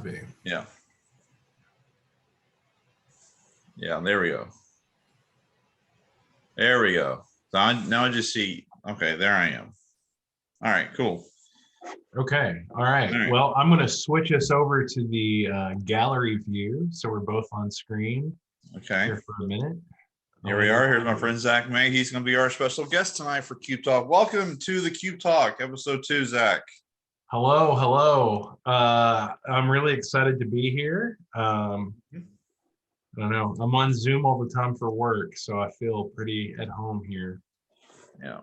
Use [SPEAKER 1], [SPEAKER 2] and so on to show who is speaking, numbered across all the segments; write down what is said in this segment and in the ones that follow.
[SPEAKER 1] be.
[SPEAKER 2] Yeah. Yeah, there we go. There we go. So now I just see, okay, there I am. All right, cool.
[SPEAKER 1] Okay. All right.
[SPEAKER 2] All right.
[SPEAKER 1] Well, I'm going to switch us over to the gallery view. So we're both on screen
[SPEAKER 2] Okay.
[SPEAKER 1] here for a minute.
[SPEAKER 2] Here we are. Here's my friend Zach May. He's going to be our special guest tonight for Cube Talk. Welcome to the Cube Talk, episode 2, Zach.
[SPEAKER 1] Hello. Hello. I'm really excited to be here. I don't know. I'm on Zoom all the time for work, so I feel pretty at home here.
[SPEAKER 2] Yeah.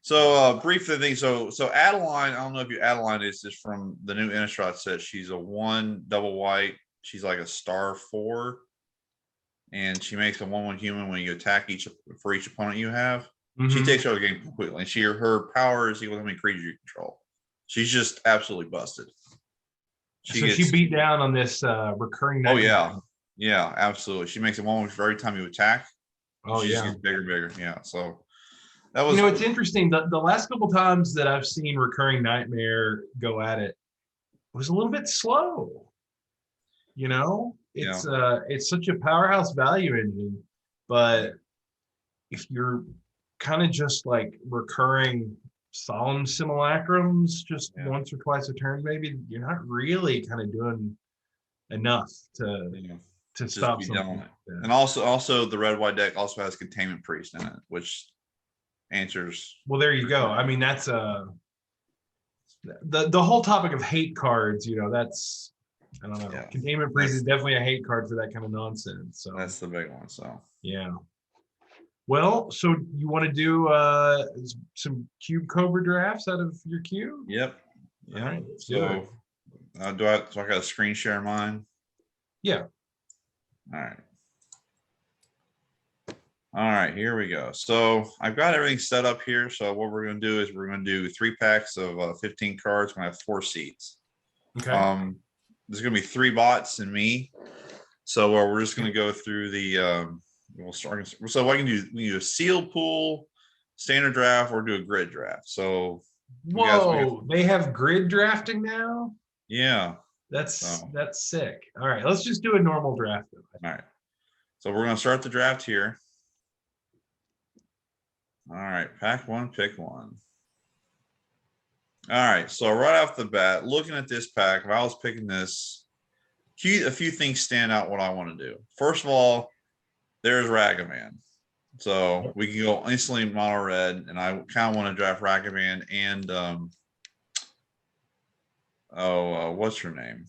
[SPEAKER 2] So briefly, thing. So Adeline, I don't know if you Adeline is just from the new Innistrad set. She's a 1 double white. She's like a star 4, and she makes a 1/1 human when you attack each opponent you have. She takes over the game completely. And her power is equal to how many creatures you control. She's just absolutely busted.
[SPEAKER 1] She beat down on this recurring.
[SPEAKER 2] Oh yeah. Yeah, absolutely. She makes it 1 for every time you attack.
[SPEAKER 1] Oh,
[SPEAKER 2] she
[SPEAKER 1] yeah.
[SPEAKER 2] Just gets bigger, bigger. Yeah. So that was.
[SPEAKER 1] It's interesting. The last couple times that I've seen Recurring Nightmare go at it was a little bit slow. It's such a powerhouse value engine, but if you're kind of just like recurring solemn simulacrums just once or twice a turn, maybe you're not really kind of doing enough to stop something.
[SPEAKER 2] And also the red white deck also has Containment Priest in it, which answers.
[SPEAKER 1] Well, there you go. I mean, that's the whole topic of hate cards. That's, I don't know. Yeah. Containment Priest is definitely a hate card for that kind of nonsense. So
[SPEAKER 2] that's the big one. So
[SPEAKER 1] yeah. Well, so you want to do some Cube Cobra drafts out of your queue?
[SPEAKER 2] Yep. Yeah.
[SPEAKER 1] Right,
[SPEAKER 2] so I got a screen share mine?
[SPEAKER 1] Yeah.
[SPEAKER 2] All right, here we go. So I've got everything set up here. So what we're going to do is we're going to do 3 packs of 15 cards. We're going to have 4 seats.
[SPEAKER 1] Okay.
[SPEAKER 2] There's going to be 3 bots and me. So we're just going to go through the. We'll start. So what I can do? We can do a sealed pool, standard draft, or do a grid draft. So.
[SPEAKER 1] Whoa! They have grid drafting now.
[SPEAKER 2] Yeah.
[SPEAKER 1] That's sick. All right, let's just do a normal draft.
[SPEAKER 2] All right. So we're going to start the draft here. All right, pack 1, pick 1. All right, so right off the bat, looking at this pack, if I was picking this, a few things stand out what I want to do. First of all, there's Ragavan. So we can go instantly mono red, and I kind of want to draft Ragavan and what's her name?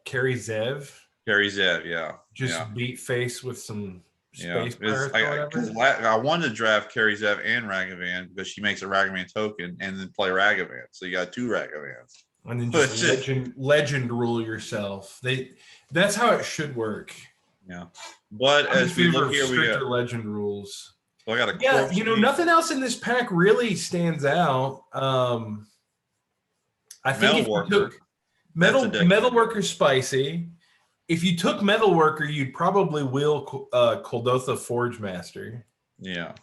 [SPEAKER 1] Carrie Zev.
[SPEAKER 2] Carrie Zev, yeah.
[SPEAKER 1] Just beat face with some space pirates
[SPEAKER 2] I wanted to draft Carrie Zev and Ragavan because she makes a Ragavan token and then play Ragavan. So you got 2 Ragavans.
[SPEAKER 1] And then just legend rule yourself. That's how it should work.
[SPEAKER 2] Yeah. But as we look here, we got
[SPEAKER 1] legend rules.
[SPEAKER 2] So I got a
[SPEAKER 1] nothing else in this pack really stands out. I think if you took Metalworker spicy. If you took Metalworker, you'd probably will Kuldotha Forge Master.
[SPEAKER 2] Yeah.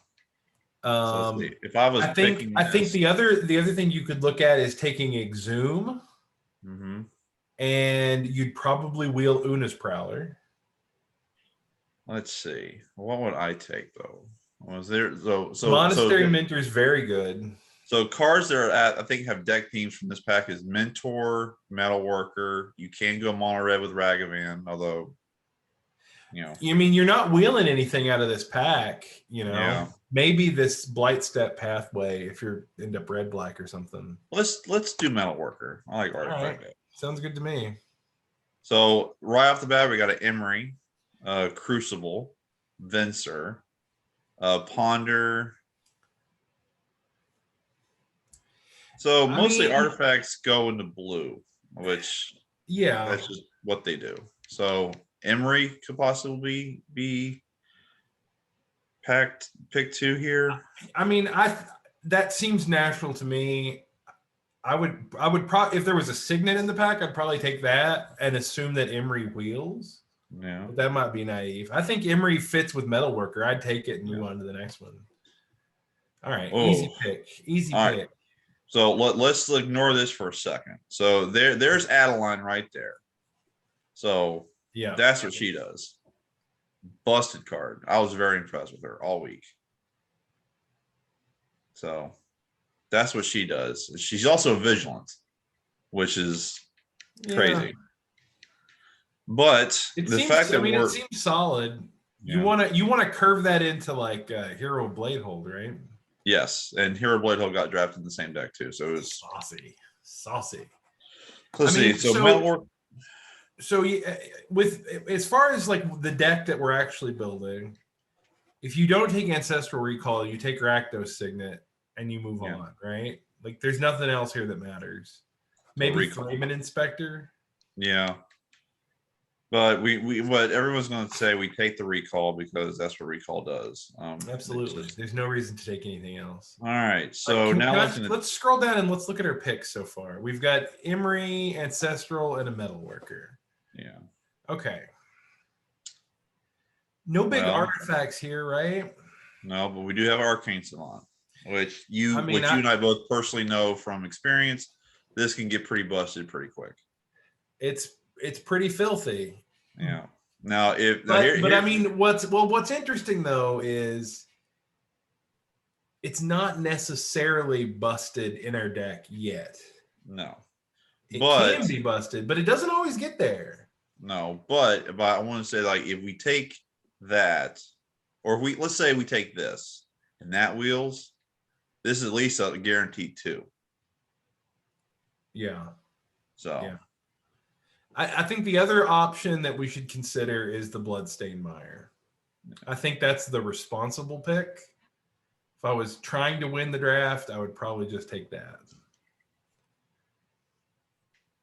[SPEAKER 1] If I was, I think the other thing you could look at is taking Exhume, and you'd probably wheel Una's Prowler.
[SPEAKER 2] Let's see. What would I take though? Was there so
[SPEAKER 1] Monastery Mentor is very good.
[SPEAKER 2] So cards that are I think have deck themes from this pack is Mentor, Metalworker. You can go mono red with Ragavan, although
[SPEAKER 1] you're not wheeling anything out of this pack. Maybe this Blight Step Pathway if you're into red black or something.
[SPEAKER 2] Let's do Metalworker. I like Artifact.
[SPEAKER 1] Right. Sounds good to me.
[SPEAKER 2] So right off the bat, we got an Emery, Crucible, Venser, Ponder. So mostly artifacts go into blue, which that's just what they do. So Emery could possibly be pick 2 here.
[SPEAKER 1] I mean, that seems natural to me. I would probably, if there was a Signet in the pack, I'd probably take that and assume that Emery wheels.
[SPEAKER 2] Yeah,
[SPEAKER 1] but that might be naive. I think Emery fits with Metalworker. I'd take it and move on to the next one. All right, easy pick. Easy pick.
[SPEAKER 2] So let's ignore this for a second. So there's Adeline right there. So
[SPEAKER 1] Yeah.
[SPEAKER 2] that's what she does. Busted card. I was very impressed with her all week. So that's what she does. She's also vigilant, which is crazy. But
[SPEAKER 1] it
[SPEAKER 2] the
[SPEAKER 1] seems,
[SPEAKER 2] fact that
[SPEAKER 1] it seems solid. You
[SPEAKER 2] Yeah.
[SPEAKER 1] want to curve that into like Hero Bladehold, right?
[SPEAKER 2] Yes, and Hero Bladehold got drafted in the same deck too. So it was
[SPEAKER 1] saucy.
[SPEAKER 2] let's see. So Metalwork.
[SPEAKER 1] So with as far as like the deck that we're actually building, if you don't take Ancestral Recall, you take Rakdos Signet and you move on, right? Like there's nothing else here that matters. Maybe Thraben Inspector.
[SPEAKER 2] Yeah. But what everyone's going to say, we take the recall because that's what recall does.
[SPEAKER 1] Absolutely. There's no reason to take anything else.
[SPEAKER 2] All right. So now
[SPEAKER 1] let's scroll down and let's look at our picks so far. We've got Emery, Ancestral, and a Metalworker.
[SPEAKER 2] Yeah.
[SPEAKER 1] Okay. No big artifacts here, right?
[SPEAKER 2] No, but we do have Arcane Savant, which you and I both personally know from experience. This can get pretty busted pretty quick.
[SPEAKER 1] It's pretty filthy.
[SPEAKER 2] Yeah. Now,
[SPEAKER 1] I mean, what's interesting though is it's not necessarily busted in our deck yet.
[SPEAKER 2] No,
[SPEAKER 1] it can be busted, but it doesn't always get there.
[SPEAKER 2] No, but I want to say, like, if we take that, or let's say we take this and that wheels, this is at least a guaranteed 2.
[SPEAKER 1] Yeah.
[SPEAKER 2] So.
[SPEAKER 1] Yeah. I think the other option that we should consider is the Bloodstained Mire. I think that's the responsible pick. If I was trying to win the draft, I would probably just take that.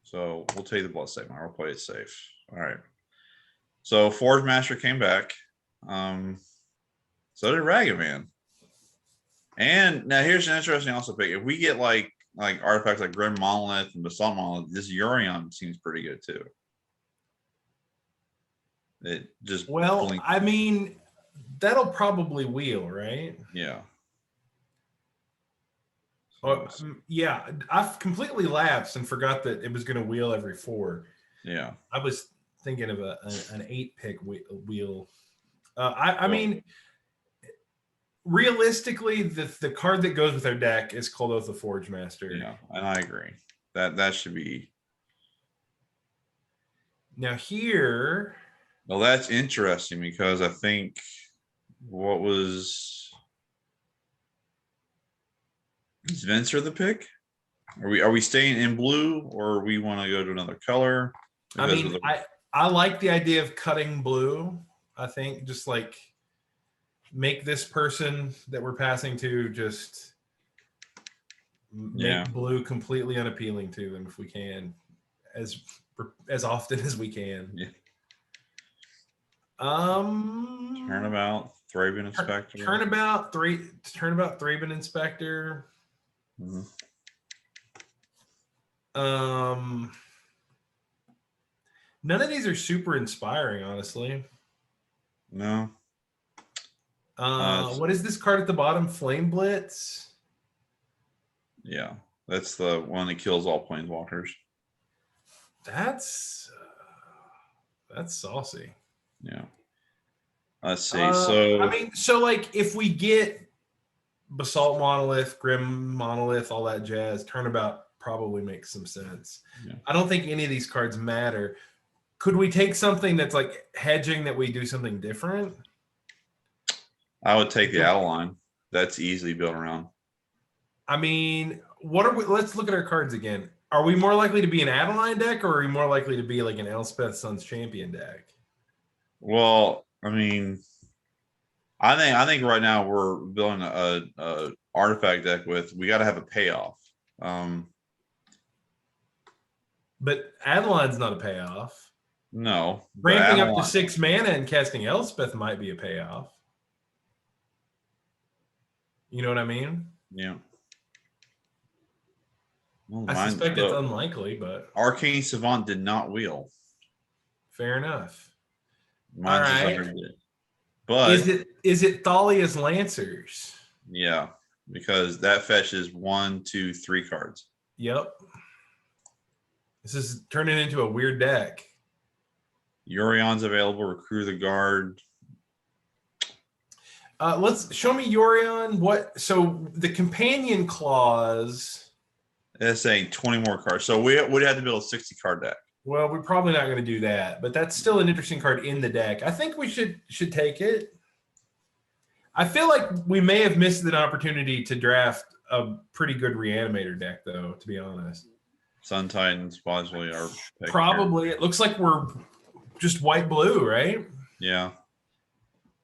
[SPEAKER 2] So we'll take the Bloodstained Mire. We'll play it safe. All right. So Forge Master came back. So did Ragged Man. And now here's an interesting also pick. If we get like artifacts like Grim Monolith and Basalt Monolith, this Urion seems pretty good too. It just
[SPEAKER 1] I mean, that'll probably wheel, right?
[SPEAKER 2] Yeah.
[SPEAKER 1] Yeah, I've completely lapsed and forgot that it was going to wheel every 4.
[SPEAKER 2] Yeah,
[SPEAKER 1] I was thinking of an 8-pick wheel. I mean, realistically, the card that goes with our deck is called Oath of Forge Master.
[SPEAKER 2] Yeah, and I agree. That should be.
[SPEAKER 1] Now here.
[SPEAKER 2] Well, that's interesting because I think what was is Venser the pick? Are we staying in blue or we want to go to another color?
[SPEAKER 1] I mean, I like the idea of cutting blue. I think just like make this person that we're passing to just make blue completely unappealing to them if we can, as often as we can.
[SPEAKER 2] Yeah. Turnabout, Thraben Inspector.
[SPEAKER 1] Turnabout, Thraben Inspector.
[SPEAKER 2] Mm-hmm.
[SPEAKER 1] None of these are super inspiring, honestly.
[SPEAKER 2] No.
[SPEAKER 1] What is this card at the bottom? Flame Blitz.
[SPEAKER 2] Yeah, that's the one that kills all planeswalkers.
[SPEAKER 1] That's saucy.
[SPEAKER 2] Yeah. Let's see. I
[SPEAKER 1] mean, so like if we get Basalt Monolith, Grim Monolith, all that jazz, Turnabout probably makes some sense.
[SPEAKER 2] Yeah.
[SPEAKER 1] I don't think any of these cards matter. Could we take something that's like hedging that we do something different?
[SPEAKER 2] I would take the Adeline. That's easily built around.
[SPEAKER 1] I mean, let's look at our cards again. Are we more likely to be an Adeline deck or are we more likely to be like an Elspeth Sun's Champion deck?
[SPEAKER 2] Well, I mean, I think right now we're building a artifact deck we got to have a payoff.
[SPEAKER 1] But Adeline's not a payoff.
[SPEAKER 2] No.
[SPEAKER 1] Ramping up to 6 mana and casting Elspeth might be a payoff. You know what I mean?
[SPEAKER 2] Yeah. Well,
[SPEAKER 1] I suspect it's unlikely, but
[SPEAKER 2] Arcane Savant did not wheel.
[SPEAKER 1] Fair enough.
[SPEAKER 2] All right. But
[SPEAKER 1] is it Thalia's Lancers?
[SPEAKER 2] Yeah. because that fetches 1, 2, 3 cards.
[SPEAKER 1] Yep. This is turning into a weird deck.
[SPEAKER 2] Urion's available. Recruit the guard.
[SPEAKER 1] Let's show me Yorion. What? So the companion clause.
[SPEAKER 2] It's saying 20 more cards. So we'd have to build a 60 card deck.
[SPEAKER 1] Well, we're probably not going to do that, but that's still an interesting card in the deck. I think we should take it. I feel like we may have missed an opportunity to draft a pretty good Reanimator deck, though, to be honest.
[SPEAKER 2] Sun Titans possibly are
[SPEAKER 1] probably. It looks like we're just white-blue, right?
[SPEAKER 2] Yeah.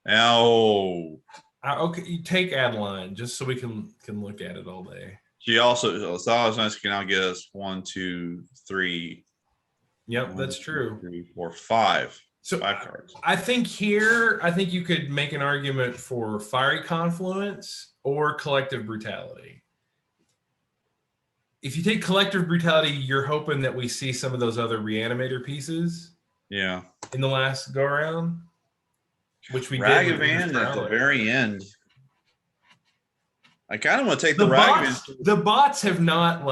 [SPEAKER 2] Oh.
[SPEAKER 1] Okay, you take Adeline just so we can look at it all day.
[SPEAKER 2] She also, it's always nice. Can now get us 1, 2, 3.
[SPEAKER 1] Yep, that's true.
[SPEAKER 2] 3, 4, 5.
[SPEAKER 1] So
[SPEAKER 2] 5 cards.
[SPEAKER 1] I think you could make an argument for Fiery Confluence or Collective Brutality. If you take Collective Brutality, you're hoping that we see some of those other Reanimator pieces.
[SPEAKER 2] Yeah.
[SPEAKER 1] In the last go around, which we
[SPEAKER 2] Ragavan
[SPEAKER 1] did
[SPEAKER 2] at the very end. I kind of want to take the
[SPEAKER 1] bots,
[SPEAKER 2] Ragavan.
[SPEAKER 1] The bots have not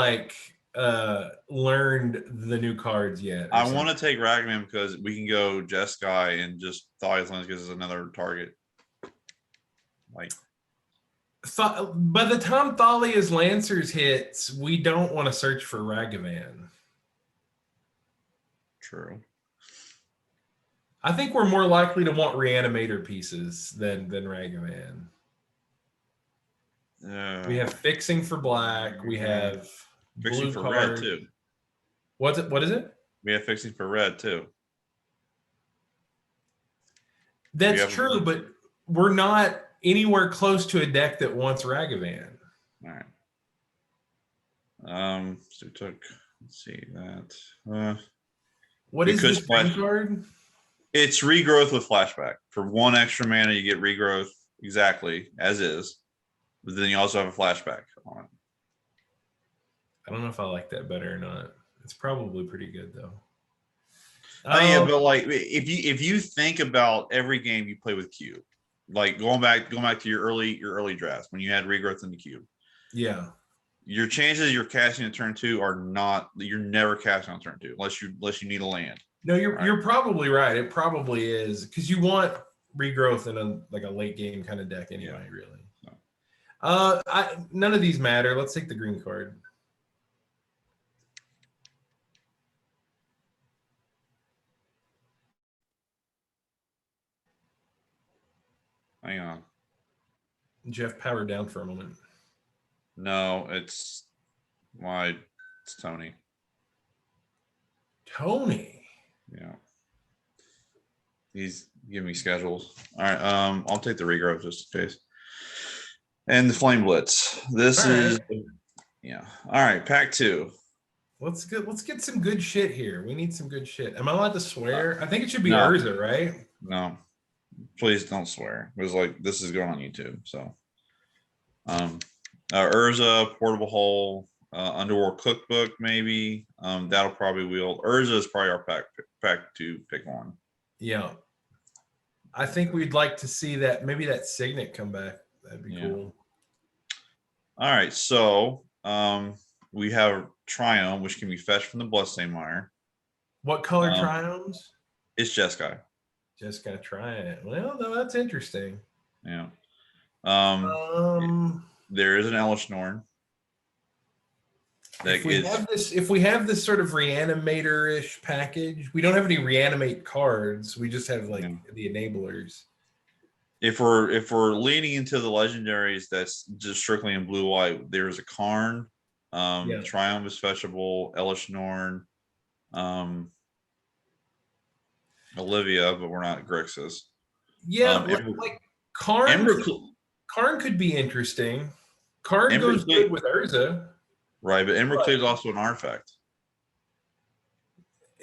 [SPEAKER 1] learned the new cards yet.
[SPEAKER 2] I want to take Ragavan because we can go Jeskai and just Thalia's Lens gives us another target. Like,
[SPEAKER 1] by the time Thalia's Lancers hits, we don't want to search for Ragavan.
[SPEAKER 2] True.
[SPEAKER 1] I think we're more likely to want Reanimator pieces than Ragavan. We have Fixing for black. We have
[SPEAKER 2] Fixing
[SPEAKER 1] blue
[SPEAKER 2] for
[SPEAKER 1] card.
[SPEAKER 2] red too.
[SPEAKER 1] What is it?
[SPEAKER 2] We have Fixing for red too.
[SPEAKER 1] That's true, but we're not anywhere close to a deck that wants Ragavan.
[SPEAKER 2] All right. So we took. Let's see that.
[SPEAKER 1] What is this green card?
[SPEAKER 2] It's regrowth with flashback. For 1 extra mana, you get regrowth exactly as is, but then you also have a flashback on it.
[SPEAKER 1] I don't know if I like that better or not. It's probably pretty good though.
[SPEAKER 2] Yeah, but like if you think about every game you play with cube, like going back to your early drafts when you had regrowth in the cube.
[SPEAKER 1] Yeah. Your
[SPEAKER 2] chances you're casting on turn 2 are not. You're never casting on turn 2 unless you need a land.
[SPEAKER 1] No, you're probably right. It probably is because you want regrowth in a late game kind of deck anyway. Yeah. Really. So. None of these matter. Let's take the green card.
[SPEAKER 2] Hang on.
[SPEAKER 1] Jeff, power down for a moment.
[SPEAKER 2] No, it's Tony.
[SPEAKER 1] Tony.
[SPEAKER 2] Yeah. He's giving me schedules. All right. I'll take the regrowth just in case. And the Flame Blitz. This is yeah. All right, pack 2.
[SPEAKER 1] Let's get some good shit here. We need some good shit. Am I allowed to swear? I think it should be Urza, right?
[SPEAKER 2] No. Please don't swear. It was like this is going on YouTube. So Urza, Portable Hole, Underworld Cookbook, maybe. That'll probably wield. Urza is probably our pack 2 pick 1.
[SPEAKER 1] Yeah. I think we'd like to see that maybe that Signet come back. That'd be cool.
[SPEAKER 2] All right, so we have Triome, which can be fetched from the Bloodstained Mire.
[SPEAKER 1] What color Triomes?
[SPEAKER 2] It's Jeskai.
[SPEAKER 1] Just gotta try it. Well, no, that's interesting.
[SPEAKER 2] Yeah. There is an Elish Norn.
[SPEAKER 1] If we have this sort of Reanimator-ish package, we don't have any Reanimate cards. We just have the enablers.
[SPEAKER 2] If we're leaning into the legendaries, that's just strictly in blue white. There's a Karn. Triumph is fetchable. Elish Norn. Olivia, but we're not Grixis.
[SPEAKER 1] Yeah, Karn. Karn could be interesting. Karn goes good with Urza.
[SPEAKER 2] Right, but Embercleave is also an artifact.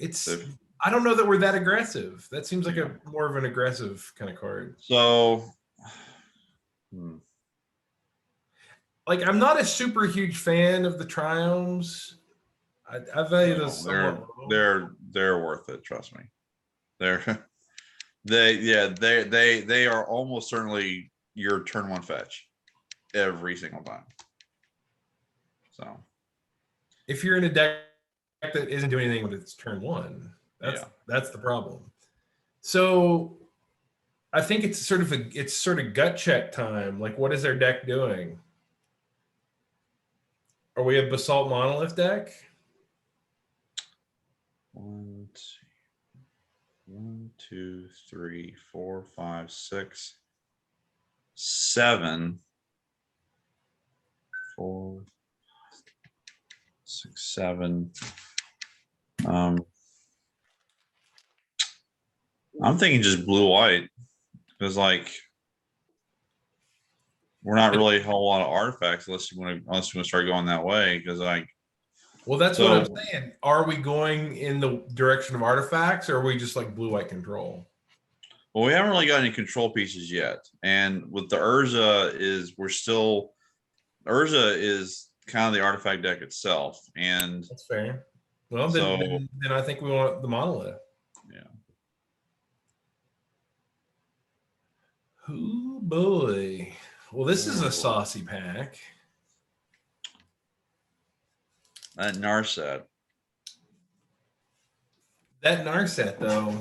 [SPEAKER 1] I don't know that we're that aggressive. That seems like more of an aggressive kind of card.
[SPEAKER 2] So,
[SPEAKER 1] I'm not a super huge fan of the Triomes. I value those.
[SPEAKER 2] They're worth it. Trust me. They are almost certainly your turn 1 fetch. every single time. So
[SPEAKER 1] if you're in a deck that isn't doing anything with its turn one, that's the problem. So I think it's sort of gut check time. Like, what is their deck doing? Are we a Basalt Monolith deck?
[SPEAKER 2] 1, 2, 3, 4, 5, 6, 7. 4, 6, 7. I'm thinking just blue white because like we're not really a whole lot of artifacts unless you want to start going that way because like.
[SPEAKER 1] Well, that's what I'm saying. Are we going in the direction of artifacts, or are we just like blue-white control?
[SPEAKER 2] Well, we haven't really got any control pieces yet, and with the Urza Urza is kind of the artifact deck itself, and
[SPEAKER 1] that's fair. Well,
[SPEAKER 2] so,
[SPEAKER 1] then I think we want the monolith.
[SPEAKER 2] Yeah.
[SPEAKER 1] Oh boy. Well, this is a saucy pack.
[SPEAKER 2] That Narset.
[SPEAKER 1] That Narset, though.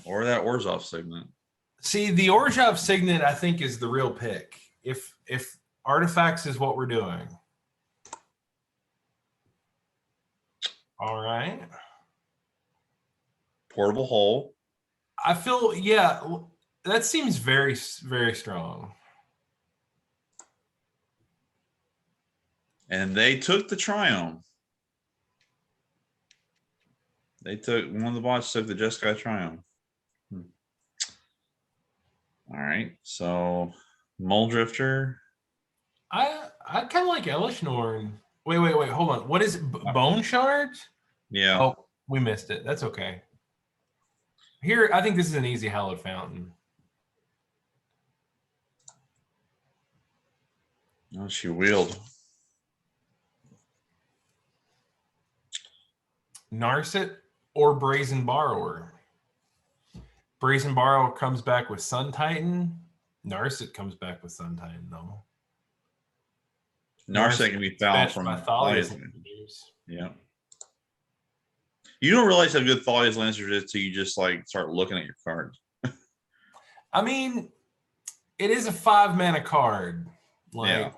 [SPEAKER 2] Or that Orzhov Signet.
[SPEAKER 1] See, the Orzhov Signet, I think, is the real pick. If artifacts is what we're doing. All right.
[SPEAKER 2] Portable Hole.
[SPEAKER 1] I feel, yeah, that seems very, very strong.
[SPEAKER 2] And they took the Triome. One of the bots took the Jeskai Triome. All right, so Mole Drifter.
[SPEAKER 1] I kind of like Elishnorn. Wait, hold on. What is Bone Shards?
[SPEAKER 2] Yeah.
[SPEAKER 1] Oh, we missed it. That's okay. Here, I think this is an easy Hallowed Fountain.
[SPEAKER 2] Oh, she wheeled.
[SPEAKER 1] Narset or Brazen Borrower. Brazen Borrower comes back with Sun Titan. Narset comes back with Sun Titan, though.
[SPEAKER 2] Narset can be found from
[SPEAKER 1] Thalia's.
[SPEAKER 2] Yeah. You don't realize how good Thalia's Lancers is until you just like start looking at your cards.
[SPEAKER 1] I mean, it is a 5-mana card. Like,
[SPEAKER 2] yeah.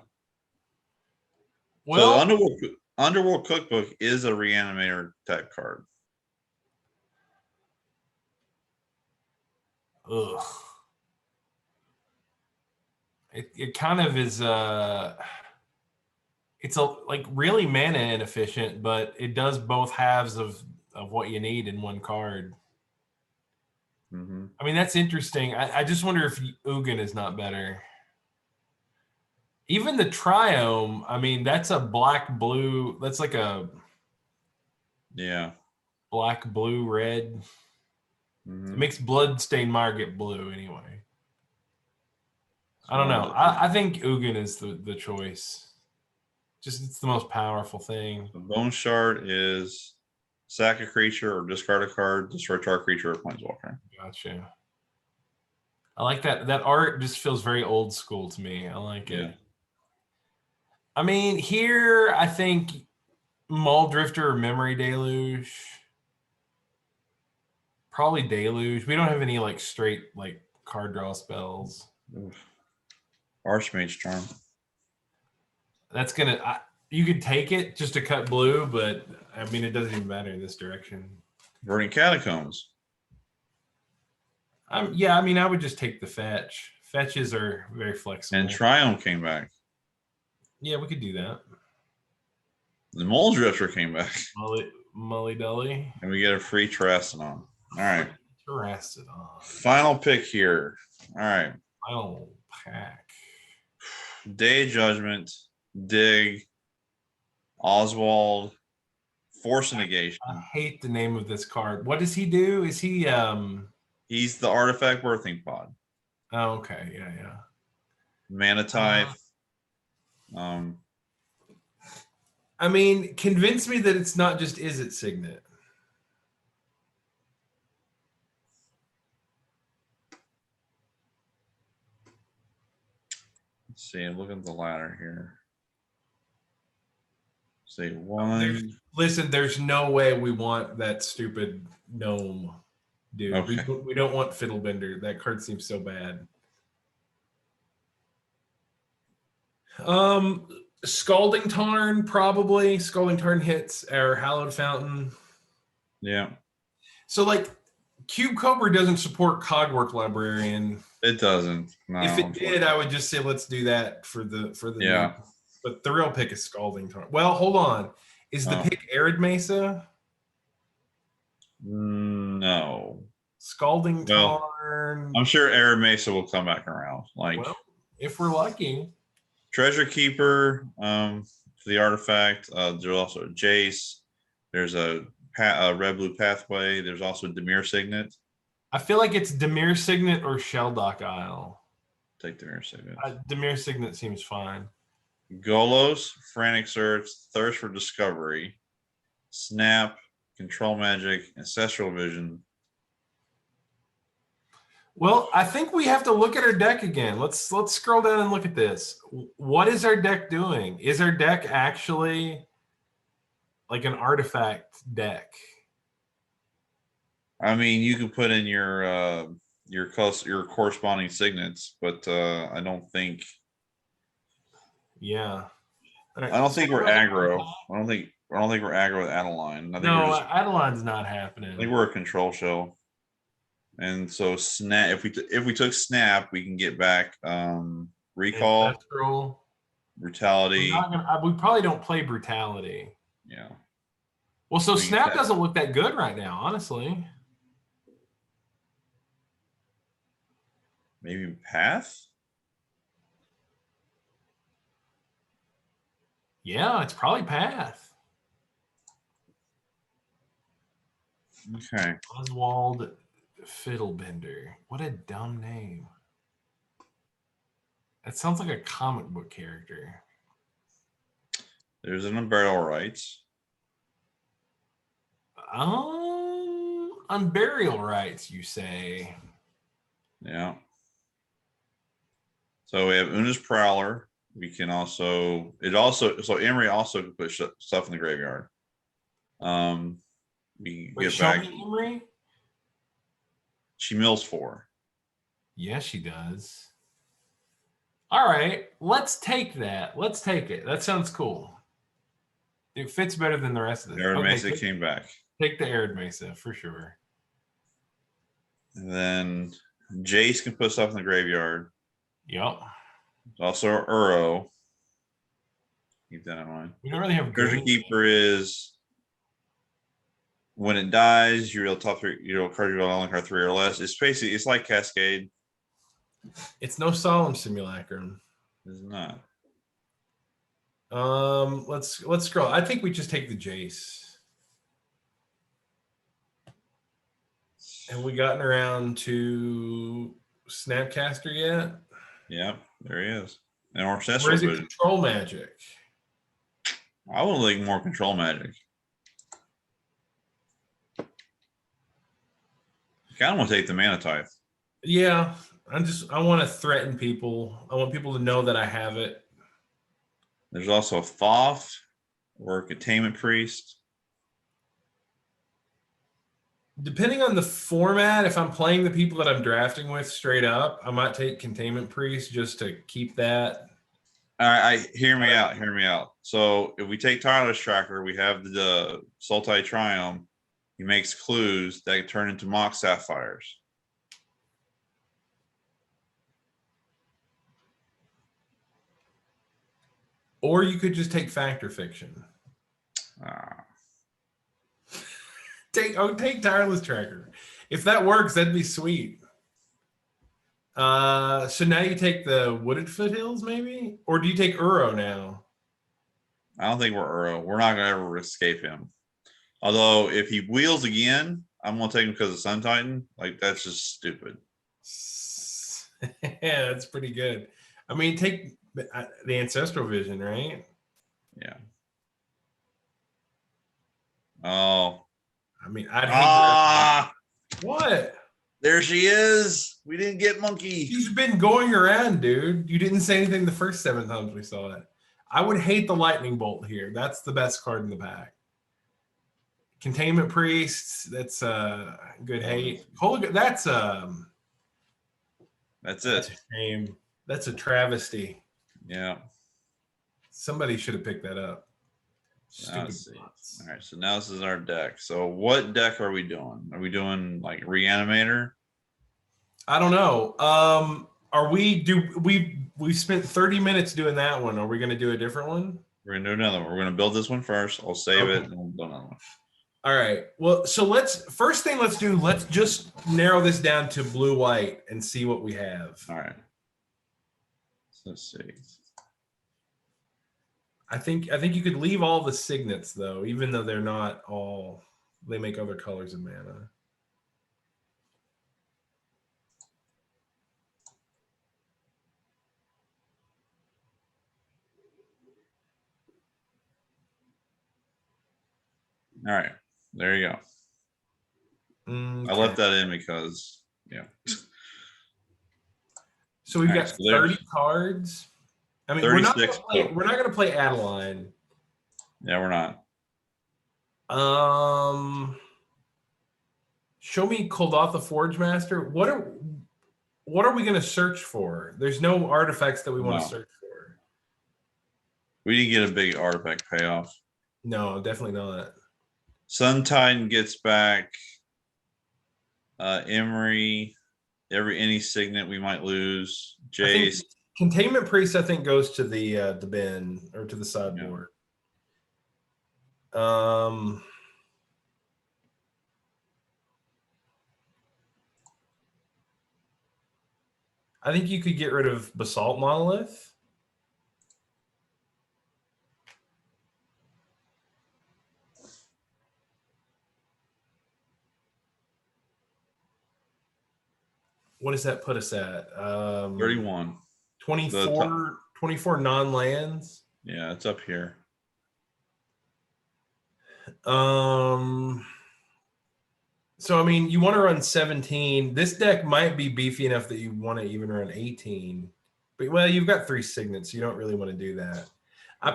[SPEAKER 1] Well,
[SPEAKER 2] so Underworld Cookbook is a Reanimator type card.
[SPEAKER 1] Ugh. It kind of is it's like really mana inefficient, but it does both halves of what you need in one card.
[SPEAKER 2] Mm-hmm.
[SPEAKER 1] I mean, that's interesting. I just wonder if Ugin is not better. Even the Triome, I mean, that's a black-blue. That's like a black, blue, red. Mm-hmm. It makes Bloodstained Margit blue anyway. I don't know. I think Ugin is the choice. Just it's the most powerful thing.
[SPEAKER 2] The Bone Shard is sack a creature or discard a card, destroy target creature or planeswalker.
[SPEAKER 1] Gotcha. I like that. That art just feels very old school to me. I like it. I mean, here I think Mull Drifter or Memory Deluge. Probably Deluge. We don't have any like straight like card draw spells.
[SPEAKER 2] Archmage Charm.
[SPEAKER 1] That's gonna. You could take it just to cut blue, but I mean it doesn't even matter in this direction.
[SPEAKER 2] Burning Catacombs.
[SPEAKER 1] Yeah, I mean I would just take the fetch. Fetches are very flexible.
[SPEAKER 2] And Triumph came back.
[SPEAKER 1] Yeah, we could do that.
[SPEAKER 2] The Mole Drifter came back.
[SPEAKER 1] Mully Dully.
[SPEAKER 2] And we get a free Terrastodon. All right.
[SPEAKER 1] Terrastodon.
[SPEAKER 2] Final pick here. All right.
[SPEAKER 1] Final pack.
[SPEAKER 2] Day of Judgment, Dig, Oswald, Force Negation.
[SPEAKER 1] I hate the name of this card. What does he do? Is he
[SPEAKER 2] He's the artifact birthing pod.
[SPEAKER 1] Oh, okay. Yeah.
[SPEAKER 2] Mana Tithe.
[SPEAKER 1] I mean, convince me that it's not just Is It Signet.
[SPEAKER 2] Let's see, I'm looking at the ladder here. Say one.
[SPEAKER 1] Listen, there's no way we want that stupid gnome, dude.
[SPEAKER 2] Okay.
[SPEAKER 1] We don't want Fiddlebender. That card seems so bad. Scalding Tarn, probably. Scalding Tarn hits our Hallowed Fountain.
[SPEAKER 2] Yeah.
[SPEAKER 1] So, like, Cube Cobra doesn't support Cogwork Librarian.
[SPEAKER 2] It doesn't. No,
[SPEAKER 1] If it did, I would just say let's do that for the
[SPEAKER 2] yeah.
[SPEAKER 1] New. But the real pick is Scalding Tarn. Well, hold on. Is the pick Arid Mesa?
[SPEAKER 2] No.
[SPEAKER 1] Scalding Tarn.
[SPEAKER 2] I'm sure Arid Mesa will come back around. Like,
[SPEAKER 1] well, if we're lucky.
[SPEAKER 2] Treasure Keeper for the artifact. There's also a Jace. There's a red blue pathway. There's also Demir Signet.
[SPEAKER 1] I feel like it's Demir Signet or Sheldock Isle.
[SPEAKER 2] Take Demir Signet.
[SPEAKER 1] Demir Signet seems fine.
[SPEAKER 2] Golos, Frantic Search, Thirst for Discovery, Snap, Control Magic, Ancestral Vision.
[SPEAKER 1] Well, I think we have to look at our deck again. Let's scroll down and look at this. What is our deck doing? Is our deck actually like an artifact deck?
[SPEAKER 2] I mean, you can put in your corresponding signets, but I don't think.
[SPEAKER 1] Yeah.
[SPEAKER 2] Right. I don't think we're aggro. I don't think we're aggro with Adeline. I think
[SPEAKER 1] no, Adeline's not happening.
[SPEAKER 2] I think we're a control shell. And so Snap, if we took Snap, we can get back Recall,
[SPEAKER 1] Ancestral.
[SPEAKER 2] Brutality.
[SPEAKER 1] We probably don't play Brutality.
[SPEAKER 2] Yeah.
[SPEAKER 1] Well, so Snap doesn't look that good right now, honestly.
[SPEAKER 2] Maybe Path?
[SPEAKER 1] Yeah, it's probably Path.
[SPEAKER 2] Okay.
[SPEAKER 1] Oswald Fiddlebender. What a dumb name. That sounds like a comic book character.
[SPEAKER 2] There's an Unburial Rights.
[SPEAKER 1] Unburial Rights, you say?
[SPEAKER 2] Yeah. So we have Una's Prowler. We can so Emery also can put stuff in the graveyard. We can get back.
[SPEAKER 1] Emery?
[SPEAKER 2] She mills 4.
[SPEAKER 1] Yes, she does. All right, let's take that. Let's take it. That sounds cool. It fits better than the rest of it.
[SPEAKER 2] Arid Mesa came back.
[SPEAKER 1] Take the Arid Mesa for sure.
[SPEAKER 2] And then Jace can put stuff in the graveyard.
[SPEAKER 1] Yep.
[SPEAKER 2] Also Uro. Keep that in mind.
[SPEAKER 1] We don't really have
[SPEAKER 2] Treasure Keeper is when it dies, you real top 3, card you only card 3 or less. It's basically it's like Cascade.
[SPEAKER 1] It's no Solemn Simulacrum.
[SPEAKER 2] It's not.
[SPEAKER 1] Let's scroll. I think we just take the Jace. Have we gotten around to Snapcaster yet?
[SPEAKER 2] Yeah, there he is. And Ancestral
[SPEAKER 1] Or is it
[SPEAKER 2] Vision.
[SPEAKER 1] Control Magic?
[SPEAKER 2] I would like more Control Magic. I kind of want to take the Mana Tithe.
[SPEAKER 1] Yeah, I want to threaten people. I want people to know that I have it.
[SPEAKER 2] There's also a Thoth or a Containment Priest.
[SPEAKER 1] Depending on the format, if I'm playing the people that I'm drafting with straight up, I might take Containment Priest just to keep that.
[SPEAKER 2] All right, hear me out. Hear me out. So if we take Tyler's tracker, we have the Sultai Triumph. He makes clues that turn into Mock Sapphires.
[SPEAKER 1] Or you could just take Factor Fiction. Take Tireless Tracker. If that works, that'd be sweet. So now you take the Wooded Foothills, maybe? Or do you take Uro now?
[SPEAKER 2] I don't think we're Uro. We're not going to ever escape him. Although, if he wheels again, I'm going to take him because of Sun Titan. Like, that's just stupid.
[SPEAKER 1] Yeah, that's pretty good. I mean, take the Ancestral Vision, right?
[SPEAKER 2] Yeah. Oh.
[SPEAKER 1] I mean, I'd hate
[SPEAKER 2] what? There she is. We didn't get monkey.
[SPEAKER 1] She's been going around, dude. You didn't say anything the first 7 times we saw it. I would hate the lightning bolt here. That's the best card in the pack. Containment Priests, that's a good hate. That's
[SPEAKER 2] it.
[SPEAKER 1] That's a shame. That's a travesty.
[SPEAKER 2] Yeah.
[SPEAKER 1] Somebody should have picked that up. Stupid.
[SPEAKER 2] All right, so now this is our deck. So what deck are we doing? Are we doing like Reanimator?
[SPEAKER 1] I don't know. Are we we spent 30 minutes doing that one. Are we going to do a different one?
[SPEAKER 2] We're gonna do another one. We're gonna build this one first. I'll save it and we'll do another one.
[SPEAKER 1] All right. Well, so let's just narrow this down to blue white and see what we have.
[SPEAKER 2] All right. So let's see.
[SPEAKER 1] I think you could leave all the signets though, even though they're not all, they make other colors of mana.
[SPEAKER 2] All right, there you go.
[SPEAKER 1] Okay.
[SPEAKER 2] I left that in because, yeah.
[SPEAKER 1] So we've got 30 cards. I mean, we're not going to play Adeline.
[SPEAKER 2] Yeah, we're not.
[SPEAKER 1] Show me Koldatha Forge Master. What are we going to search for? There's no artifacts that we want to search for.
[SPEAKER 2] We didn't get a big artifact payoff.
[SPEAKER 1] No, definitely not.
[SPEAKER 2] Sun Titan gets back Emery, any signet we might lose. Jace.
[SPEAKER 1] Containment Priest, I think, goes to the bin or to the sideboard. Yeah. I think you could get rid of Basalt Monolith. What does that put us at?
[SPEAKER 2] 31.
[SPEAKER 1] 24 non-lands.
[SPEAKER 2] Yeah, it's up here.
[SPEAKER 1] So I mean, you want to run 17. This deck might be beefy enough that you want to even run 18. But well, you've got 3 signets, so you don't really want to do that. I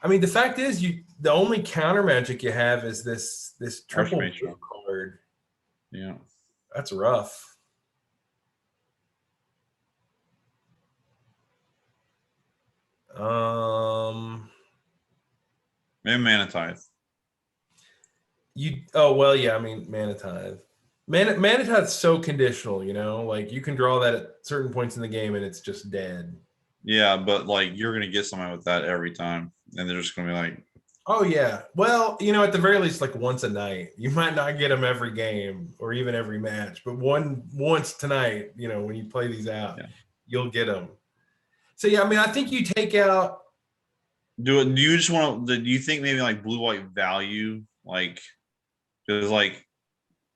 [SPEAKER 1] mean, the fact is the only counter magic you have is this triple card.
[SPEAKER 2] Yeah.
[SPEAKER 1] That's rough.
[SPEAKER 2] Maybe Mana Tithe.
[SPEAKER 1] Well, yeah, I mean, Mana Tithe. Mana Tithe's so conditional, you know? Like, you can draw that at certain points in the game and it's just dead.
[SPEAKER 2] Yeah, but, like, you're going to get somebody with that every time. And they're just going to be like...
[SPEAKER 1] Oh, yeah. Well, you know, at the very least, like, once a night. You might not get them every game or even every match. But once tonight, you know, when you play these out, you'll get them. So, yeah, I mean, I think you take out...
[SPEAKER 2] Do you just want to... Do you think maybe, like, blue-white value, like... Because, like,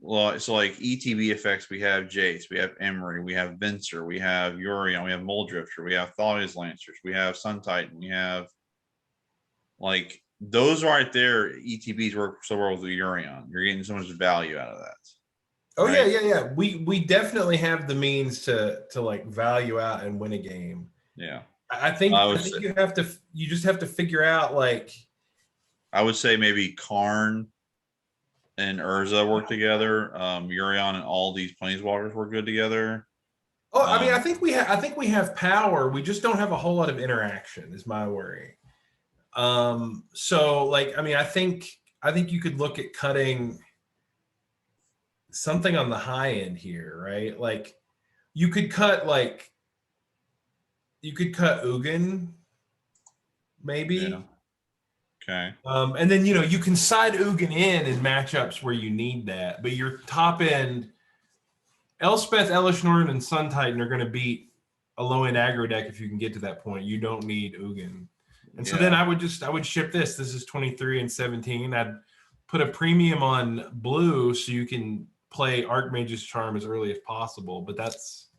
[SPEAKER 2] well, so like ETB effects, we have Jace, we have Emery, we have Venser, we have Yorion, we have Moldrifter, we have Thalia's Lancers, we have Sun Titan, we have like those right there. ETBs work so well with the Yorion. You're getting so much value out of that.
[SPEAKER 1] Oh, right? Yeah. We definitely have the means to like value out and win a game.
[SPEAKER 2] Yeah.
[SPEAKER 1] I think you just have to figure out, like,
[SPEAKER 2] I would say maybe Karn and Urza work together. Yorion and all these planeswalkers work good together.
[SPEAKER 1] Oh, I mean, I think we have power. We just don't have a whole lot of interaction, is my worry. So, like, I mean, I think you could look at cutting something on the high end here, right? Like, you could cut Ugin, maybe.
[SPEAKER 2] Yeah. Okay.
[SPEAKER 1] And then, you know, you can side Ugin in matchups where you need that, but your top end, Elspeth, Elish Norn, and Sun Titan are going to beat a low end aggro deck if you can get to that point. You don't need Ugin. And so then I would ship this. This is 23 and 17. I'd put a premium on blue so you can play Archmage's Charm as early as possible, but that's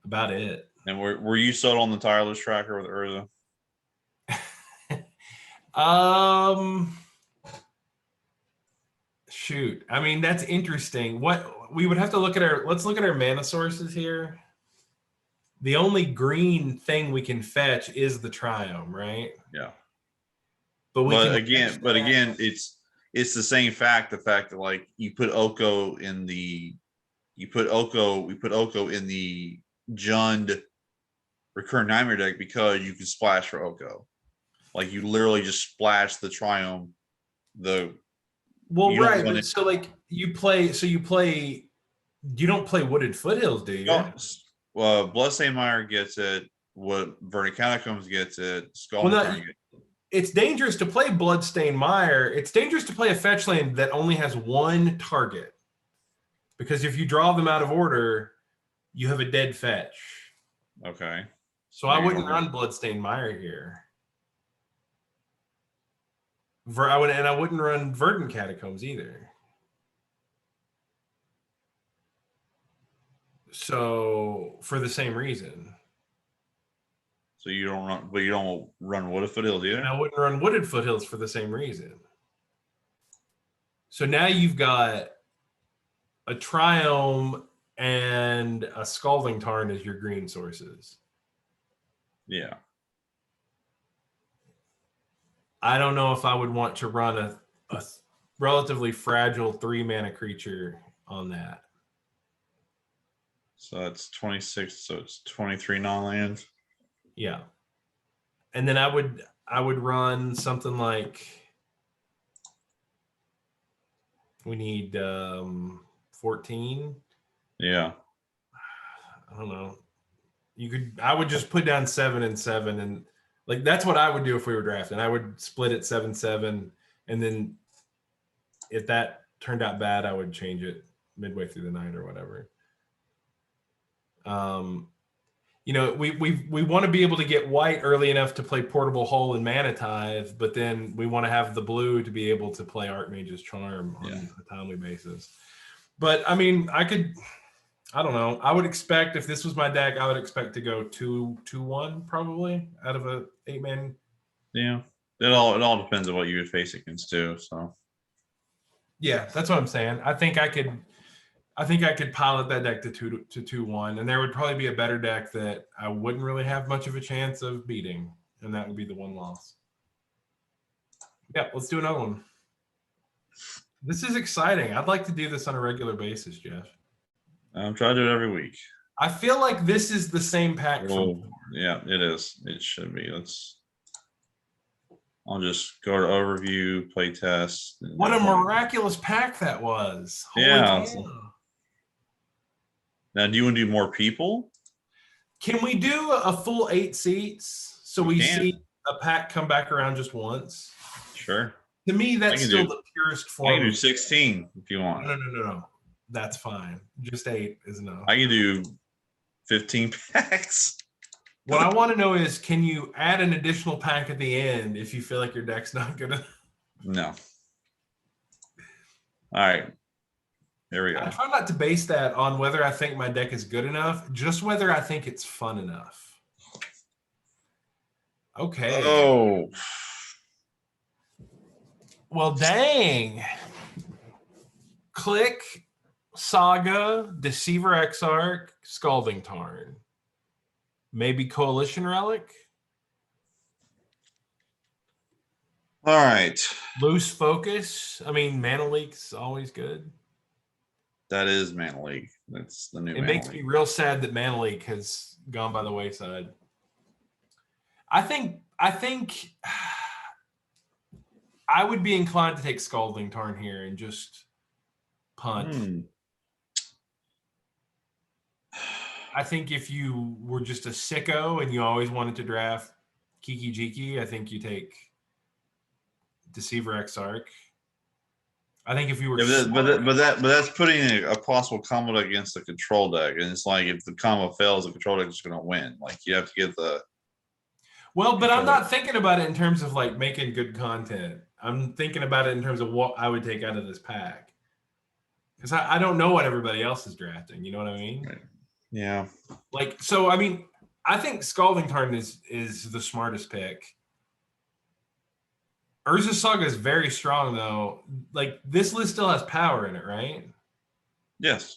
[SPEAKER 1] about it.
[SPEAKER 2] And were you sold on the tireless tracker with Urza?
[SPEAKER 1] Shoot. I mean, that's interesting. What we would have to look at let's look at our mana sources here. The only green thing we can fetch is the Triome, right?
[SPEAKER 2] Yeah.
[SPEAKER 1] But
[SPEAKER 2] But again, it's the same fact. The fact that like we put Oko in the Jund Recurrent Nightmare deck because you can splash for Oko. Like you literally just splash the Triome.
[SPEAKER 1] Right, but so like you don't play Wooded Foothills, do you?
[SPEAKER 2] Bloodstained Mire gets it. What Verdant Catacombs gets it. Skull Target.
[SPEAKER 1] It's dangerous to play Bloodstained Mire. It's dangerous to play a fetch land that only has one target. Because if you draw them out of order, you have a dead fetch.
[SPEAKER 2] Okay.
[SPEAKER 1] So I wouldn't run Bloodstained Mire here. I wouldn't run Verdant Catacombs either. So for the same reason.
[SPEAKER 2] So you don't run Wooded Foothills either?
[SPEAKER 1] And I wouldn't run Wooded Foothills for the same reason. So now you've got a Triome and a Scalding Tarn as your green sources.
[SPEAKER 2] Yeah.
[SPEAKER 1] I don't know if I would want to run a relatively fragile 3-mana creature on that.
[SPEAKER 2] So that's 26. So it's 23 non-lands.
[SPEAKER 1] Yeah. And then I would run something like we need 14.
[SPEAKER 2] Yeah.
[SPEAKER 1] I don't know. I would just put down 7 and 7, and like that's what I would do if we were drafting. I would split it 7-7, and then if that turned out bad, I would change it midway through the night or whatever. We want to be able to get white early enough to play Portable Hole and Mana Tithe, but then we want to have the blue to be able to play Archmage's Charm on a timely basis. But I mean, I don't know. I would expect if this was my deck, I would expect to go 2-1 probably out of a 8-man.
[SPEAKER 2] Yeah. It all depends on what you would face against too. So
[SPEAKER 1] yeah, that's what I'm saying. I think I could pilot that deck to 2-1, and there would probably be a better deck that I wouldn't really have much of a chance of beating, and that would be the one loss. Yeah, let's do another one. This is exciting. I'd like to do this on a regular basis, Jeff.
[SPEAKER 2] I'm trying to do it every week.
[SPEAKER 1] I feel like this is the same pack.
[SPEAKER 2] Yeah, it is. It should be. I'll just go to overview, play test.
[SPEAKER 1] What a miraculous pack that was.
[SPEAKER 2] Yeah. Now, do you want to do more people?
[SPEAKER 1] Can we do a full 8 seats so we see a pack come back around just once?
[SPEAKER 2] Sure.
[SPEAKER 1] To me, that's still the purest form.
[SPEAKER 2] I can do 16 if you want.
[SPEAKER 1] No. That's fine. Just 8 is enough.
[SPEAKER 2] I can do 15 packs.
[SPEAKER 1] What I want to know is, can you add an additional pack at the end if you feel like your deck's not good enough?
[SPEAKER 2] No. All right. There we go.
[SPEAKER 1] I try not to base that on whether I think my deck is good enough, just whether I think it's fun enough. Okay.
[SPEAKER 2] Oh.
[SPEAKER 1] Well, dang. Click, Saga, Deceiver Exarch, Scalding Tarn. Maybe Coalition Relic?
[SPEAKER 2] All right.
[SPEAKER 1] Loose Focus. I mean, Mana Leak's always good.
[SPEAKER 2] That is Mana Leak. That's the new
[SPEAKER 1] It makes me real sad that Mana Leak has gone by the wayside. I think I would be inclined to take Scalding Tarn here and just punt. I think if you were just a sicko and you always wanted to draft Kiki Jiki, I think you take Deceiver Exarch. I think if you were,
[SPEAKER 2] but that's putting a possible combo deck against the control deck, and it's like if the combo fails, the control deck is going to win. Like you have to get the.
[SPEAKER 1] Well, but I'm not thinking about it in terms of like making good content. I'm thinking about it in terms of what I would take out of this pack, because I don't know what everybody else is drafting. You know what I mean?
[SPEAKER 2] Right. Yeah.
[SPEAKER 1] Like, so I mean, I think Scalding Tarn is the smartest pick Urza Saga is very strong though. Like this list still has power in it, right?
[SPEAKER 2] Yes.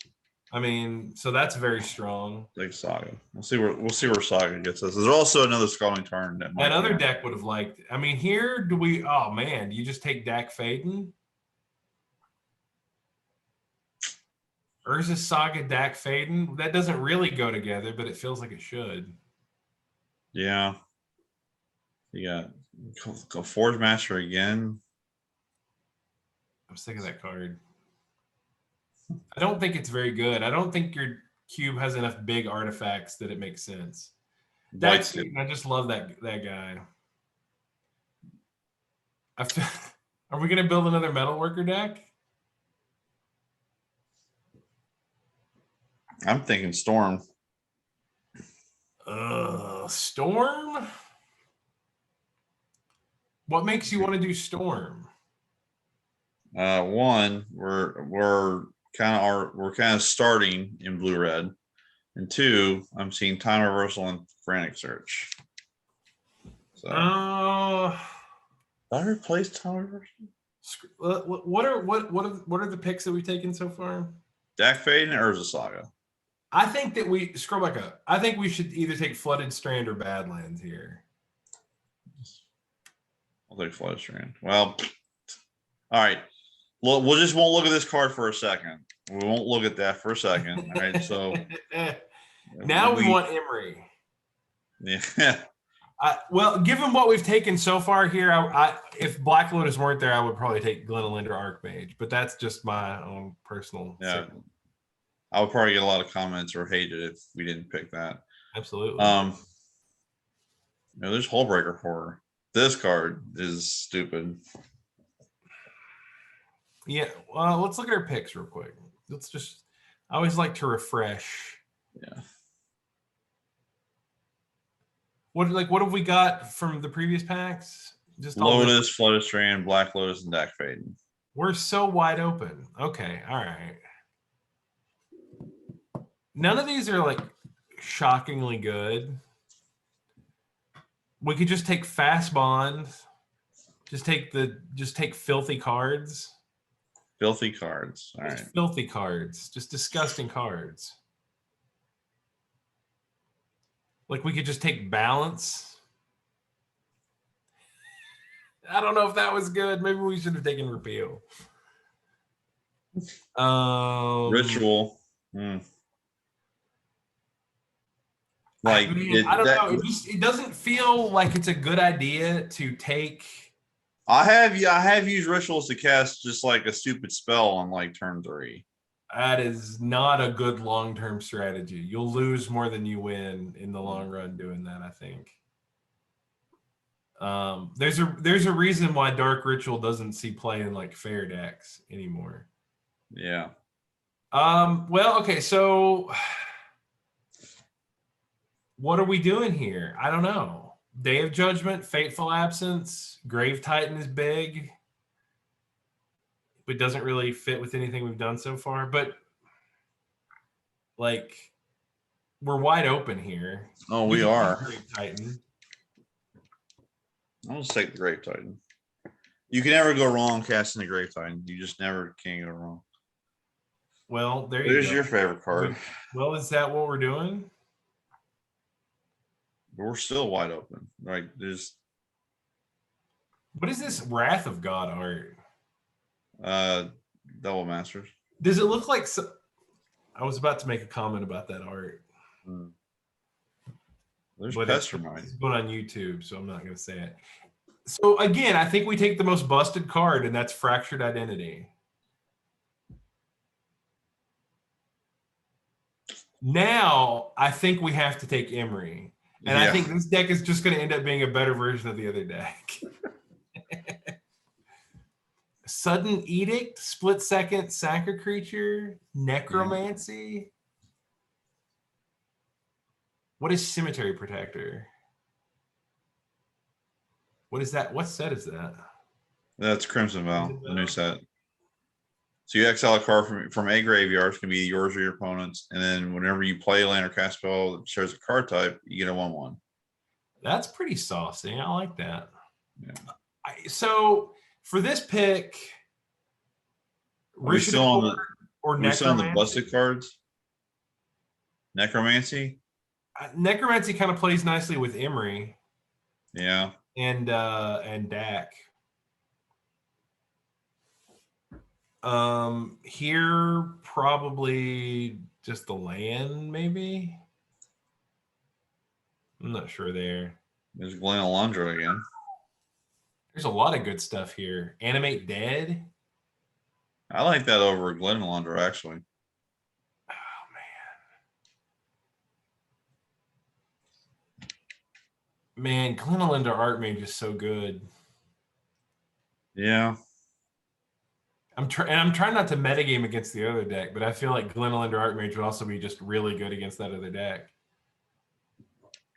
[SPEAKER 1] I mean, so that's very strong.
[SPEAKER 2] Big Saga. We'll see where Saga gets us. There's also another Scalding Turn that might
[SPEAKER 1] That other
[SPEAKER 2] be
[SPEAKER 1] deck would have liked. I mean, here do we? Oh man, you just take Dak Faden, Urza Saga, Dak Faden. That doesn't really go together, but it feels like it should.
[SPEAKER 2] Yeah. You got Forge Master again.
[SPEAKER 1] I'm sick of that card. I don't think it's very good. I don't think your cube has enough big artifacts that it makes sense. That's I just love that guy. Are we gonna build another metalworker deck?
[SPEAKER 2] I'm thinking Storm.
[SPEAKER 1] Storm? What makes you want to do Storm?
[SPEAKER 2] One, we're kind of starting in blue red, and two, I'm seeing Time Reversal and Frantic Search. So did I replace Time Reversal?
[SPEAKER 1] What are the picks that we've taken so far?
[SPEAKER 2] Dak Fade and Urza Saga.
[SPEAKER 1] I think that we scroll back up. I think we should either take Flooded Strand or Badlands here.
[SPEAKER 2] I'll take Flooded Strand. Well, all right. Won't look at this card for a second. We won't look at that for a second. All right. So
[SPEAKER 1] now we want Emery.
[SPEAKER 2] Yeah.
[SPEAKER 1] Well, given what we've taken so far here, if Black Lotus weren't there, I would probably take Glenelind or Archmage, but that's just my own personal.
[SPEAKER 2] Yeah. I would probably get a lot of comments or hate it if we didn't pick that.
[SPEAKER 1] Absolutely.
[SPEAKER 2] There's Hullbreaker Horror. This card is stupid.
[SPEAKER 1] Yeah, well, let's look at our picks real quick. I always like to refresh.
[SPEAKER 2] Yeah.
[SPEAKER 1] What have we got from the previous packs? Just
[SPEAKER 2] Lotus, Flooded Strand, Black Lotus, and Dak Faden.
[SPEAKER 1] We're so wide open. Okay, all right. None of these are like shockingly good. We could just take Fast Bond. Just take filthy cards.
[SPEAKER 2] Filthy cards. All right.
[SPEAKER 1] Filthy cards. Just disgusting cards. Like we could just take Balance. I don't know if that was good. Maybe we should have taken Repeal.
[SPEAKER 2] Ritual. Like
[SPEAKER 1] I mean, I don't know. It doesn't feel like it's a good idea to take.
[SPEAKER 2] I have used rituals to cast just like a stupid spell on like turn 3.
[SPEAKER 1] That is not a good long-term strategy. You'll lose more than you win in the long run doing that, I think. There's a reason why Dark Ritual doesn't see play in like fair decks anymore.
[SPEAKER 2] Yeah.
[SPEAKER 1] Well, okay, so what are we doing here? I don't know. Day of Judgment, Fateful Absence, Grave Titan is big. It doesn't really fit with anything we've done so far, but like we're wide open here.
[SPEAKER 2] Oh, we are.
[SPEAKER 1] Grave Titan.
[SPEAKER 2] I'll just take the Grave Titan. You can never go wrong casting the Grave Titan. You just never can go wrong.
[SPEAKER 1] Well, there's
[SPEAKER 2] your favorite card.
[SPEAKER 1] Well, is that what we're doing?
[SPEAKER 2] But we're still wide open. Right?
[SPEAKER 1] What is this Wrath of God art?
[SPEAKER 2] Double Masters.
[SPEAKER 1] Does it look like I was about to make a comment about that art.
[SPEAKER 2] There's Pestermine.
[SPEAKER 1] It's going on YouTube, so I'm not going to say it. So again, I think we take the most busted card, and that's Fractured Identity. Now, I think we have to take Emery. And I think this deck is just going to end up being a better version of the other deck. Sudden Edict, Split Second, sack a creature, Necromancy. What is Cemetery Protector? What is that? What set is that?
[SPEAKER 2] That's Crimson Vow, the new set. So you exile a card from a graveyard. It can be yours or your opponent's. And then whenever you play a land or cast spell that shares a card type, you get a 1/1.
[SPEAKER 1] That's pretty saucy. I like that.
[SPEAKER 2] Yeah.
[SPEAKER 1] So for this pick,
[SPEAKER 2] Are we still on the?
[SPEAKER 1] or
[SPEAKER 2] Are we still on the
[SPEAKER 1] Necromancy.
[SPEAKER 2] busted cards? Necromancy.
[SPEAKER 1] Necromancy kind of plays nicely with Emery
[SPEAKER 2] Yeah.
[SPEAKER 1] and Dak. Here probably just the land, maybe. I'm not sure there.
[SPEAKER 2] There's Glenn Alondra again.
[SPEAKER 1] There's a lot of good stuff here. Animate Dead.
[SPEAKER 2] I like that over Glenn Alondra, actually.
[SPEAKER 1] Oh man, Glenn Alondra Archmage is so good.
[SPEAKER 2] Yeah.
[SPEAKER 1] I'm trying not to metagame against the other deck, but I feel like Glenn Alondra Archmage would also be just really good against that other deck.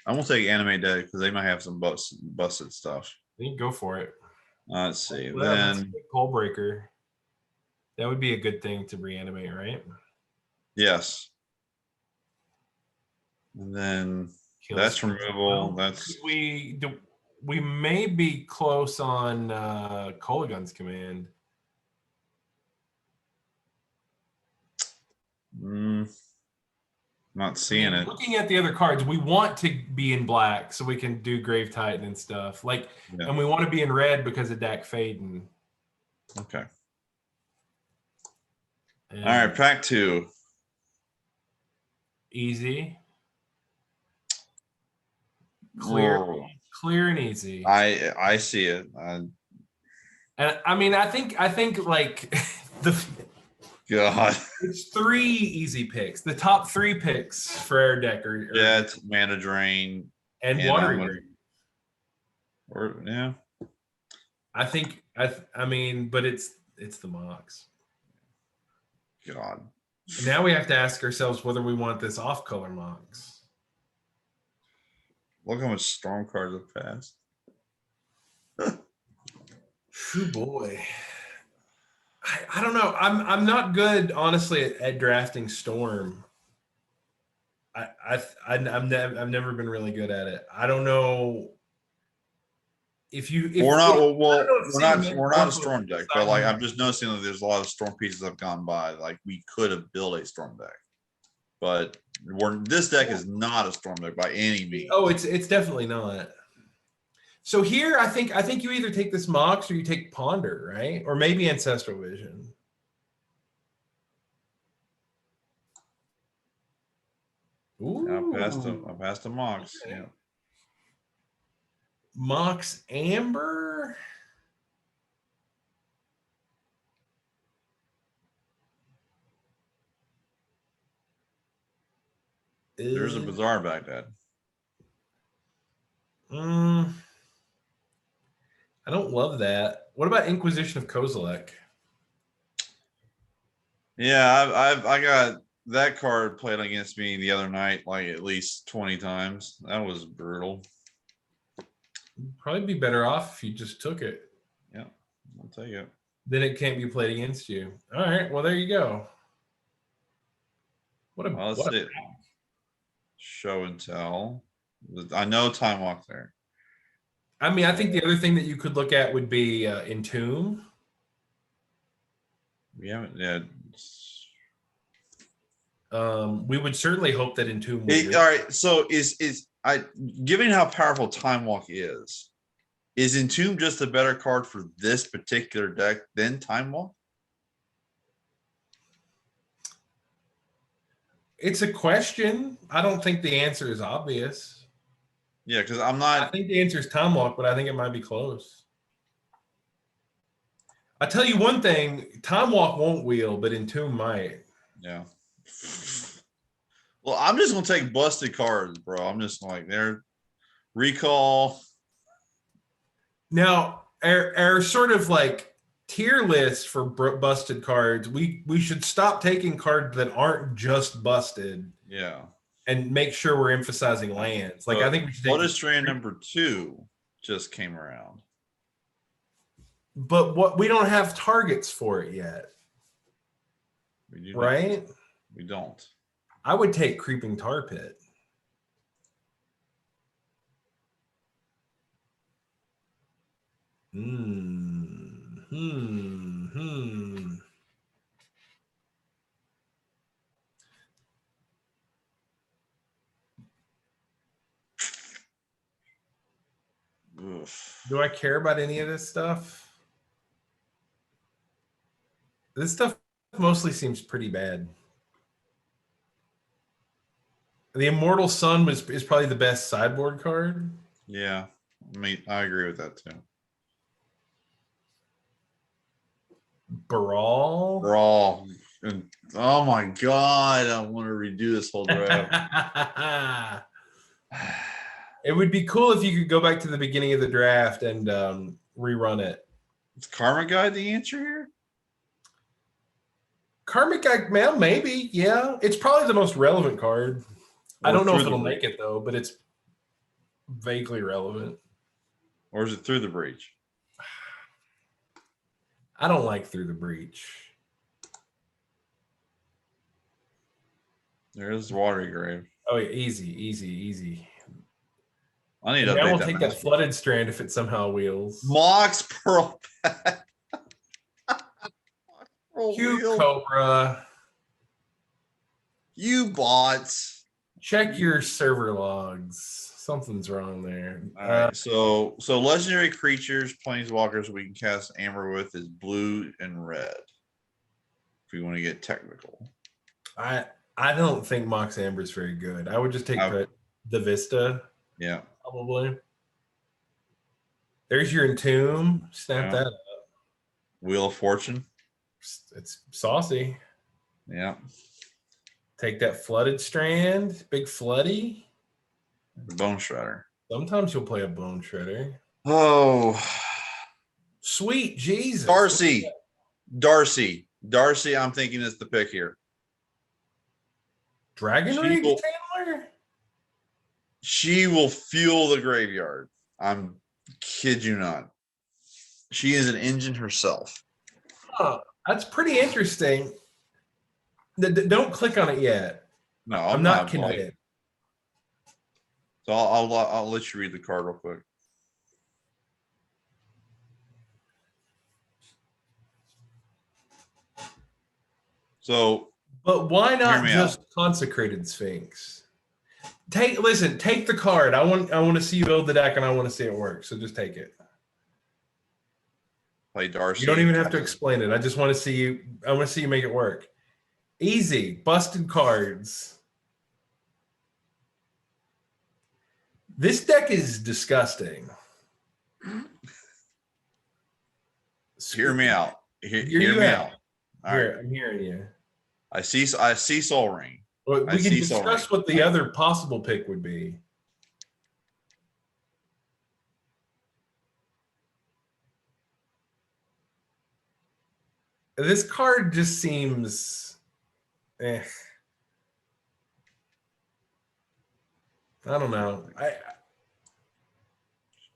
[SPEAKER 2] I'm gonna take Animate Dead because they might have some busted stuff.
[SPEAKER 1] You can go for it.
[SPEAKER 2] Let's see.
[SPEAKER 1] Well,
[SPEAKER 2] Then
[SPEAKER 1] Pole Breaker. That would be a good thing to reanimate, right?
[SPEAKER 2] yes. And then
[SPEAKER 1] Kills
[SPEAKER 2] that's removal.
[SPEAKER 1] well,
[SPEAKER 2] That's
[SPEAKER 1] we may be close on Koligun's command.
[SPEAKER 2] not seeing it.
[SPEAKER 1] Looking at the other cards, we want to be in black so we can do Grave Titan and stuff. Like,
[SPEAKER 2] Yeah.
[SPEAKER 1] and we want to be in red because of Dak Faden.
[SPEAKER 2] Okay.
[SPEAKER 1] And
[SPEAKER 2] All right, pack 2.
[SPEAKER 1] Easy. Clear,
[SPEAKER 2] Whoa.
[SPEAKER 1] clear and easy.
[SPEAKER 2] I see it.
[SPEAKER 1] And I mean, I think like
[SPEAKER 2] God.
[SPEAKER 1] it's 3 easy picks. The top 3 picks for our deck are
[SPEAKER 2] Jet, Mana Drain,
[SPEAKER 1] and Water
[SPEAKER 2] Eater.
[SPEAKER 1] Eater.
[SPEAKER 2] Or yeah.
[SPEAKER 1] I think I mean, but it's the Mox.
[SPEAKER 2] God.
[SPEAKER 1] Now we have to ask ourselves whether we want this off-color Mox.
[SPEAKER 2] Look how much Storm cards have passed.
[SPEAKER 1] Oh boy. I don't know. I'm not good, honestly, at drafting Storm. I've never been really good at it. I don't know if you.
[SPEAKER 2] We're not. Well, we're not a
[SPEAKER 1] also
[SPEAKER 2] Storm deck, but like I'm just noticing that there's a lot of Storm pieces have gone by. Like we could have built a Storm deck, but this deck is not a Storm deck by any means.
[SPEAKER 1] Oh, it's definitely not. So here, I think you either take this Mox or you take Ponder, right? Or maybe Ancestral Vision.
[SPEAKER 2] Ooh. I passed a Mox.
[SPEAKER 1] Okay.
[SPEAKER 2] Yeah.
[SPEAKER 1] Mox Amber.
[SPEAKER 2] There's a Bizarre Baghdad.
[SPEAKER 1] I don't love that. What about Inquisition of Kozilek?
[SPEAKER 2] Yeah, I got that card played against me the other night, like at least 20 times. That was brutal.
[SPEAKER 1] You'd probably be better off if you just took it.
[SPEAKER 2] Yeah, I'll take it.
[SPEAKER 1] Then it can't be played against you. All right, well there you go. What a
[SPEAKER 2] Show and tell. I know Time Walk there.
[SPEAKER 1] I mean, I think the other thing that you could look at would be Entomb.
[SPEAKER 2] We haven't yet.
[SPEAKER 1] We would certainly hope that Entomb would
[SPEAKER 2] All right, so given how powerful Time Walk is Entomb just a better card for this particular deck than Time Walk?
[SPEAKER 1] It's a question. I don't think the answer is obvious.
[SPEAKER 2] Yeah, because I'm not.
[SPEAKER 1] I think the answer is Time Walk, but I think it might be close. I tell you one thing: Time Walk won't wheel, but Entomb might.
[SPEAKER 2] Yeah. Well, I'm just gonna take busted cards, bro. I'm just like there. Recall.
[SPEAKER 1] Now, our sort of like tier list for busted cards, we should stop taking cards that aren't just busted.
[SPEAKER 2] Yeah.
[SPEAKER 1] And make sure we're emphasizing lands. Like I think we should take
[SPEAKER 2] Blood Strand number 2 just came around.
[SPEAKER 1] But what we don't have targets for it yet.
[SPEAKER 2] We do
[SPEAKER 1] right?
[SPEAKER 2] Not. We don't.
[SPEAKER 1] I would take Creeping Tar Pit.
[SPEAKER 2] Oof.
[SPEAKER 3] Do I care about any of this stuff? This stuff mostly seems pretty bad. The Immortal Sun is probably the best sideboard card.
[SPEAKER 2] Yeah, I mean, I agree with that too.
[SPEAKER 3] Brawl.
[SPEAKER 2] Brawl. And, oh my god, I want to redo this whole draft.
[SPEAKER 3] It would be cool if you could go back to the beginning of the draft and rerun it.
[SPEAKER 2] Is Karma Guide the answer here?
[SPEAKER 3] Karmic Guide, man, maybe. Yeah. It's probably the most relevant card. I don't know if it'll make it, though, but it's vaguely relevant.
[SPEAKER 2] Or is it Through the Breach?
[SPEAKER 3] I don't like Through the Breach.
[SPEAKER 2] There's Watery Grave.
[SPEAKER 3] Oh, yeah, easy.
[SPEAKER 2] I need to
[SPEAKER 3] And now
[SPEAKER 2] update
[SPEAKER 3] we'll
[SPEAKER 2] that.
[SPEAKER 3] take that Flooded Strand if it somehow wheels.
[SPEAKER 2] Mox Pearl Pack.
[SPEAKER 3] Cube Cobra.
[SPEAKER 2] You bots.
[SPEAKER 3] Check your server logs. Something's wrong there.
[SPEAKER 2] All right, so legendary creatures, planeswalkers we can cast Amber with is blue and red. If we want to get technical.
[SPEAKER 3] I don't think Mox Amber is very good. I would just take the Vista.
[SPEAKER 2] Yeah.
[SPEAKER 3] Probably. There's your Entomb. Snap that up.
[SPEAKER 2] Wheel of Fortune.
[SPEAKER 3] It's saucy.
[SPEAKER 2] Yeah.
[SPEAKER 3] Take that Flooded Strand. Big Floody.
[SPEAKER 2] Bone Shredder.
[SPEAKER 3] Sometimes you'll play a Bone Shredder.
[SPEAKER 2] Oh.
[SPEAKER 3] Sweet Jesus.
[SPEAKER 2] Darcy, I'm thinking is the pick here.
[SPEAKER 3] Dragon Rage Taylor?
[SPEAKER 2] She will fuel the graveyard. I'm kid you not. She is an engine herself.
[SPEAKER 3] Huh, that's pretty interesting. Don't click on it yet.
[SPEAKER 2] No,
[SPEAKER 3] I'm not convinced.
[SPEAKER 2] So I'll let you read the card real quick. So,
[SPEAKER 3] but why not just Consecrated Sphinx? Take the card. I want to see you build the deck, and I want to see it work. So just take it.
[SPEAKER 2] Play Darcy.
[SPEAKER 3] You don't even have to explain it. I just want to see you. I want to see you make it work. Easy. Busted cards. This deck is disgusting.
[SPEAKER 2] Hear me out. Hear me out.
[SPEAKER 3] All right. I'm hearing you.
[SPEAKER 2] I see Soul Ring.
[SPEAKER 3] Well, we can discuss what the other possible pick would be. This card just seems I don't know.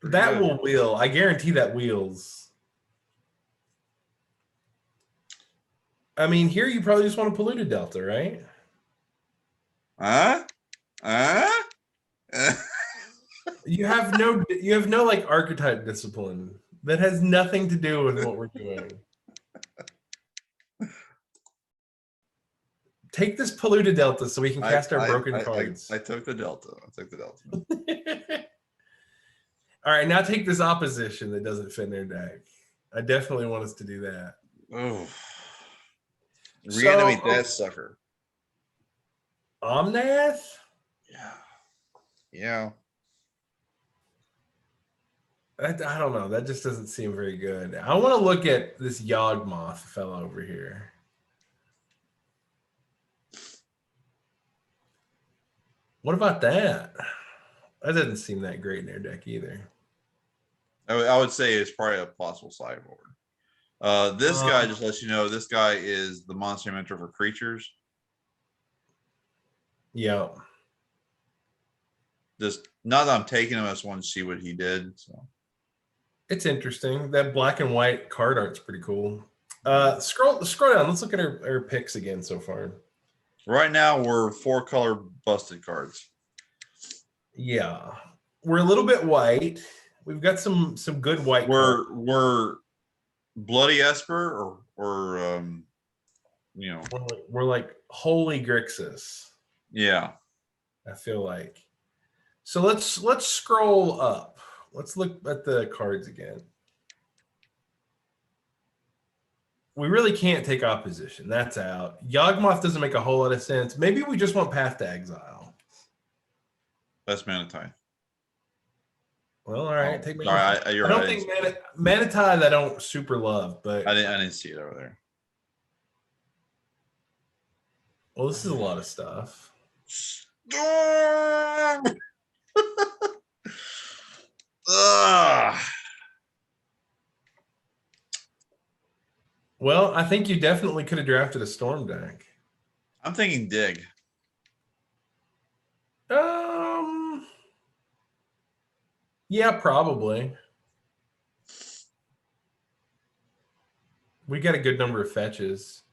[SPEAKER 3] That will wheel. I guarantee that wheels. I mean, here you probably just want a Polluted Delta, right? You have no like archetype discipline. That has nothing to do with what we're doing. Take this Polluted Delta so we can cast our broken cards.
[SPEAKER 2] I took the Delta.
[SPEAKER 3] All right, now take this Opposition that doesn't fit in their deck. I definitely want us to do that.
[SPEAKER 2] Oh. Reanimate that sucker.
[SPEAKER 3] Omnath?
[SPEAKER 2] Yeah.
[SPEAKER 3] I don't know. That just doesn't seem very good. I want to look at this Yawgmoth fellow over here. What about that? That doesn't seem that great in their deck either.
[SPEAKER 2] I would say it's probably a possible sideboard. This guy just lets you know this guy is the monster mentor for creatures.
[SPEAKER 3] Yeah.
[SPEAKER 2] Just not that I'm taking him, I just want to see what he did. So
[SPEAKER 3] it's interesting. That black and white card art's pretty cool. Scroll down. Let's look at our picks again so far.
[SPEAKER 2] Right now we're 4-color busted cards.
[SPEAKER 3] Yeah. We're a little bit white. we've got some good white cards.
[SPEAKER 2] We're Bloody Esper or you know,
[SPEAKER 3] We're like Holy Grixis.
[SPEAKER 2] yeah.
[SPEAKER 3] I feel like. So let's scroll up. Let's look at the cards again. We really can't take opposition. That's out. Yawgmoth doesn't make a whole lot of sense. Maybe we just want Path to Exile.
[SPEAKER 2] That's Manatide.
[SPEAKER 3] Well, all right.
[SPEAKER 2] Oh,
[SPEAKER 3] Take
[SPEAKER 2] sorry,
[SPEAKER 3] Manatide.
[SPEAKER 2] you're
[SPEAKER 3] I don't
[SPEAKER 2] right.
[SPEAKER 3] think Manatide I don't super love, but
[SPEAKER 2] I didn't see it over there.
[SPEAKER 3] well, this is a lot of stuff.
[SPEAKER 2] Storm! Ugh.
[SPEAKER 3] Well, I think you definitely could have drafted a Storm deck.
[SPEAKER 2] I'm thinking dig.
[SPEAKER 3] Yeah, probably. We got a good number of fetches.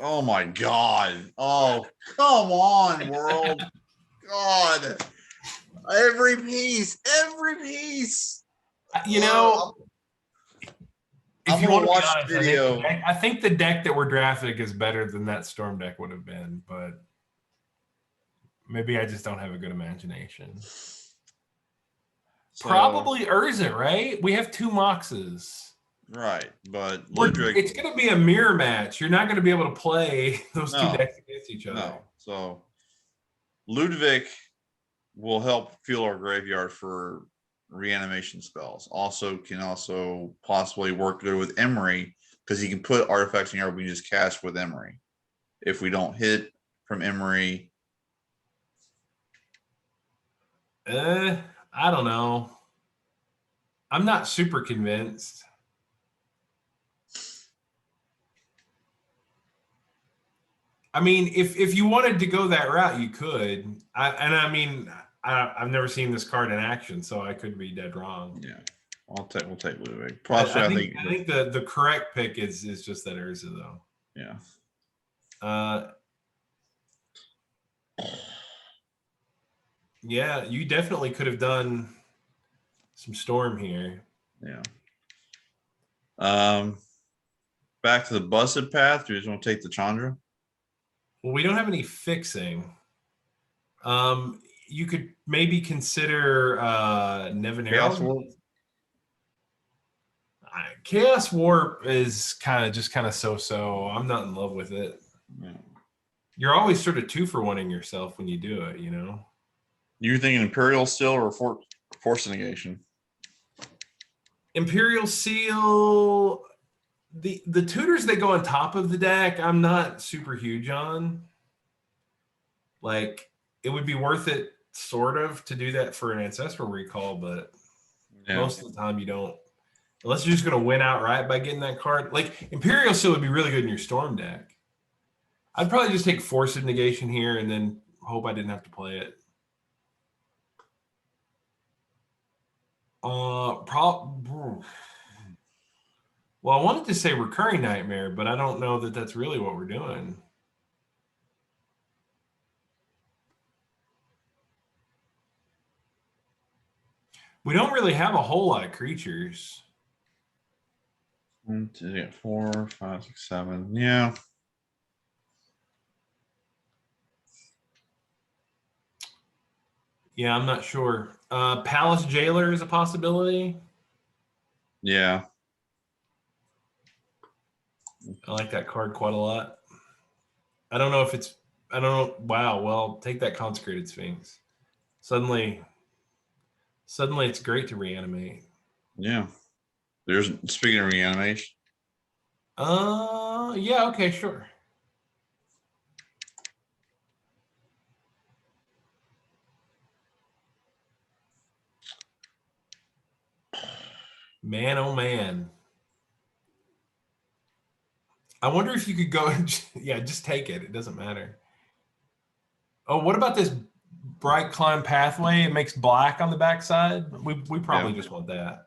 [SPEAKER 2] Oh my god. Oh, come on, world. God. Every piece.
[SPEAKER 3] You know,
[SPEAKER 2] I'm
[SPEAKER 3] if you
[SPEAKER 2] gonna
[SPEAKER 3] want to be
[SPEAKER 2] watch
[SPEAKER 3] honest,
[SPEAKER 2] the video.
[SPEAKER 3] I think the deck that we're drafting is better than that Storm deck would have been, but maybe I just don't have a good imagination.
[SPEAKER 2] So,
[SPEAKER 3] Probably Urza, right? We have 2 Moxes.
[SPEAKER 2] right, but
[SPEAKER 3] It's going to be a mirror match. You're not going to be able to play those 2 decks against each other.
[SPEAKER 2] No. So Ludwig will help fuel our graveyard for reanimation spells. Can also possibly work good with Emery because he can put artifacts in here we can just cast with Emery. If we don't hit from Emery.
[SPEAKER 3] I don't know. I'm not super convinced. I mean, if you wanted to go that route, you could. I've never seen this card in action, so I could be dead wrong.
[SPEAKER 2] Yeah, we'll take Ludwig.
[SPEAKER 3] I think the correct pick is just that Urza though.
[SPEAKER 2] Yeah.
[SPEAKER 3] Yeah, you definitely could have done some Storm here.
[SPEAKER 2] Yeah. Back to the busted path. Do you just want to take the Chandra?
[SPEAKER 3] Well, we don't have any fixing. You could maybe consider Nevinero.
[SPEAKER 2] Chaos Warp?
[SPEAKER 3] Chaos Warp is kind of so-so. I'm not in love with it.
[SPEAKER 2] Yeah.
[SPEAKER 3] You're always sort of 2-for-1ing yourself when you do it, you know?
[SPEAKER 2] You're thinking Imperial Steel or Force Negation?
[SPEAKER 3] Imperial Seal, the tutors that go on top of the deck, I'm not super huge on. Like, it would be worth it sort of to do that for an Ancestral Recall, but most of the time you don't. Unless you're just going to win outright by getting that card. Like, Imperial Seal would be really good in your Storm deck. I'd probably just take Force of Negation here and then hope I didn't have to play it. Well, I wanted to say Recurring Nightmare, but I don't know that that's really what we're doing. We don't really have a whole lot of creatures.
[SPEAKER 2] 1, 2, 4, 5, 6, 7. Yeah.
[SPEAKER 3] Yeah, I'm not sure. Palace Jailer is a possibility.
[SPEAKER 2] Yeah.
[SPEAKER 3] I like that card quite a lot. I don't know if it's, I don't know. Wow. Well, take that Consecrated Sphinx. Suddenly it's great to reanimate.
[SPEAKER 2] Yeah. Speaking of reanimation.
[SPEAKER 3] Yeah, okay, sure. Man, oh man. I wonder if you could go and yeah, just take it. It doesn't matter. Oh, what about this Bright Climb Pathway? It makes black on the backside. We probably just want that.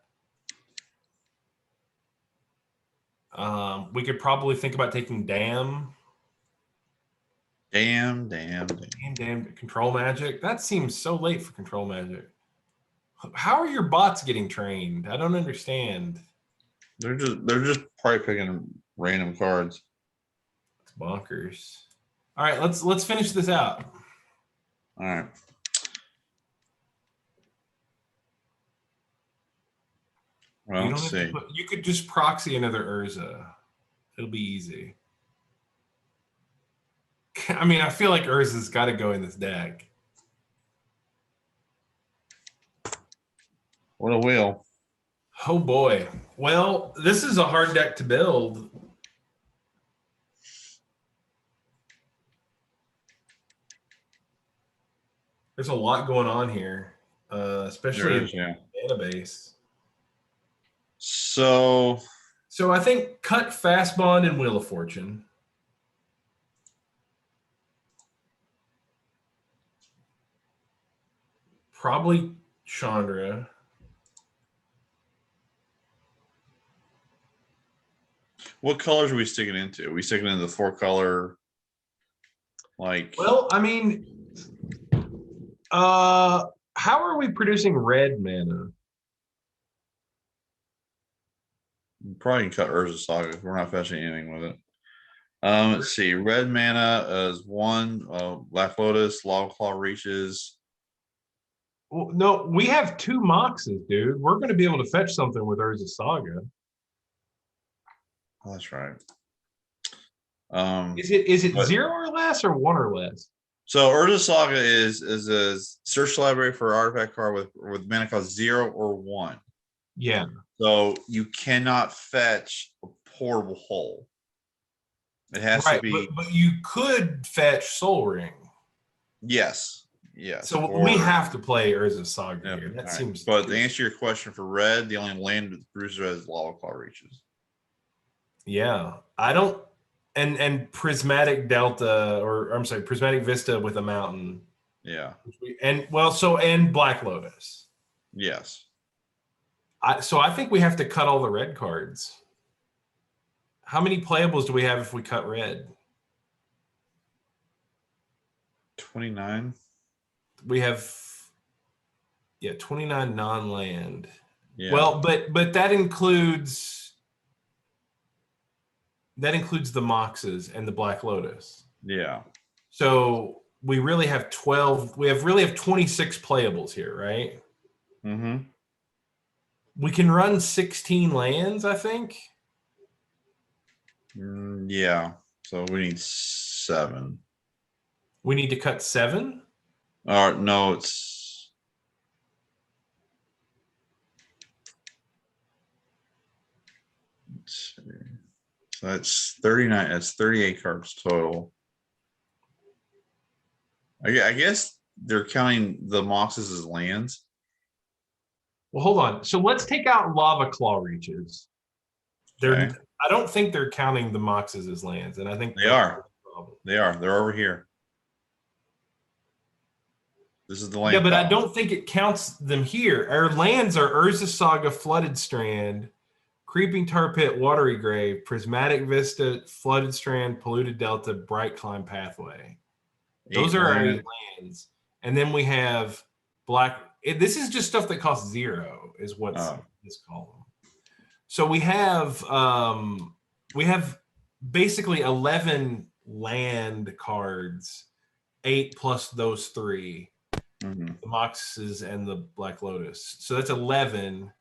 [SPEAKER 3] We could probably think about taking Damn.
[SPEAKER 2] Damn.
[SPEAKER 3] Control Magic. That seems so late for Control Magic. How are your bots getting trained? I don't understand.
[SPEAKER 2] They're just probably picking random cards.
[SPEAKER 3] It's bonkers. All right, let's finish this out.
[SPEAKER 2] All right. Well,
[SPEAKER 3] You don't
[SPEAKER 2] let's
[SPEAKER 3] have to
[SPEAKER 2] see.
[SPEAKER 3] you could just proxy another Urza. It'll be easy. I mean, I feel like Urza's got to go in this deck.
[SPEAKER 2] What a wheel.
[SPEAKER 3] Oh boy. Well, this is a hard deck to build. There's a lot going on here, especially
[SPEAKER 2] There
[SPEAKER 3] in
[SPEAKER 2] is, yeah.
[SPEAKER 3] the mana base.
[SPEAKER 2] So
[SPEAKER 3] So I think cut Fast Bond and Wheel of Fortune. Probably Chandra.
[SPEAKER 2] what colors are we sticking into? Are we sticking into the 4-color? Like,
[SPEAKER 1] Well, I mean, how are we producing red mana?
[SPEAKER 2] probably can cut Urza Saga if we're not fetching anything with it. Let's see. Red mana is 1. Black Lotus, Lava Claw reaches.
[SPEAKER 1] Well, no, we have 2 Moxes, dude. We're going to be able to fetch something with Urza Saga.
[SPEAKER 2] Oh, that's right.
[SPEAKER 1] Is it
[SPEAKER 2] but-
[SPEAKER 1] 0 or less or 1 or less?
[SPEAKER 2] So Urza Saga is a search library for artifact card with mana cost 0 or 1.
[SPEAKER 1] Yeah.
[SPEAKER 2] So you cannot fetch a portable hull. It has to be.
[SPEAKER 3] But you could fetch Soul Ring.
[SPEAKER 2] Yes. Yes.
[SPEAKER 3] So we have to play Urza Saga here. That
[SPEAKER 2] Right.
[SPEAKER 3] seems.
[SPEAKER 2] But to answer your question for red, the only land that produces red is Lava Claw reaches.
[SPEAKER 3] Yeah, I don't. And Prismatic Delta, or I'm sorry, Prismatic Vista with a mountain.
[SPEAKER 2] Yeah.
[SPEAKER 3] And Black Lotus.
[SPEAKER 2] Yes.
[SPEAKER 3] So I think we have to cut all the red cards. How many playables do we have if we cut red?
[SPEAKER 2] 29.
[SPEAKER 3] We have 29 non-land.
[SPEAKER 2] Yeah.
[SPEAKER 3] Well, but that includes the Moxes and the Black Lotus.
[SPEAKER 2] Yeah.
[SPEAKER 3] So we really have 12. We really have 26 playables here, right?
[SPEAKER 2] Mm-hmm.
[SPEAKER 3] We can run 16 lands, I think.
[SPEAKER 2] Yeah. So we need 7.
[SPEAKER 3] We need to cut 7.
[SPEAKER 2] No, it's. Let's see. So that's 39. That's 38 cards total. I guess they're counting the Moxes as lands.
[SPEAKER 1] Well, hold on. So let's take out Lava Claw reaches.
[SPEAKER 2] Okay.
[SPEAKER 3] I don't think they're counting the Moxes as lands, and I think
[SPEAKER 2] They are. They are. They're over here. This is the land.
[SPEAKER 3] Yeah, but I don't think it counts them here. Our lands are Urza Saga, Flooded Strand, Creeping Tar Pit, Watery Grave, Prismatic Vista, Flooded Strand, Polluted Delta, Bright Climb Pathway. Those are our 8 lands. And then we have Black. This is just stuff that costs 0, is what's this column. So we have basically 11 land cards, 8 plus those 3.
[SPEAKER 2] Mm-hmm.
[SPEAKER 3] The Moxes and the Black Lotus. So that's 11.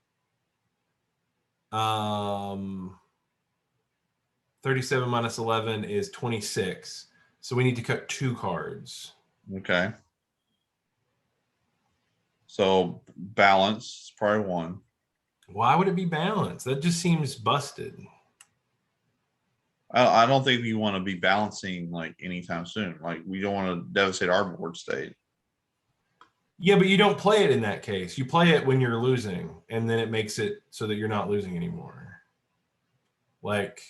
[SPEAKER 3] 37 minus 11 is 26. So we need to cut 2 cards.
[SPEAKER 2] Okay. So balance is probably 1.
[SPEAKER 3] Why would it be balanced? That just seems busted.
[SPEAKER 2] I don't think we want to be balancing like anytime soon. Like we don't want to devastate our board state.
[SPEAKER 3] Yeah, but you don't play it in that case. You play it when you're losing, and then it makes it so that you're not losing anymore. Like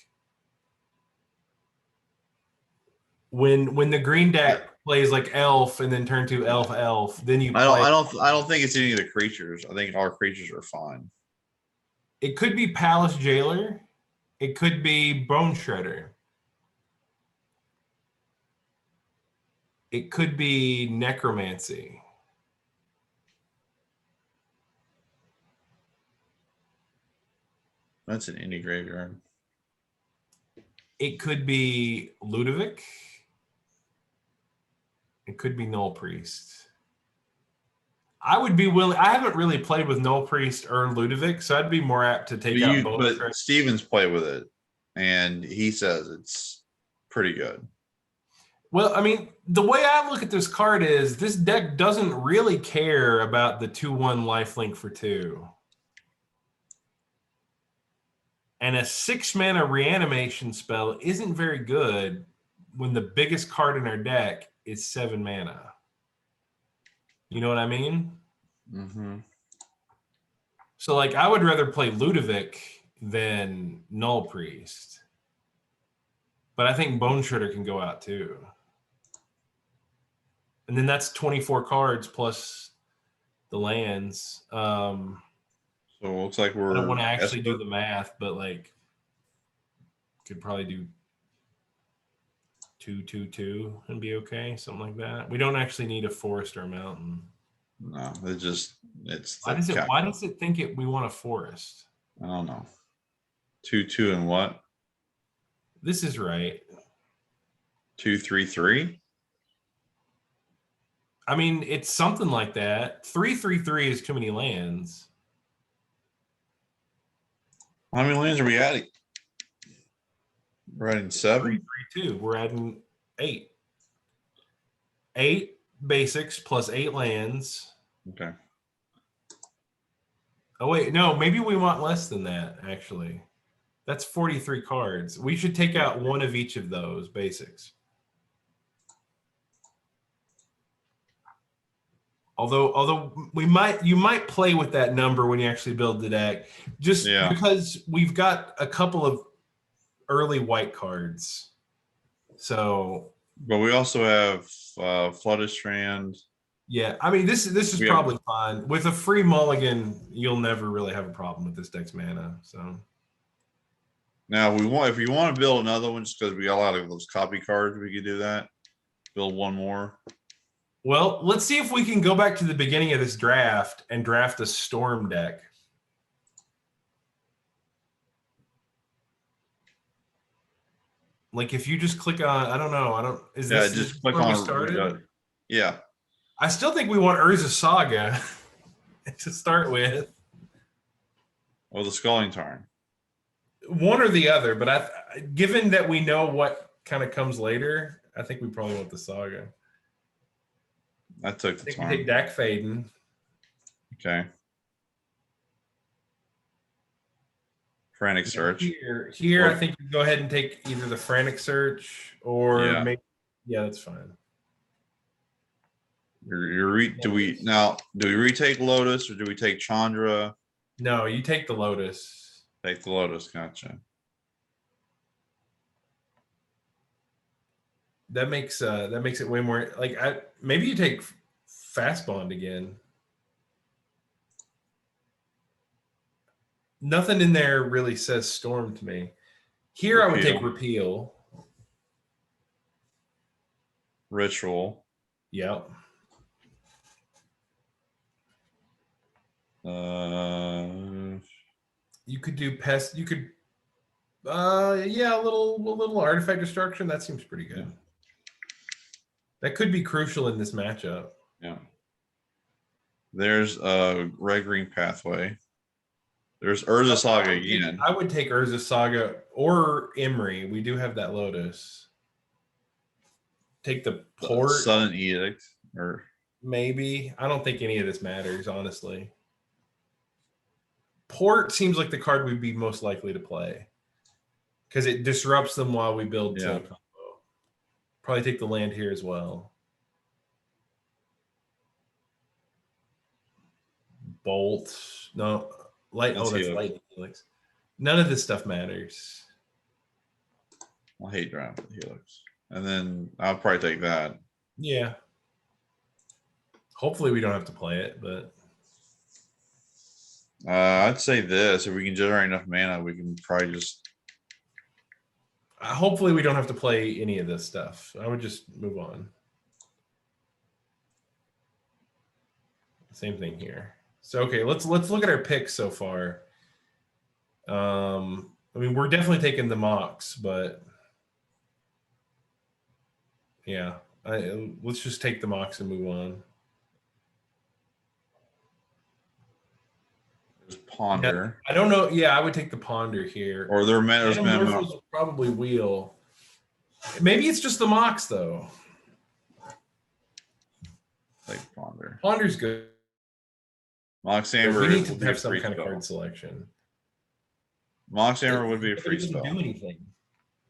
[SPEAKER 3] when the green deck plays like elf and then turn to elf, then you play.
[SPEAKER 2] I don't think it's any of the creatures. I think our creatures are fine.
[SPEAKER 3] It could be Palace Jailer. It could be Bone Shredder. It could be Necromancy.
[SPEAKER 2] That's an indie graveyard.
[SPEAKER 3] It could be Ludovic. It could be Null Priest. I would be willing. I haven't really played with Null Priest or Ludovic, so I'd be more apt to take out both.
[SPEAKER 2] But Steven's played with it, and he says it's pretty good.
[SPEAKER 3] Well, I mean, the way I look at this card is this deck doesn't really care about the 2/1 lifelink for 2. And a 6-mana reanimation spell isn't very good when the biggest card in our deck is 7 mana. You know what I mean?
[SPEAKER 2] Mm-hmm.
[SPEAKER 3] So, like, I would rather play Ludovic than Null Priest. But I think Bone Shredder can go out too. And then that's 24 cards plus the lands.
[SPEAKER 2] So it looks like we're.
[SPEAKER 3] I don't want to actually do the math, but like, could probably do 2/2/2 and be okay, something like that. We don't actually need a forest or a mountain.
[SPEAKER 2] No, it's.
[SPEAKER 3] Why does it think we want a forest?
[SPEAKER 2] I don't know. 2/2 and what?
[SPEAKER 3] This is right.
[SPEAKER 2] 2/3/3.
[SPEAKER 3] I mean, it's something like that. 3/3/3 is too many lands.
[SPEAKER 2] How many lands are we adding? We're adding 7.
[SPEAKER 3] 3/3/2. We're adding 8. 8 basics plus 8 lands.
[SPEAKER 2] Okay.
[SPEAKER 3] Oh wait, no, maybe we want less than that. Actually, that's 43 cards. We should take out one of each of those basics. Although you might play with that number when you actually build the deck, just because we've got a couple of early white cards. So,
[SPEAKER 2] but we also have Flooded Strand.
[SPEAKER 3] Yeah, I mean this is probably fine. With a free mulligan, you'll never really have a problem with this deck's mana. So
[SPEAKER 2] now if you want to build another one, just because we got a lot of those copy cards, we could do that. Build one more.
[SPEAKER 3] Well, let's see if we can go back to the beginning of this draft and draft a Storm deck. Like if you just click on, I don't know,
[SPEAKER 2] just click on started? Yeah.
[SPEAKER 3] I still think we want Urza Saga to start with.
[SPEAKER 2] Or the Sculling Tarn.
[SPEAKER 3] One or the other, but given that we know what kind of comes later, I think we probably want the Saga.
[SPEAKER 2] I took the time.
[SPEAKER 3] We take Dak Faden.
[SPEAKER 2] Okay. Frantic Search.
[SPEAKER 3] Here, I think you go ahead and take either the Frantic Search or maybe, that's fine.
[SPEAKER 2] Do we retake Lotus or do we take Chandra?
[SPEAKER 3] No, you take the Lotus.
[SPEAKER 2] Take the Lotus, gotcha.
[SPEAKER 3] That makes it way more like maybe you take Fast Bond again. Nothing in there really says Storm to me. Here I would take Repeal.
[SPEAKER 2] Ritual.
[SPEAKER 3] Yep. You could do Pest. You could a little Artifact Destruction. That seems pretty good. That could be crucial in this matchup.
[SPEAKER 2] Yeah. There's a Red-Green Pathway. There's Urza Saga again.
[SPEAKER 3] I would take Urza Saga or Imri. We do have that Lotus. Take the Port.
[SPEAKER 2] Sudden Edict. Or
[SPEAKER 3] maybe. I don't think any of this matters, honestly. Port seems like the card we'd be most likely to play. Because it disrupts them while we build to combo. Probably take the land here as well. Bolt. No. That's Lightning Helix. None of this stuff matters.
[SPEAKER 2] I hate drawing for the Helix. And then I'll probably take that.
[SPEAKER 3] Yeah. Hopefully we don't have to play it, but
[SPEAKER 2] I'd say this. If we can generate enough mana, we can probably just
[SPEAKER 3] hopefully we don't have to play any of this stuff. I would just move on. Same thing here. So okay, let's look at our picks so far. I mean, we're definitely taking the Mox, but yeah, let's just take the Mox and move on.
[SPEAKER 2] There's Ponder.
[SPEAKER 3] I don't know. Yeah, I would take the Ponder here.
[SPEAKER 2] Or there's
[SPEAKER 3] Metamorphos will probably wheel. Maybe it's just the Mox though.
[SPEAKER 2] Like Ponder.
[SPEAKER 3] Ponder's good.
[SPEAKER 2] Mox Amber.
[SPEAKER 3] We need
[SPEAKER 2] would
[SPEAKER 3] to
[SPEAKER 2] be
[SPEAKER 3] have
[SPEAKER 2] a
[SPEAKER 3] some
[SPEAKER 2] free
[SPEAKER 3] kind of
[SPEAKER 2] spell.
[SPEAKER 3] card selection.
[SPEAKER 2] Mox Amber would be a free
[SPEAKER 3] It doesn't
[SPEAKER 2] spell.
[SPEAKER 3] do anything.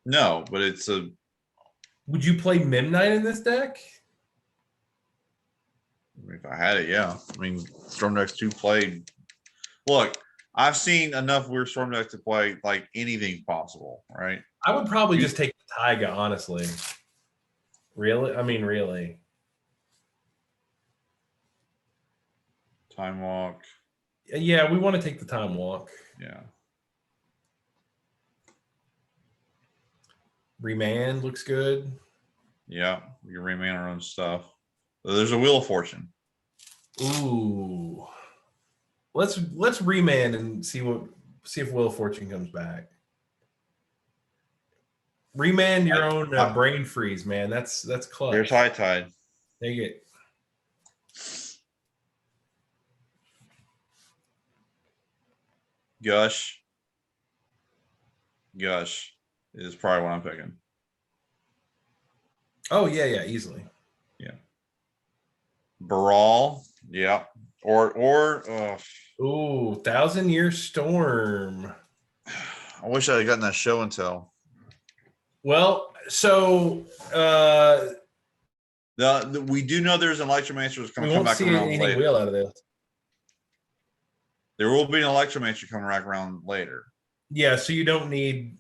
[SPEAKER 2] No, but it's a.
[SPEAKER 3] Would you play Memnite in this deck?
[SPEAKER 2] If I had it, yeah. I mean, Storm decks do play. Look, I've seen enough weird Storm decks to play like anything possible, right?
[SPEAKER 3] I would probably just take the Taiga, honestly. Really? I mean, really.
[SPEAKER 2] Time Walk.
[SPEAKER 3] Yeah, we want to take the Time Walk.
[SPEAKER 2] Yeah.
[SPEAKER 3] Remand looks good.
[SPEAKER 2] Yeah. We can remand our own stuff. So there's a Wheel of Fortune.
[SPEAKER 3] Ooh. Let's remand and see if Wheel of Fortune comes back. Remand your own brain freeze, man. That's clutch.
[SPEAKER 2] There's High Tide.
[SPEAKER 3] Take it.
[SPEAKER 2] Gush. Gush is probably what I'm picking.
[SPEAKER 3] Oh yeah, easily.
[SPEAKER 2] Yeah. Brawl. Yeah. Or
[SPEAKER 3] Ooh, 1,000-Year Storm.
[SPEAKER 2] I wish I had gotten that show and tell.
[SPEAKER 3] Well, so
[SPEAKER 2] we do know there's an Electromancer that's going
[SPEAKER 3] we
[SPEAKER 2] to come
[SPEAKER 3] won't
[SPEAKER 2] back
[SPEAKER 3] see
[SPEAKER 2] around
[SPEAKER 3] anything
[SPEAKER 2] later.
[SPEAKER 3] wheel out of this.
[SPEAKER 2] There will be an Electromancer coming back around later.
[SPEAKER 3] Yeah, so you don't need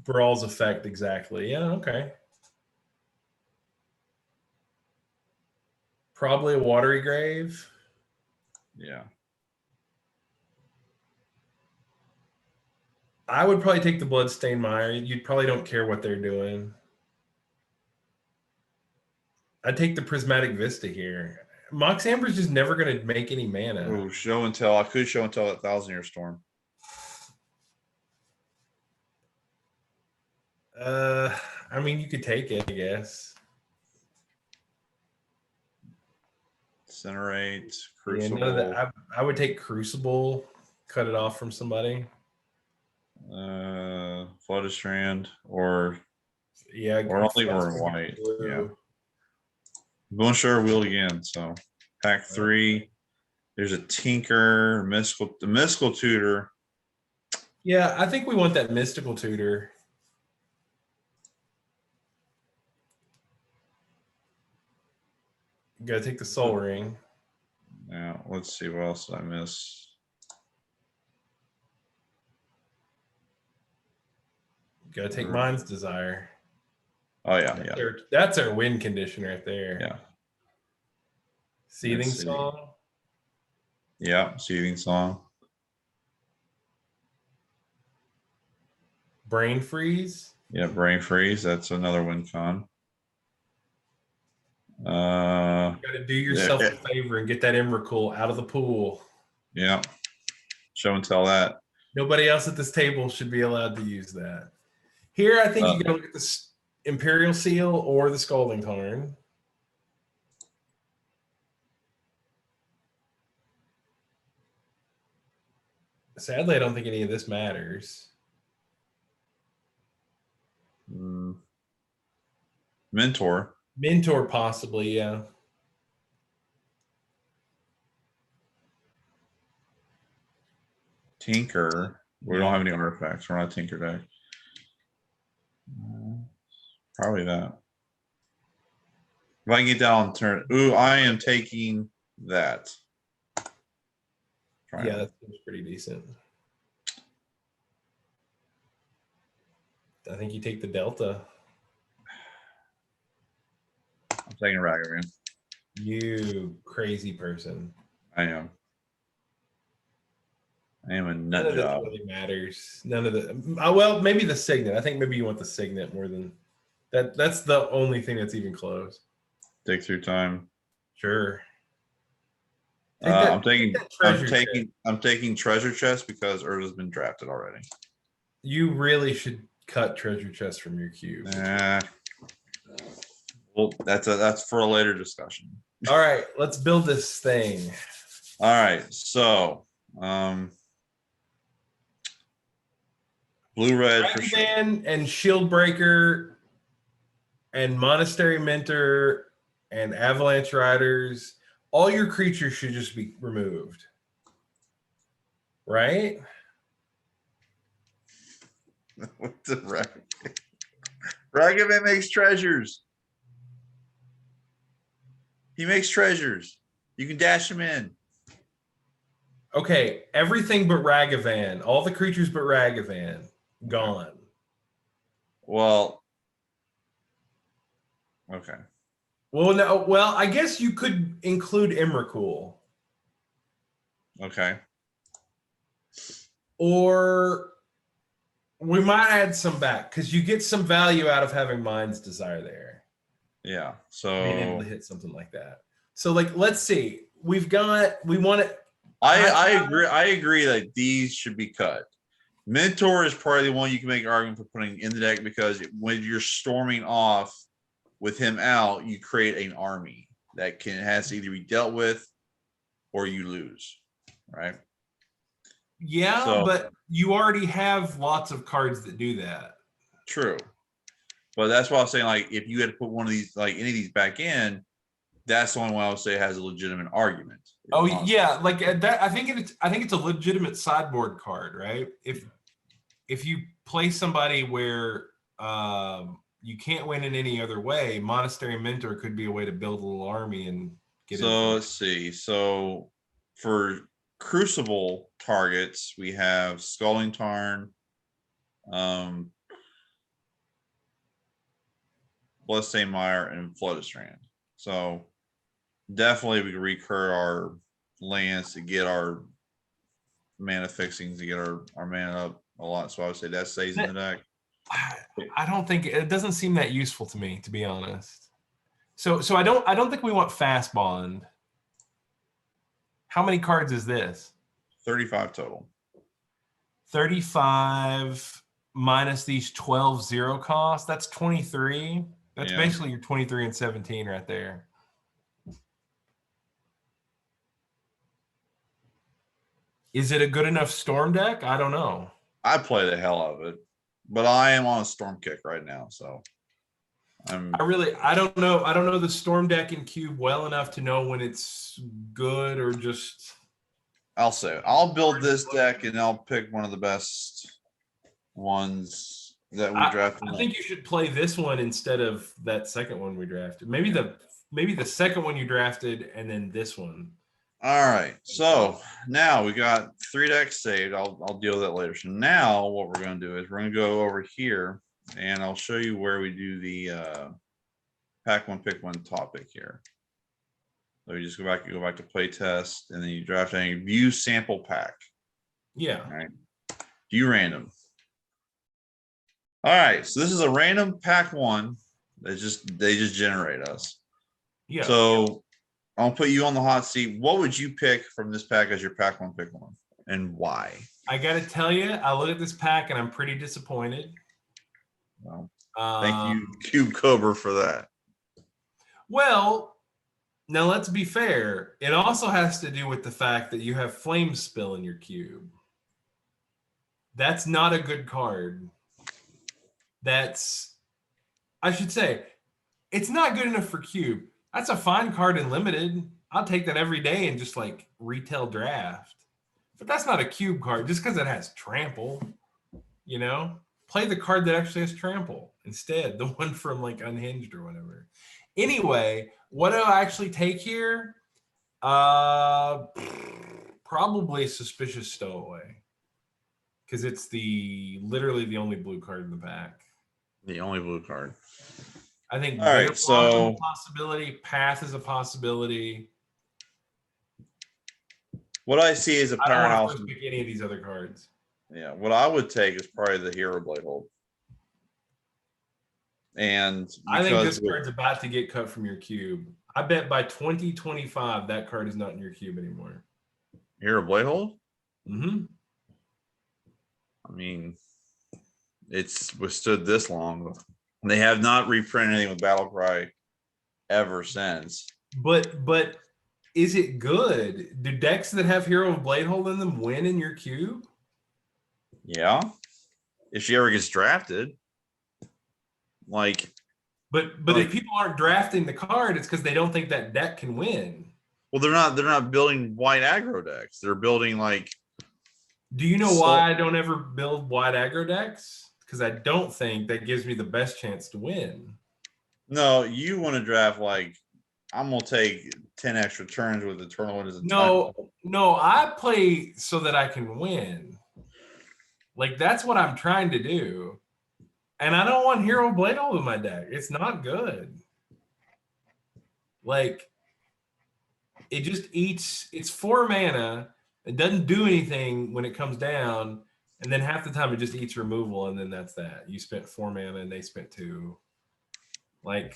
[SPEAKER 3] Brawl's effect exactly. Yeah, okay. Probably a Watery Grave.
[SPEAKER 2] Yeah.
[SPEAKER 3] I would probably take the Bloodstained Mire. You probably don't care what they're doing. I'd take the Prismatic Vista here. Mox Amber's just never going to make any mana.
[SPEAKER 2] Oh, show and tell. I could show and tell that 1,000-Year Storm.
[SPEAKER 3] I mean, you could take it, I guess.
[SPEAKER 2] Incinerate,
[SPEAKER 3] Crucible.
[SPEAKER 2] Crucible.
[SPEAKER 3] I would take Crucible, cut it off from somebody.
[SPEAKER 2] Flooded Strand, or
[SPEAKER 3] or
[SPEAKER 2] only we're in white. Yeah. Moonshire wheel again. So pack 3. There's a Tinker, the Mystical Tutor.
[SPEAKER 3] Yeah, I think we want that Mystical Tutor. You gotta take the Soul Ring.
[SPEAKER 2] Now let's see what else did I miss.
[SPEAKER 3] You gotta take Mind's Desire.
[SPEAKER 2] Oh yeah, yeah.
[SPEAKER 3] That's our win condition right there.
[SPEAKER 2] Yeah.
[SPEAKER 3] Seething Song.
[SPEAKER 2] Yeah, Seething Song.
[SPEAKER 3] Brain Freeze.
[SPEAKER 2] Yeah, Brain Freeze. That's another win con. You gotta
[SPEAKER 3] do yourself a favor and get that Emrakul out of the pool.
[SPEAKER 2] Yeah. Show and tell that.
[SPEAKER 3] Nobody else at this table should be allowed to use that. Here, I think you gotta look at the Imperial Seal or the Scalding Tarn. Sadly, I don't think any of this matters.
[SPEAKER 2] Mentor.
[SPEAKER 3] Mentor, possibly, yeah.
[SPEAKER 2] Tinker. We don't have any artifacts. We're not a Tinker deck. Probably that. If I can get down on turn. Ooh, I am taking that.
[SPEAKER 3] Yeah, that seems pretty decent. I think you take the Delta.
[SPEAKER 2] I'm taking Ragavan.
[SPEAKER 3] You crazy person.
[SPEAKER 2] I am. I am a nut
[SPEAKER 3] None of
[SPEAKER 2] job.
[SPEAKER 3] this really matters. None of the well, maybe the Signet. I think maybe you want the Signet more than that. That's the only thing that's even close.
[SPEAKER 2] Dig through time.
[SPEAKER 3] Sure.
[SPEAKER 2] I'm
[SPEAKER 3] take
[SPEAKER 2] taking
[SPEAKER 3] that treasure chest.
[SPEAKER 2] I'm taking treasure chest because Urza's been drafted already.
[SPEAKER 3] You really should cut treasure chest from your cube.
[SPEAKER 2] Well, that's for a later discussion.
[SPEAKER 3] All right, let's build this thing.
[SPEAKER 2] All right, so blue red for sure.
[SPEAKER 3] And Shield Breaker and Monastery Mentor and Avalanche Riders. All your creatures should just be removed. Right?
[SPEAKER 2] What the Ragavan makes treasures. He makes treasures. You can dash him in.
[SPEAKER 3] Okay, everything but Ragavan. All the creatures but Ragavan. Gone.
[SPEAKER 2] Well, okay.
[SPEAKER 3] Well, no. Well, I guess you could include Emrakul.
[SPEAKER 2] Okay.
[SPEAKER 3] Or we might add some back because you get some value out of having Mind's Desire there.
[SPEAKER 2] Yeah.
[SPEAKER 3] Being able
[SPEAKER 2] So
[SPEAKER 3] to hit something like that. So, like, let's see. We want it.
[SPEAKER 2] I agree that these should be cut. Mentor is probably the one you can make an argument for putting in the deck because when you're storming off with him out, you create an army that has to either be dealt with or you lose, right?
[SPEAKER 3] Yeah,
[SPEAKER 2] So,
[SPEAKER 3] but you already have lots of cards that do that.
[SPEAKER 2] True. But that's why I was saying, like, if you had to put one of these, like any of these back in, that's the only one I would say has a legitimate argument.
[SPEAKER 3] Oh yeah, like that. I think it's a legitimate sideboard card, right? If you play somebody where you can't win in any other way, Monastery Mentor could be a way to build a little army and get.
[SPEAKER 2] So let's see. So for Crucible targets, we have Sculling Tarn, Bloodstained Mire, and Floodstrand. So definitely we can recur our lands to get our mana fixings to get our mana up a lot. So I would say that stays in the deck.
[SPEAKER 3] I don't think it doesn't seem that useful to me, to be honest. So I don't think we want Fast Bond. How many cards is this?
[SPEAKER 2] 35 total.
[SPEAKER 3] 35 minus these 12 zero cost. That's 23. That's basically your 23 and 17 right there. Is it a good enough storm deck? I don't know.
[SPEAKER 2] I play the hell out of it, but I am on a storm kick right now, so
[SPEAKER 3] I don't know. I don't know the storm deck in Cube well enough to know when it's good or just.
[SPEAKER 2] I'll say it. I'll build this deck and I'll pick one of the best ones that we drafted.
[SPEAKER 3] I think you should play this one instead of that second one we drafted. Maybe the second one you drafted and then this one.
[SPEAKER 2] All right. So now we got 3 decks saved. I'll deal with that later. So now what we're going to do is we're going to go over here and I'll show you where we do the pack one, pick one topic here. So you just go back to play test and then you draft a view sample pack.
[SPEAKER 3] Yeah.
[SPEAKER 2] All right. View random. All right. So this is a random pack one. They just generate us.
[SPEAKER 3] Yeah.
[SPEAKER 2] So I'll put you on the hot seat. What would you pick from this pack as your pack one, pick one, and why?
[SPEAKER 3] I got to tell you, I look at this pack and I'm pretty disappointed.
[SPEAKER 2] Well, thank you, Cube Cobra, for that.
[SPEAKER 3] Well, now let's be fair. It also has to do with the fact that you have Flame Spill in your cube. That's not a good card. I should say, it's not good enough for cube. That's a fine card in limited. I'll take that every day and just like retail draft. But that's not a cube card just because it has trample. You know, play the card that actually has trample instead, the one from like Unhinged or whatever. Anyway, what do I actually take here? Probably Suspicious Stowaway, because it's literally the only blue card in the pack.
[SPEAKER 2] The only blue card.
[SPEAKER 3] I think.
[SPEAKER 2] All right, so
[SPEAKER 3] is a possibility. Path is a possibility.
[SPEAKER 2] What I see is a powerhouse.
[SPEAKER 3] I don't want to pick any of these other cards.
[SPEAKER 2] Yeah, what I would take is probably the Hero Blade Hold. And
[SPEAKER 3] I think this
[SPEAKER 2] because
[SPEAKER 3] card's about to get cut from your cube. I bet by 2025 that card is not in your cube anymore.
[SPEAKER 2] Hero Bladehold,
[SPEAKER 3] Mm-hmm.
[SPEAKER 2] I mean, it's withstood this long. They have not reprinted anything with Battle Cry ever since.
[SPEAKER 3] But is it good? Do decks that have Hero of Bladehold in them win in your cube?
[SPEAKER 2] Yeah, if she ever gets drafted, like.
[SPEAKER 3] But if people aren't drafting the card, it's because they don't think that deck can win.
[SPEAKER 2] Well, they're not building white aggro decks. They're building like.
[SPEAKER 3] Do you know why I don't ever build white aggro decks? Because I don't think that gives me the best chance to win.
[SPEAKER 2] No, you want to draft like I'm gonna take 10 extra turns with Eternal Wind as a
[SPEAKER 3] No, I play so that I can win. Like that's what I'm trying to do. And I don't want Hero Bladehold in my deck. It's not good. Like it just eats, it's 4 mana. It doesn't do anything when it comes down. And then half the time it just eats removal. And then that's that. You spent 4 mana and they spent 2. Like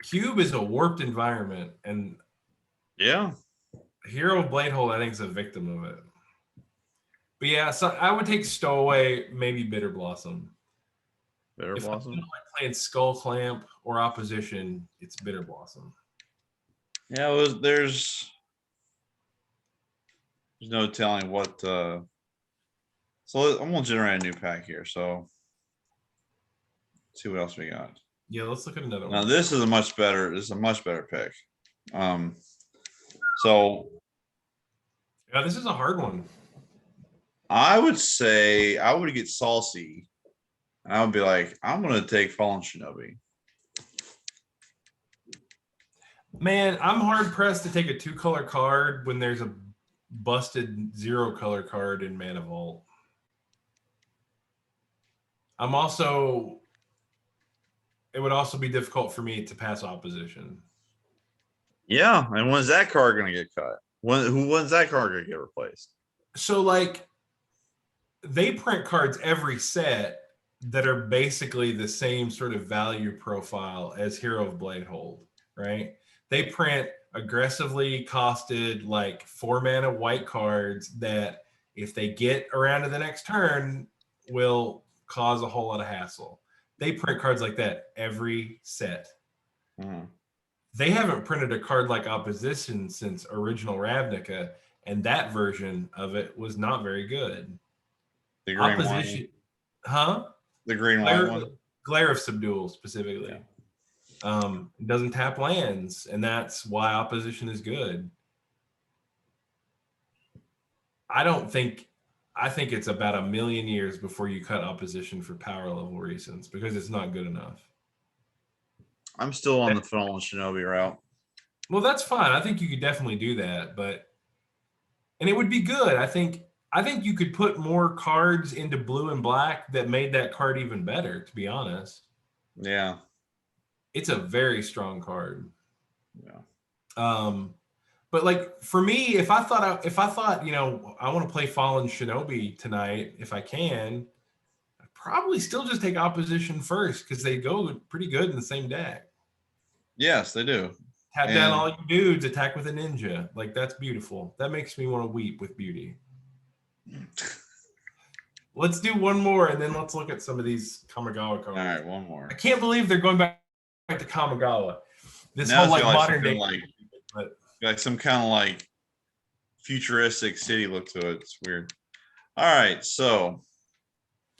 [SPEAKER 3] Cube is a warped environment. And
[SPEAKER 2] yeah.
[SPEAKER 3] Hero Bladehold, I think, is a victim of it. But yeah, so I would take Stowaway, maybe Bitter Blossom.
[SPEAKER 2] Bitter
[SPEAKER 3] If
[SPEAKER 2] Blossom.
[SPEAKER 3] I'm like playing Skull Clamp or Opposition, it's Bitter Blossom.
[SPEAKER 2] Yeah, there's no telling what. So I'm gonna generate a new pack here. So let's see what else we got.
[SPEAKER 3] Yeah, let's look at another one.
[SPEAKER 2] Now this is a much better. This is a much better pick. So
[SPEAKER 3] yeah, this is a hard one.
[SPEAKER 2] I would say I would get saucy, and I would be like, I'm gonna take Fallen Shinobi.
[SPEAKER 3] Man, I'm hard pressed to take a 2-color card when there's a busted 0-color card in Mana Vault. I'm also, it would also be difficult for me to pass Opposition.
[SPEAKER 2] Yeah, and when's that card gonna get cut? When's that card gonna get replaced?
[SPEAKER 3] So like they print cards every set that are basically the same sort of value profile as Hero of Bladehold, right? They print aggressively costed like 4 mana white cards that if they get around to the next turn will cause a whole lot of hassle. They print cards like that every set. They haven't printed a card like Opposition since original Ravnica, and that version of it was not very good.
[SPEAKER 2] The green
[SPEAKER 3] Opposition,
[SPEAKER 2] one.
[SPEAKER 3] huh?
[SPEAKER 2] The green white one.
[SPEAKER 3] Glare of Subdual specifically. It doesn't tap lands, and that's why Opposition is good. I think it's about a million years before you cut Opposition for power level reasons because it's not good enough.
[SPEAKER 2] I'm still on the Fallen Shinobi route.
[SPEAKER 3] Well, that's fine. I think you could definitely do that, and it would be good. I think you could put more cards into blue and black that made that card even better, to be honest.
[SPEAKER 2] Yeah.
[SPEAKER 3] It's a very strong card.
[SPEAKER 2] Yeah.
[SPEAKER 3] But like for me, if I thought, you know, I want to play Fallen Shinobi tonight, if I can, I'd probably still just take Opposition first because they go pretty good in the same deck.
[SPEAKER 2] Yes, they do.
[SPEAKER 3] Tap down all you dudes, attack with a ninja. Like that's beautiful. That makes me want to weep with beauty. Let's do one more and then let's look at some of these Kamigawa cards.
[SPEAKER 2] All right, one more.
[SPEAKER 3] I can't believe they're going back to Kamigawa. This
[SPEAKER 2] Now
[SPEAKER 3] whole
[SPEAKER 2] it's
[SPEAKER 3] like
[SPEAKER 2] got
[SPEAKER 3] modern day,
[SPEAKER 2] like some kind of like futuristic city look to it. It's weird. All right, so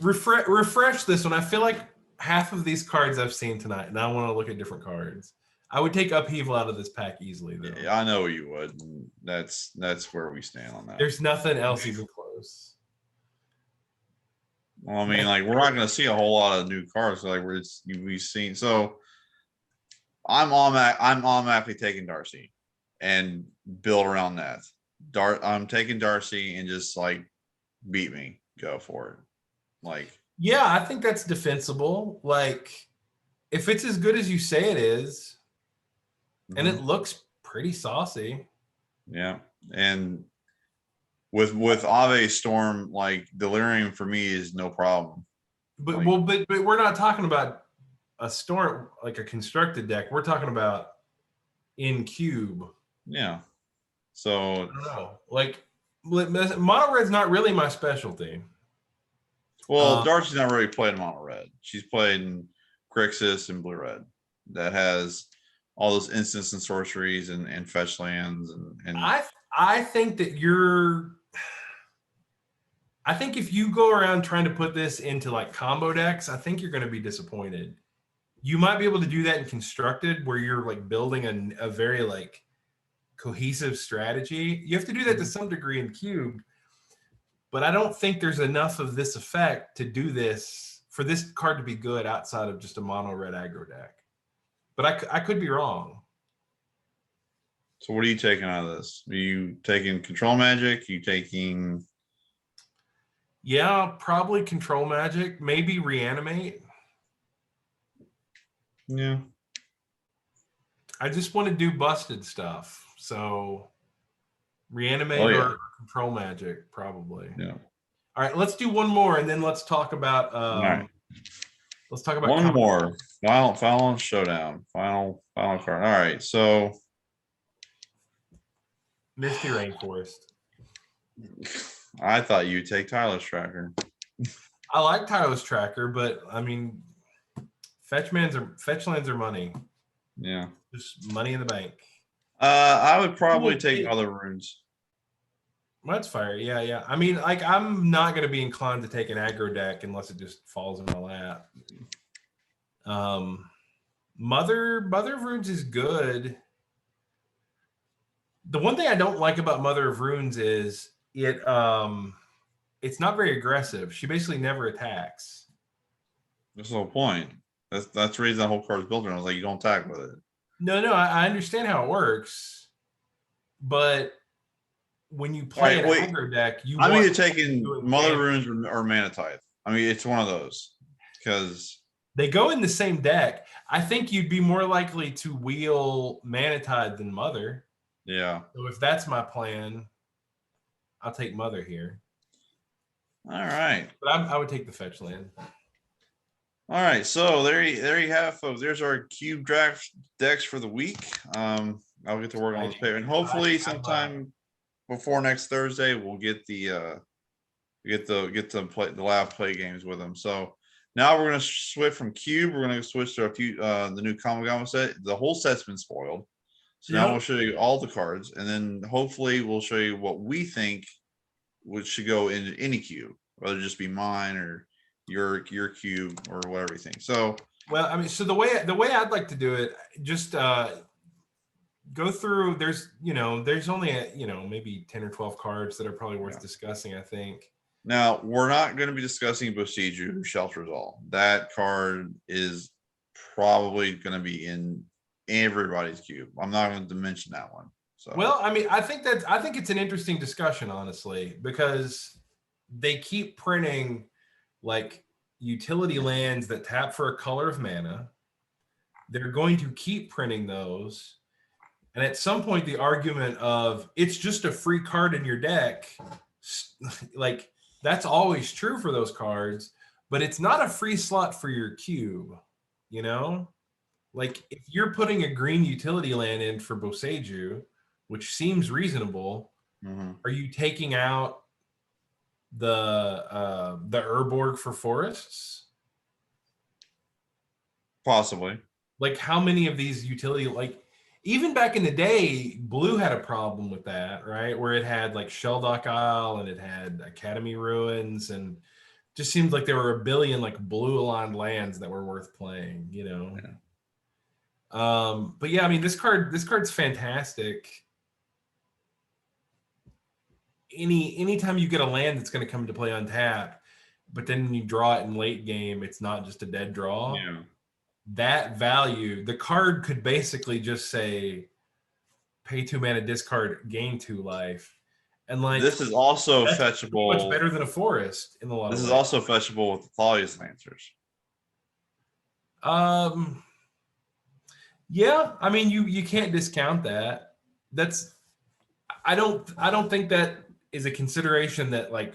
[SPEAKER 3] refresh this one. I feel like half of these cards I've seen tonight, and I want to look at different cards. I would take Upheaval out of this pack easily, though.
[SPEAKER 2] Yeah, I know you would. That's where we stand on that.
[SPEAKER 3] There's nothing else even close.
[SPEAKER 2] Well, I mean, like we're not going to see a whole lot of new cards like we've seen. So I'm automatically taking Darcy and build around that. I'm taking Darcy and just like beat me, go for it. Like,
[SPEAKER 3] yeah, I think that's defensible. Like, if it's as good as you say it is, and it looks pretty saucy.
[SPEAKER 2] Yeah, and with Ave Storm, like Delirium for me is no problem.
[SPEAKER 3] But
[SPEAKER 2] Like-
[SPEAKER 3] well, but we're not talking about a storm like a constructed deck. We're talking about in cube.
[SPEAKER 2] Yeah.
[SPEAKER 3] I
[SPEAKER 2] So
[SPEAKER 3] don't know. Like mono red's not really my specialty.
[SPEAKER 2] well, Darcy's not really played mono red. She's played in Grixis and blue red. That has all those instants and sorceries and fetch lands and
[SPEAKER 3] I think that I think if you go around trying to put this into like combo decks, I think you're going to be disappointed. You might be able to do that in constructed where you're like building a very like cohesive strategy. You have to do that to some degree in cube, but I don't think there's enough of this effect to do this for this card to be good outside of just a mono red aggro deck. But I could be wrong.
[SPEAKER 2] So what are you taking out of this? Are you taking control magic? Are you taking
[SPEAKER 3] Yeah, probably control magic, maybe reanimate.
[SPEAKER 2] yeah.
[SPEAKER 3] I just want to do busted stuff. So reanimate
[SPEAKER 2] Oh, yeah.
[SPEAKER 3] or control magic, probably.
[SPEAKER 2] Yeah.
[SPEAKER 3] All right, let's do one more and then let's talk about
[SPEAKER 2] right.
[SPEAKER 3] let's talk about
[SPEAKER 2] One more. Final showdown. Final card. All right. So
[SPEAKER 3] Misty Rainforest.
[SPEAKER 2] I thought you'd take Tyler's tracker.
[SPEAKER 3] I like Tyler's tracker, but I mean fetch lands are money.
[SPEAKER 2] Yeah.
[SPEAKER 3] Just money in the bank.
[SPEAKER 2] I would probably
[SPEAKER 3] Well,
[SPEAKER 2] take
[SPEAKER 3] it-
[SPEAKER 2] other runes.
[SPEAKER 3] That's fire. Yeah. I mean, like I'm not gonna be inclined to take an aggro deck unless it just falls in my lap. Mother of Runes is good. The one thing I don't like about Mother of Runes is it's not very aggressive. She basically never attacks.
[SPEAKER 2] That's the whole point. That's the reason that whole card is built around. I was like, you don't attack with it.
[SPEAKER 3] No, I understand how it works, but when you play
[SPEAKER 2] Alright,
[SPEAKER 3] an aggro deck, you
[SPEAKER 2] I'm
[SPEAKER 3] want
[SPEAKER 2] either taking
[SPEAKER 3] doing
[SPEAKER 2] Mother
[SPEAKER 3] damage.
[SPEAKER 2] Runes or Mana Tithe. I mean, it's one of those because
[SPEAKER 3] They go in the same deck. I think you'd be more likely to wheel Mana Tide than Mother.
[SPEAKER 2] yeah.
[SPEAKER 3] So if that's my plan, I'll take Mother here.
[SPEAKER 2] All right.
[SPEAKER 3] But I would take the fetch land.
[SPEAKER 2] All right, so there you have, folks. There's our cube draft decks for the week. I'll get to work on this paper, and hopefully sometime before next Thursday, we'll get the play the live play games with them. So now we're gonna switch from cube. We're gonna switch to a few the new Kamigawa set. The whole set's been spoiled, so now
[SPEAKER 3] Yep.
[SPEAKER 2] we'll show you all the cards, and then hopefully we'll show you what we think should go into any cube, whether it just be mine or your cube or whatever you think. So
[SPEAKER 3] Well, I mean, so the way I'd like to do it, just go through. There's only maybe 10 or 12 cards that are probably worth discussing. I think.
[SPEAKER 2] now we're not going to be discussing Bosiju, who shelters all. That card is probably going to be in everybody's cube. I'm not going to mention that one. So
[SPEAKER 3] Well, I mean, I think it's an interesting discussion, honestly, because they keep printing like utility lands that tap for a color of mana. They're going to keep printing those. And at some point, the argument of it's just a free card in your deck, like that's always true for those cards, but it's not a free slot for your cube, you know? Like if you're putting a green utility land in for Boseiju, which seems reasonable, are you taking out the Urborg for forests?
[SPEAKER 2] possibly.
[SPEAKER 3] Like how many of these utility, like even back in the day, blue had a problem with that, right? Where it had like Sheldock Isle and it had Academy Ruins, and just seemed like there were a billion like blue aligned lands that were worth playing, you know?
[SPEAKER 2] Yeah.
[SPEAKER 3] But yeah, I mean, this card's fantastic. Anytime you get a land that's going to come into play on tap, but then you draw it in late game, it's not just a dead draw.
[SPEAKER 2] Yeah.
[SPEAKER 3] That value, the card could basically just say pay 2 mana, discard, gain 2 life. And like
[SPEAKER 2] This is also
[SPEAKER 3] that's
[SPEAKER 2] fetchable.
[SPEAKER 3] much better than a forest in a lot
[SPEAKER 2] This
[SPEAKER 3] of
[SPEAKER 2] is
[SPEAKER 3] ways.
[SPEAKER 2] also fetchable with the Thalia's Lancers.
[SPEAKER 3] Yeah, I mean you can't discount that. I don't think that is a consideration that like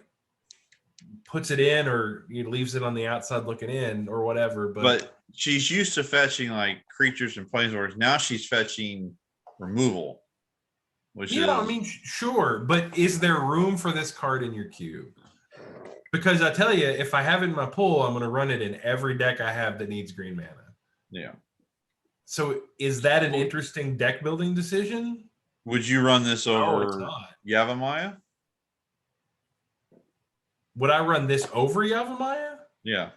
[SPEAKER 3] puts it in or leaves it on the outside looking in or whatever.
[SPEAKER 2] But she's used to fetching like creatures and planeswalkers. Now she's fetching removal, which is
[SPEAKER 3] I mean, sure, but is there room for this card in your cube? Because I tell you, if I have it in my pool, I'm going to run it in every deck I have that needs green mana.
[SPEAKER 2] yeah.
[SPEAKER 3] So is that an interesting deck building decision?
[SPEAKER 2] Would you run this
[SPEAKER 3] No, it's
[SPEAKER 2] over
[SPEAKER 3] not.
[SPEAKER 2] Yavimaya?
[SPEAKER 3] Would I run this over Yavimaya?
[SPEAKER 2] Yeah.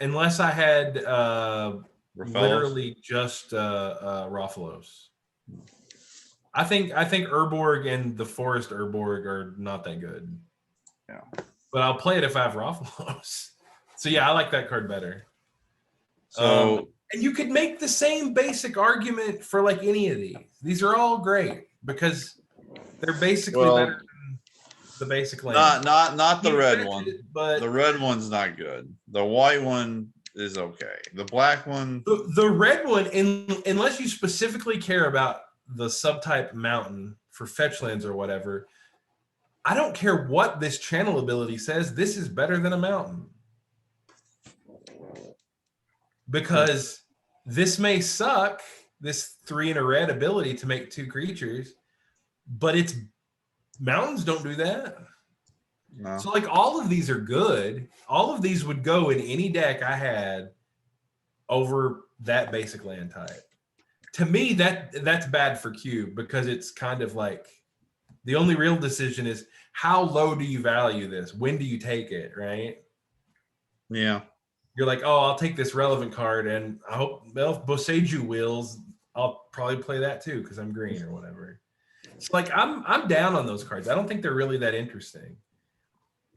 [SPEAKER 3] Unless I had
[SPEAKER 2] Rafellos?
[SPEAKER 3] literally just Rafellos. I think Urborg and the Forest Urborg are not that good.
[SPEAKER 2] Yeah.
[SPEAKER 3] But I'll play it if I have Rafellos. So yeah, I like that card better.
[SPEAKER 2] So
[SPEAKER 3] and you could make the same basic argument for like any of these. These are all great because they're basically better than the basic land.
[SPEAKER 2] Not the red one.
[SPEAKER 3] But
[SPEAKER 2] the red one's not good. The white one is okay. The black one.
[SPEAKER 3] The red one, unless you specifically care about the subtype mountain for fetch lands or whatever, I don't care what this channel ability says. This is better than a mountain. Because this may suck, this 3 in a red ability to make 2 creatures, but it's mountains don't do that.
[SPEAKER 2] No.
[SPEAKER 3] So like all of these are good. All of these would go in any deck I had over that basic land type. To me, that's bad for cube because it's kind of like the only real decision is how low do you value this? When do you take it, right?
[SPEAKER 2] Yeah.
[SPEAKER 3] You're like, oh, I'll take this relevant card, and I hope if Boseiju wheels, I'll probably play that too because I'm green or whatever. It's like I'm down on those cards. I don't think they're really that interesting,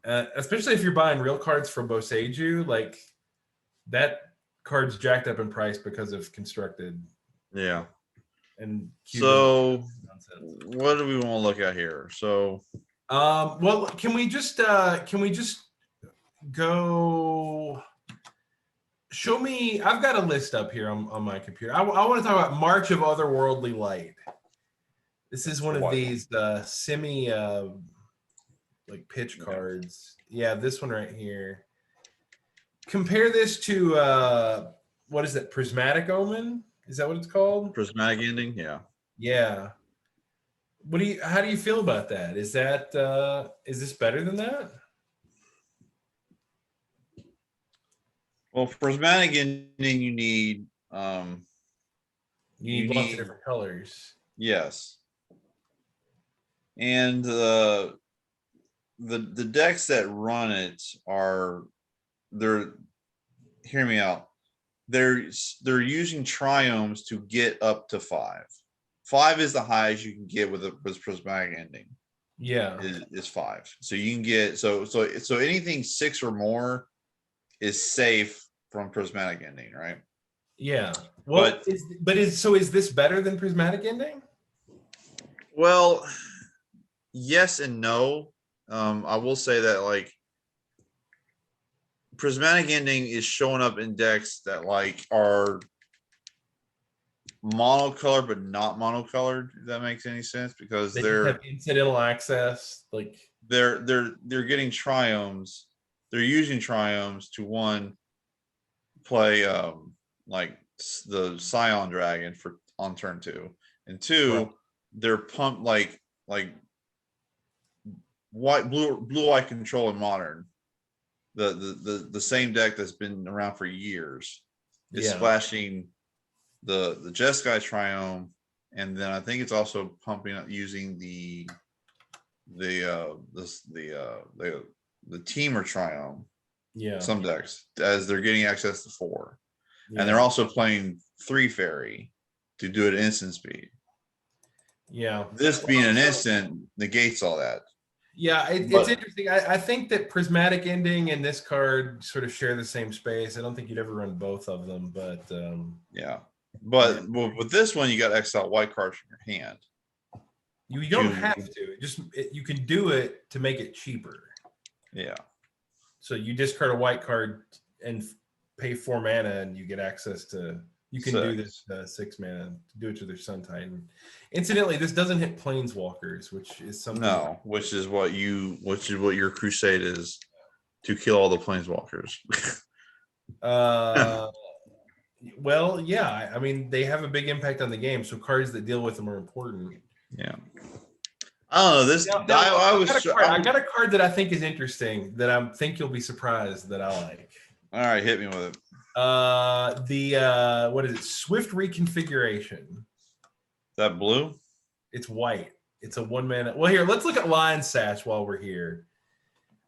[SPEAKER 3] especially if you're buying real cards from Boseiju. Like that card's jacked up in price because of constructed.
[SPEAKER 2] Yeah.
[SPEAKER 3] And
[SPEAKER 2] so what do we want to look at here? So
[SPEAKER 3] well, can we just go show me? I've got a list up here on my computer. I want to talk about March of Otherworldly Light. This is one of these semi like pitch cards. Yeah, this one right here. Compare this to what is it? Prismatic Omen? Is that what it's called?
[SPEAKER 2] Prismatic Ending, yeah.
[SPEAKER 3] Yeah. How do you feel about that? Is this better than that?
[SPEAKER 2] Well, for Prismatic Ending, you need
[SPEAKER 3] lots of different colors.
[SPEAKER 2] Yes. And the decks that run it hear me out. They're using triomes to get up to 5. 5 is the highest you can get with Prismatic Ending.
[SPEAKER 3] Yeah,
[SPEAKER 2] is 5. So you can get so anything 6 or more is safe from Prismatic Ending, right?
[SPEAKER 3] Yeah. Well, is this better than Prismatic Ending?
[SPEAKER 2] Well, yes and no. I will say that like Prismatic Ending is showing up in decks that like are monocolored but not monocolored, if that makes any sense, because
[SPEAKER 3] they
[SPEAKER 2] they're
[SPEAKER 3] have incidental access, like
[SPEAKER 2] they're getting triomes. They're using triomes to one play like the Scion Dragon on turn 2, and 2
[SPEAKER 3] right.
[SPEAKER 2] They're pumped like blue-white control in Modern. The same deck that's been around for years is splashing the Jeskai Triome, and then I think it's also pumping up using the Teamer Triome.
[SPEAKER 3] Yeah,
[SPEAKER 2] some decks as they're getting access to 4, and they're also playing 3 fairy to do it at instant speed.
[SPEAKER 3] Yeah,
[SPEAKER 2] this being an instant negates all that.
[SPEAKER 3] Yeah, it's interesting. I think that Prismatic Ending and this card sort of share the same space. I don't think you'd ever run both of them, but
[SPEAKER 2] yeah. But with this one, you got to exile white cards from your hand.
[SPEAKER 3] You don't have to. You can do it to make it cheaper.
[SPEAKER 2] Yeah.
[SPEAKER 3] So you discard a white card and pay 4 mana, and you get access to. You can do this 6 mana, do it to their Sun Titan. Incidentally, this doesn't hit Planeswalkers, which is something.
[SPEAKER 2] No, which is what your crusade is, to kill all the Planeswalkers.
[SPEAKER 3] Well, yeah. I mean, they have a big impact on the game, so cards that deal with them are important.
[SPEAKER 2] Yeah. I don't know this.
[SPEAKER 3] I got a card that I think is interesting that I think you'll be surprised that I like.
[SPEAKER 2] All right, hit me with it.
[SPEAKER 3] What is it? Swift Reconfiguration.
[SPEAKER 2] That blue?
[SPEAKER 3] It's white. It's a 1 mana. Well, here, let's look at Lion Sash while we're here.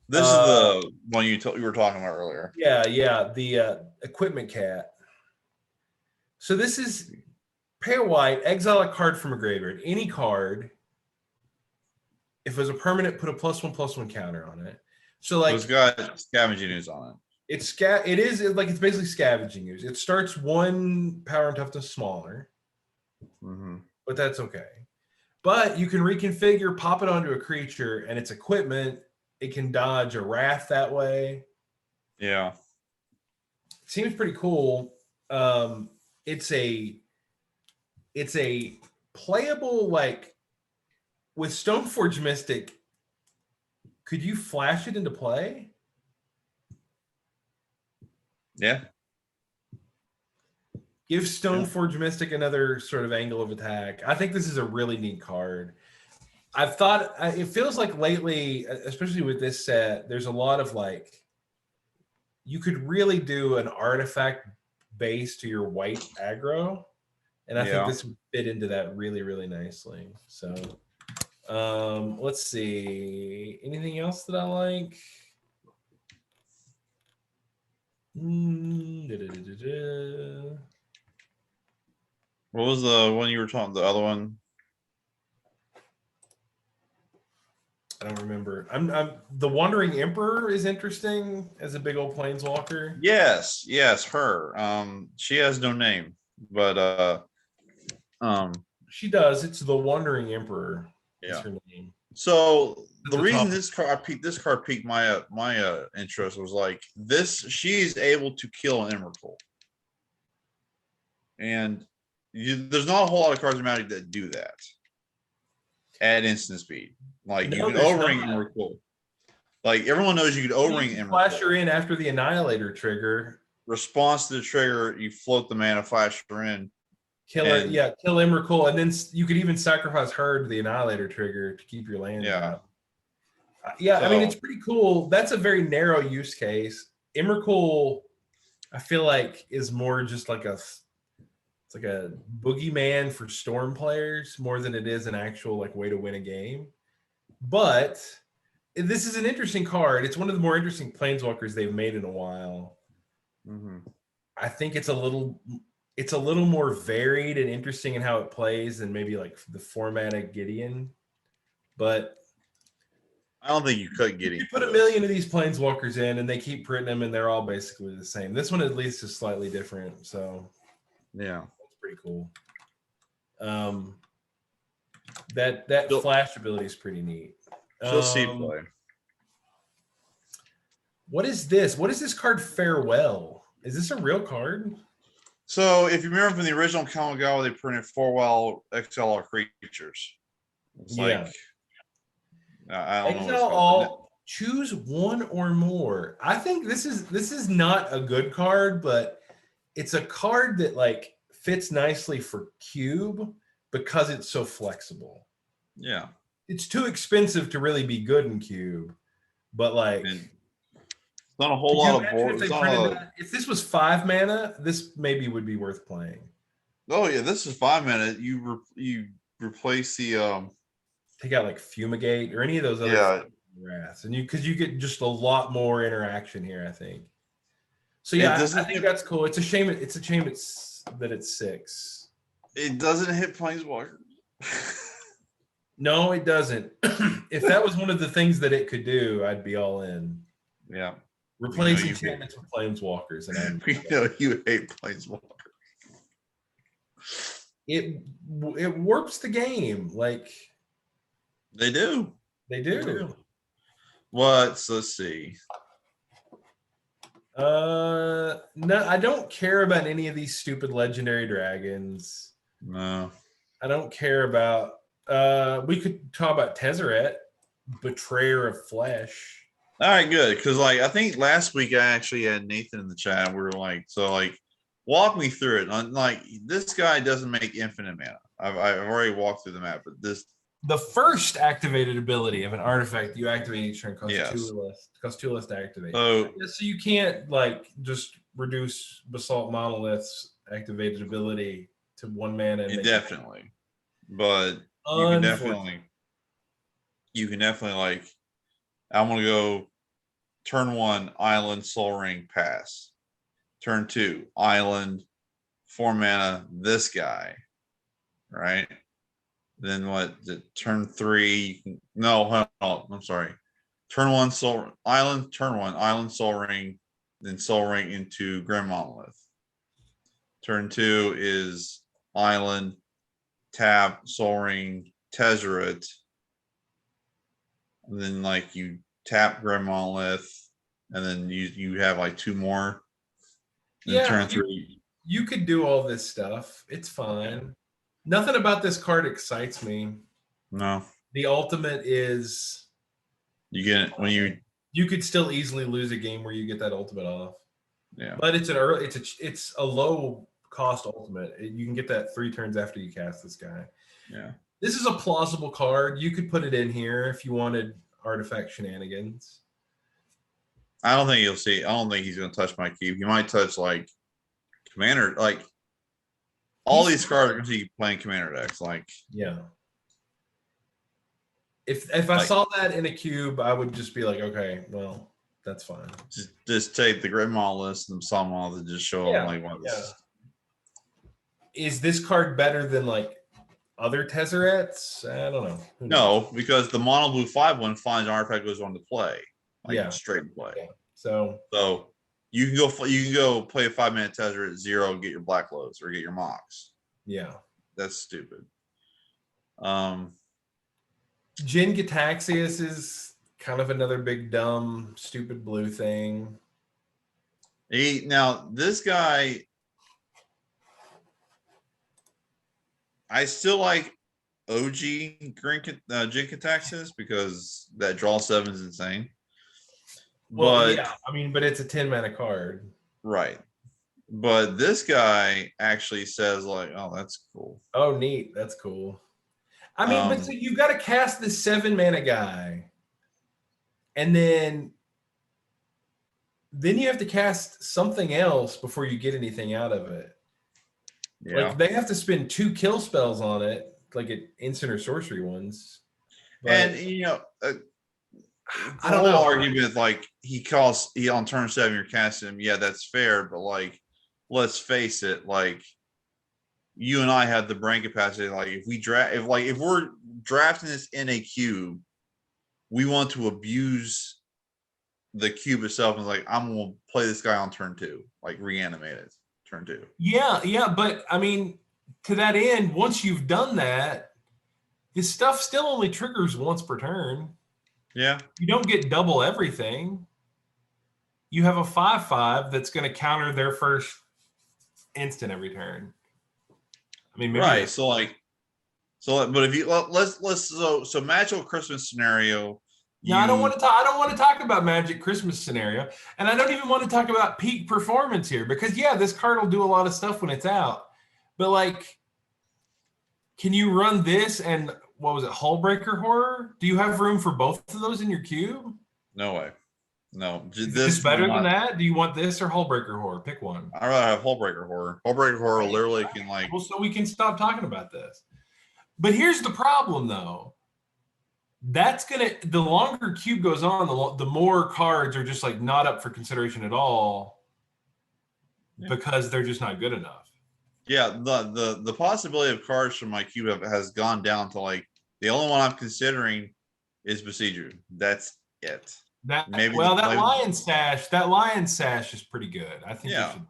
[SPEAKER 2] This is the one you were talking about earlier.
[SPEAKER 3] Yeah, the Equipment Cat. So this is pay a white, exile a card from a graveyard. Any card. If it was a permanent, put a +1/+1 counter on it. So like
[SPEAKER 2] it's got scavenging news on it.
[SPEAKER 3] It's basically scavenging news. It starts 1 power and toughness smaller, but that's okay. But you can reconfigure, pop it onto a creature, and its equipment. It can dodge a wrath that way.
[SPEAKER 2] Yeah,
[SPEAKER 3] seems pretty cool. It's a playable, like, with Stoneforge Mystic. Could you flash it into play?
[SPEAKER 2] Yeah.
[SPEAKER 3] Give Stoneforge Mystic another sort of angle of attack. I think this is a really neat card. I've thought it feels like lately, especially with this set, there's a lot of like, you could really do an artifact base to your white aggro. And I think this would fit into that really, really nicely. So let's see. Anything else that I like?
[SPEAKER 2] What was the one you were talking? The other one?
[SPEAKER 3] I don't remember. I'm the Wandering Emperor is interesting as a big old planeswalker.
[SPEAKER 2] Yes, her. She has no name, but
[SPEAKER 3] she does. It's the Wandering Emperor.
[SPEAKER 2] Yeah.
[SPEAKER 3] Her name.
[SPEAKER 2] So the reason this card piqued my interest was like this. She's able to kill an Emrakul, and there's not a whole lot of cards in Magic that do that at instant speed. Like you can overring Emrakul. Like everyone knows you can overring Emrakul.
[SPEAKER 3] Flash her in after the Annihilator trigger.
[SPEAKER 2] Response to the trigger, you float the mana, flash her in.
[SPEAKER 3] Kill Emrakul, and then you could even sacrifice her to the Annihilator trigger to keep your land.
[SPEAKER 2] Yeah.
[SPEAKER 3] I mean, it's pretty cool. That's a very narrow use case. Emrakul, I feel like, is more just like it's like a boogeyman for Storm players more than it is an actual like way to win a game. But this is an interesting card. It's one of the more interesting planeswalkers they've made in a while. I think it's a little more varied and interesting in how it plays than maybe like the formatted Gideon. But
[SPEAKER 2] I don't think you could Gideon.
[SPEAKER 3] You put a million of these planeswalkers in and they keep printing them and they're all basically the same. This one at least is slightly different. So
[SPEAKER 2] yeah,
[SPEAKER 3] that's pretty cool. That flash ability is pretty neat.
[SPEAKER 2] She'll see play.
[SPEAKER 3] What is this? What is this card? Farewell. Is this a real card?
[SPEAKER 2] So if you remember from the original Kamigawa, they printed 4-well XLR creatures. It's like I don't know.
[SPEAKER 3] Exile all, choose one or more. I think this is not a good card, but it's a card that like fits nicely for Cube because it's so flexible.
[SPEAKER 2] Yeah.
[SPEAKER 3] It's too expensive to really be good in Cube, but like
[SPEAKER 2] not a whole lot of board.
[SPEAKER 3] If this was 5 mana, this maybe would be worth playing.
[SPEAKER 2] Oh yeah, this is 5 mana. You replace the
[SPEAKER 3] take out like Fumigate or any of those other wraths, and because you get just a lot more interaction here, I think. So yeah, I think that's cool. It's a shame. It's that it's 6.
[SPEAKER 2] It doesn't hit Planeswalker.
[SPEAKER 3] No, it doesn't. If that was one of the things that it could do, I'd be all in.
[SPEAKER 2] Yeah.
[SPEAKER 3] Replace enchantments with planeswalkers, and
[SPEAKER 2] we know you hate planeswalkers.
[SPEAKER 3] It warps the game, like
[SPEAKER 2] they do.
[SPEAKER 3] They do.
[SPEAKER 2] Let's see.
[SPEAKER 3] No, I don't care about any of these stupid legendary dragons.
[SPEAKER 2] No.
[SPEAKER 3] I don't care about. We could talk about Tezzeret, Betrayer of Flesh.
[SPEAKER 2] All right, good. Because like I think last week I actually had Nathan in the chat. We were like, so like, walk me through it. Like this guy doesn't make infinite mana. I've already walked through the map, but this
[SPEAKER 3] The first activated ability of an artifact you activate each turn costs
[SPEAKER 2] Yes.
[SPEAKER 3] 2 less. Costs 2 less to activate.
[SPEAKER 2] so
[SPEAKER 3] Yeah, so you can't like just reduce Basalt Monolith's activated ability to 1 mana. And make it-
[SPEAKER 2] definitely, but you can definitely like. I'm gonna go turn 1 island soul ring pass. Turn 2 island 4 mana this guy, right? Then what? Turn 3 you can, no, hold on, I'm sorry. Turn 1 soul island, turn 1 island soul ring, then soul ring into Grim Monolith. Turn 2 is island, tap, soul ring, Tezzeret. And then like you tap Grim Monolith, and then you have like 2 more. Then
[SPEAKER 3] Yeah,
[SPEAKER 2] turn 3.
[SPEAKER 3] you could do all this stuff. It's fine. Nothing about this card excites me.
[SPEAKER 2] No,
[SPEAKER 3] The ultimate is
[SPEAKER 2] you get it when
[SPEAKER 3] you could still easily lose a game where you get that ultimate off.
[SPEAKER 2] yeah.
[SPEAKER 3] But it's an early, it's a low cost ultimate. You can get that 3 turns after you cast this guy.
[SPEAKER 2] Yeah.
[SPEAKER 3] This is a plausible card. You could put it in here if you wanted artifact shenanigans.
[SPEAKER 2] I don't think you'll see. I don't think he's going to touch my cube. He might touch like commander, like all these cards are going to see playing commander decks. Like,
[SPEAKER 3] Yeah. If I
[SPEAKER 2] Like-
[SPEAKER 3] saw that in a cube, I would just be like, okay, well, that's fine.
[SPEAKER 2] just take the Grim Monolith and some Monolith and just show
[SPEAKER 3] Yeah,
[SPEAKER 2] them like one.
[SPEAKER 3] yeah. Is this card better than like other Tezzerets? I don't know. Who knows?
[SPEAKER 2] No, because the mono blue 5/1 finds artifact goes on to play, like
[SPEAKER 3] Yeah.
[SPEAKER 2] straight to play.
[SPEAKER 3] Yeah. So
[SPEAKER 2] So you can go play a 5-minute Tezzeret at 0 and get your black loads or get your mocks.
[SPEAKER 3] yeah.
[SPEAKER 2] That's stupid.
[SPEAKER 3] Jin Cataxius is kind of another big dumb stupid blue thing.
[SPEAKER 2] Now this guy, I still like OG Jin Cataxius because that draw 7 is insane.
[SPEAKER 3] Well,
[SPEAKER 2] But
[SPEAKER 3] yeah, I mean, but it's a 10 mana card.
[SPEAKER 2] right. But this guy actually says like, oh, that's cool.
[SPEAKER 3] Oh, neat. That's cool. I mean, but so you've got to cast this 7 mana guy. And then you have to cast something else before you get anything out of it.
[SPEAKER 2] Yeah.
[SPEAKER 3] Like they have to spend 2 kill spells on it, like at instant or sorcery ones. But
[SPEAKER 2] And you know,
[SPEAKER 3] I don't know.
[SPEAKER 2] Argument like he on turn 7 you're casting him. Yeah, that's fair, but like, let's face it, like you and I have the brain capacity. Like if we're drafting this in a cube, we want to abuse the cube itself and like I'm gonna play this guy on turn 2, like reanimate it turn 2.
[SPEAKER 3] Yeah, but I mean, to that end, once you've done that, this stuff still only triggers once per turn.
[SPEAKER 2] Yeah.
[SPEAKER 3] You don't get double everything. You have a 5/5 that's going to counter their first instant every turn. I mean, maybe
[SPEAKER 2] Right. But if you let's Magical Christmas scenario.
[SPEAKER 3] No, I don't want to talk. I don't want to talk about Magic Christmas scenario, and I don't even want to talk about peak performance here because yeah, this card will do a lot of stuff when it's out, but like, can you run this and what was it, Hullbreaker Horror? Do you have room for both of those in your cube?
[SPEAKER 2] No way. No,
[SPEAKER 3] Is this better than that? Do you want this or Hullbreaker Horror? Pick one.
[SPEAKER 2] I'd rather have Hullbreaker Horror. Hullbreaker Horror literally can like.
[SPEAKER 3] Well, so we can stop talking about this. But here's the problem, though. That's the longer cube goes on, the more cards are just like not up for consideration at all because they're just not good enough.
[SPEAKER 2] Yeah, the possibility of cards from my cube has gone down to like the only one I'm considering is Besieger. That's it.
[SPEAKER 3] That Lion Sash is pretty good. I think.
[SPEAKER 2] Yeah.
[SPEAKER 3] You should,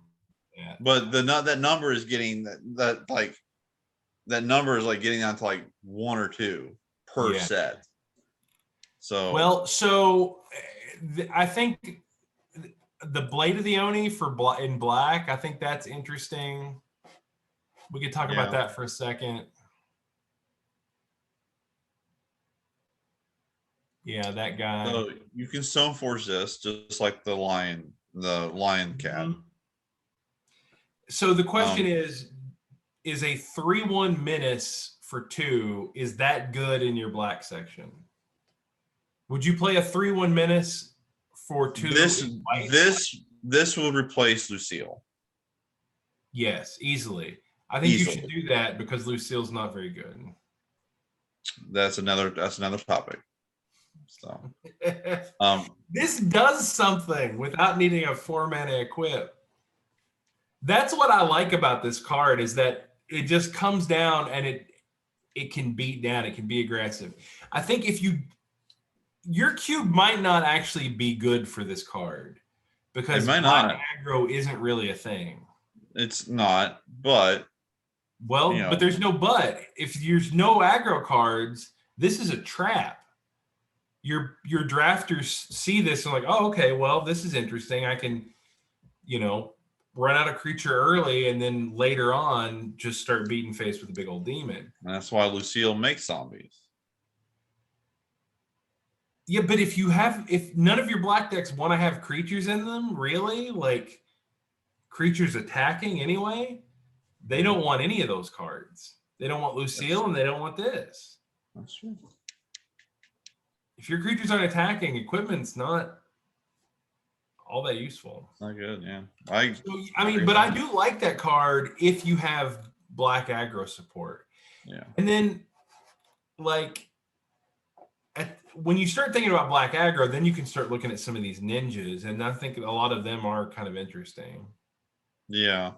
[SPEAKER 3] yeah.
[SPEAKER 2] But that number is getting that number is like getting down to like 1 or 2 per set. So
[SPEAKER 3] I think the Blade of the Oni for in black. I think that's interesting. We could talk about that for a second. Yeah, that guy.
[SPEAKER 2] So you can Stoneforge this just like the lion cat.
[SPEAKER 3] So the question is a 3/1 menace for 2, is that good in your black section? Would you play a 3/1 menace for 2?
[SPEAKER 2] This will replace Lucille.
[SPEAKER 3] Yes, easily. I think you should do that because Lucille's not very good.
[SPEAKER 2] That's another topic. So
[SPEAKER 3] this does something without needing a 4-mana equip. That's what I like about this card, is that it just comes down and it can beat down, it can be aggressive. I think if your cube might not actually be good for this card because black aggro isn't really a thing.
[SPEAKER 2] It's not, but
[SPEAKER 3] but there's no but. If there's no aggro cards, this is a trap. Your drafters see this and like, oh, okay, well, this is interesting. I can, run out a creature early and then later on just start beating face with a big old demon.
[SPEAKER 2] And that's why Lucille makes zombies.
[SPEAKER 3] Yeah, but if none of your black decks want to have creatures in them, really, like creatures attacking anyway, they don't want any of those cards. They don't want Lucille and they don't want this.
[SPEAKER 2] That's true.
[SPEAKER 3] If your creatures aren't attacking, equipment's not all that useful.
[SPEAKER 2] Not good, yeah.
[SPEAKER 3] But I do like that card if you have black aggro support.
[SPEAKER 2] Yeah.
[SPEAKER 3] And then, like, when you start thinking about black aggro, then you can start looking at some of these ninjas, and I think a lot of them are kind of interesting.
[SPEAKER 2] Yeah.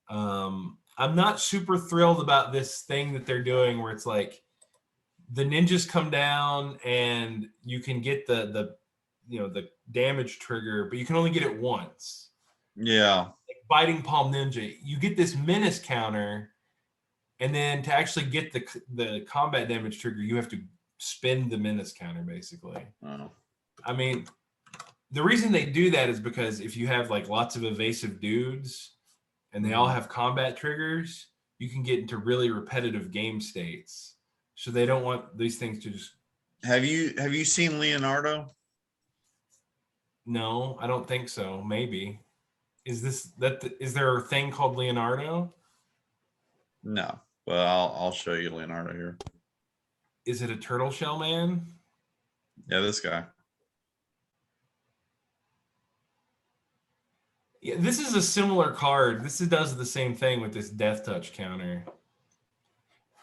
[SPEAKER 3] I'm not super thrilled about this thing that they're doing where it's like the ninjas come down and you can get the damage trigger, but you can only get it once.
[SPEAKER 2] Yeah.
[SPEAKER 3] Like Biting Palm Ninja, you get this menace counter, and then to actually get the combat damage trigger, you have to spend the menace counter, basically.
[SPEAKER 2] Oh.
[SPEAKER 3] I mean, the reason they do that is because if you have like lots of evasive dudes and they all have combat triggers, you can get into really repetitive game states. So they don't want these things to just.
[SPEAKER 2] Have you seen Leonardo?
[SPEAKER 3] No, I don't think so. Maybe. Is there a thing called Leonardo?
[SPEAKER 2] No, but I'll show you Leonardo here.
[SPEAKER 3] Is it a turtle shell man?
[SPEAKER 2] Yeah, this guy.
[SPEAKER 3] Yeah, this is a similar card. This does the same thing with this death touch counter.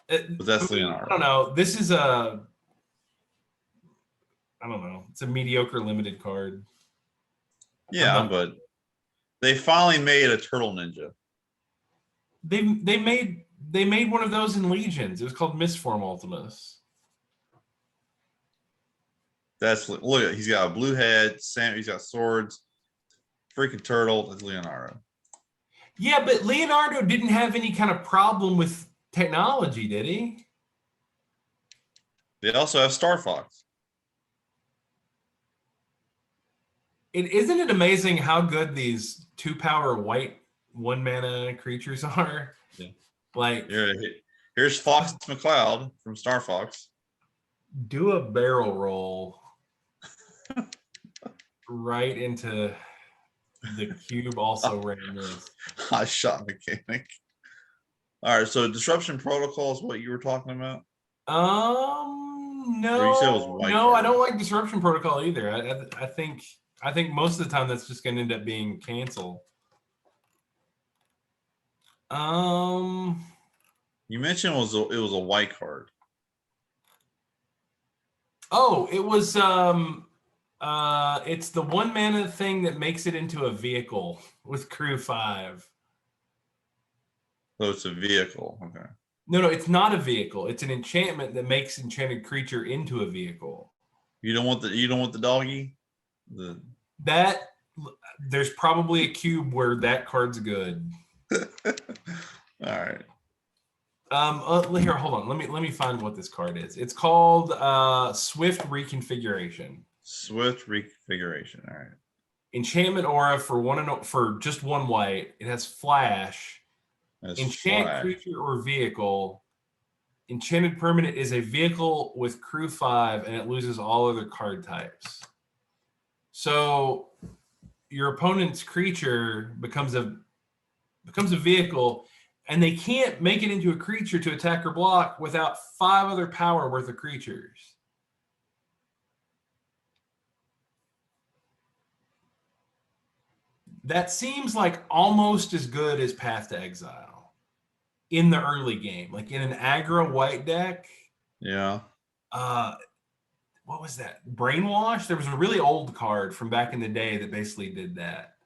[SPEAKER 2] But that's Leonardo.
[SPEAKER 3] I don't know. This is I don't know. It's a mediocre limited card.
[SPEAKER 2] Yeah, but they finally made a turtle ninja.
[SPEAKER 3] They made one of those in Legions. It was called Mistform Ultimus.
[SPEAKER 2] Look at, he's got a blue head, he's got swords, freaking turtle. That's Leonardo.
[SPEAKER 3] Yeah, but Leonardo didn't have any kind of problem with technology, did he?
[SPEAKER 2] They also have Star Fox.
[SPEAKER 3] Isn't it amazing how good these 2-power white 1-mana creatures are?
[SPEAKER 2] Yeah.
[SPEAKER 3] Like
[SPEAKER 2] here's Fox McCloud from Star Fox.
[SPEAKER 3] Do a barrel roll right into the cube. Also ran this.
[SPEAKER 2] High shot mechanic. All right, so disruption protocol is what you were talking about.
[SPEAKER 3] No, I don't like disruption protocol either. I think most of the time that's just going to end up being canceled.
[SPEAKER 2] You mentioned it was a white card.
[SPEAKER 3] Oh, it was it's the 1-mana thing that makes it into a vehicle with crew 5.
[SPEAKER 2] So it's a vehicle. Okay.
[SPEAKER 3] No, it's not a vehicle. It's an enchantment that makes enchanted creature into a vehicle.
[SPEAKER 2] You don't want the doggy?
[SPEAKER 3] There's probably a cube where that card's good.
[SPEAKER 2] All right.
[SPEAKER 3] Here, hold on. Let me find what this card is. It's called Swift Reconfiguration.
[SPEAKER 2] Swift Reconfiguration. All right.
[SPEAKER 3] Enchantment aura for just 1 white. It has flash.
[SPEAKER 2] That's
[SPEAKER 3] Enchant
[SPEAKER 2] flat.
[SPEAKER 3] creature or vehicle. Enchanted permanent is a vehicle with crew 5 and it loses all other card types. So your opponent's creature becomes a vehicle, and they can't make it into a creature to attack or block without 5 other power worth of creatures. That seems like almost as good as Path to Exile in the early game. Like in an aggro white deck,
[SPEAKER 2] Yeah.
[SPEAKER 3] what was that? Brainwash? There was a really old card from back in the day that basically did that.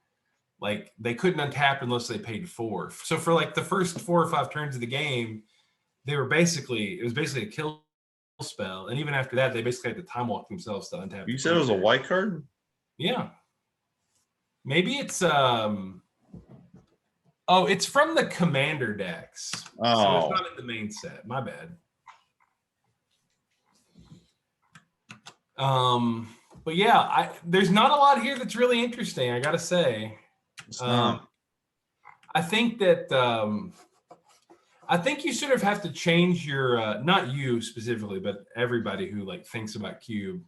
[SPEAKER 3] Like they couldn't untap unless they paid 4. So for like the first 4 or 5 turns of the game, it was basically a kill spell. And even after that, they basically had to time walk themselves to untap.
[SPEAKER 2] You said it was a white card?
[SPEAKER 3] Yeah. Maybe it's it's from the commander decks.
[SPEAKER 2] Oh.
[SPEAKER 3] So it's not in the main set. My bad. But yeah, there's not a lot here that's really interesting, I gotta say.
[SPEAKER 2] It's not.
[SPEAKER 3] I think that I think you sort of have to change your not you specifically, but everybody who like thinks about Cube.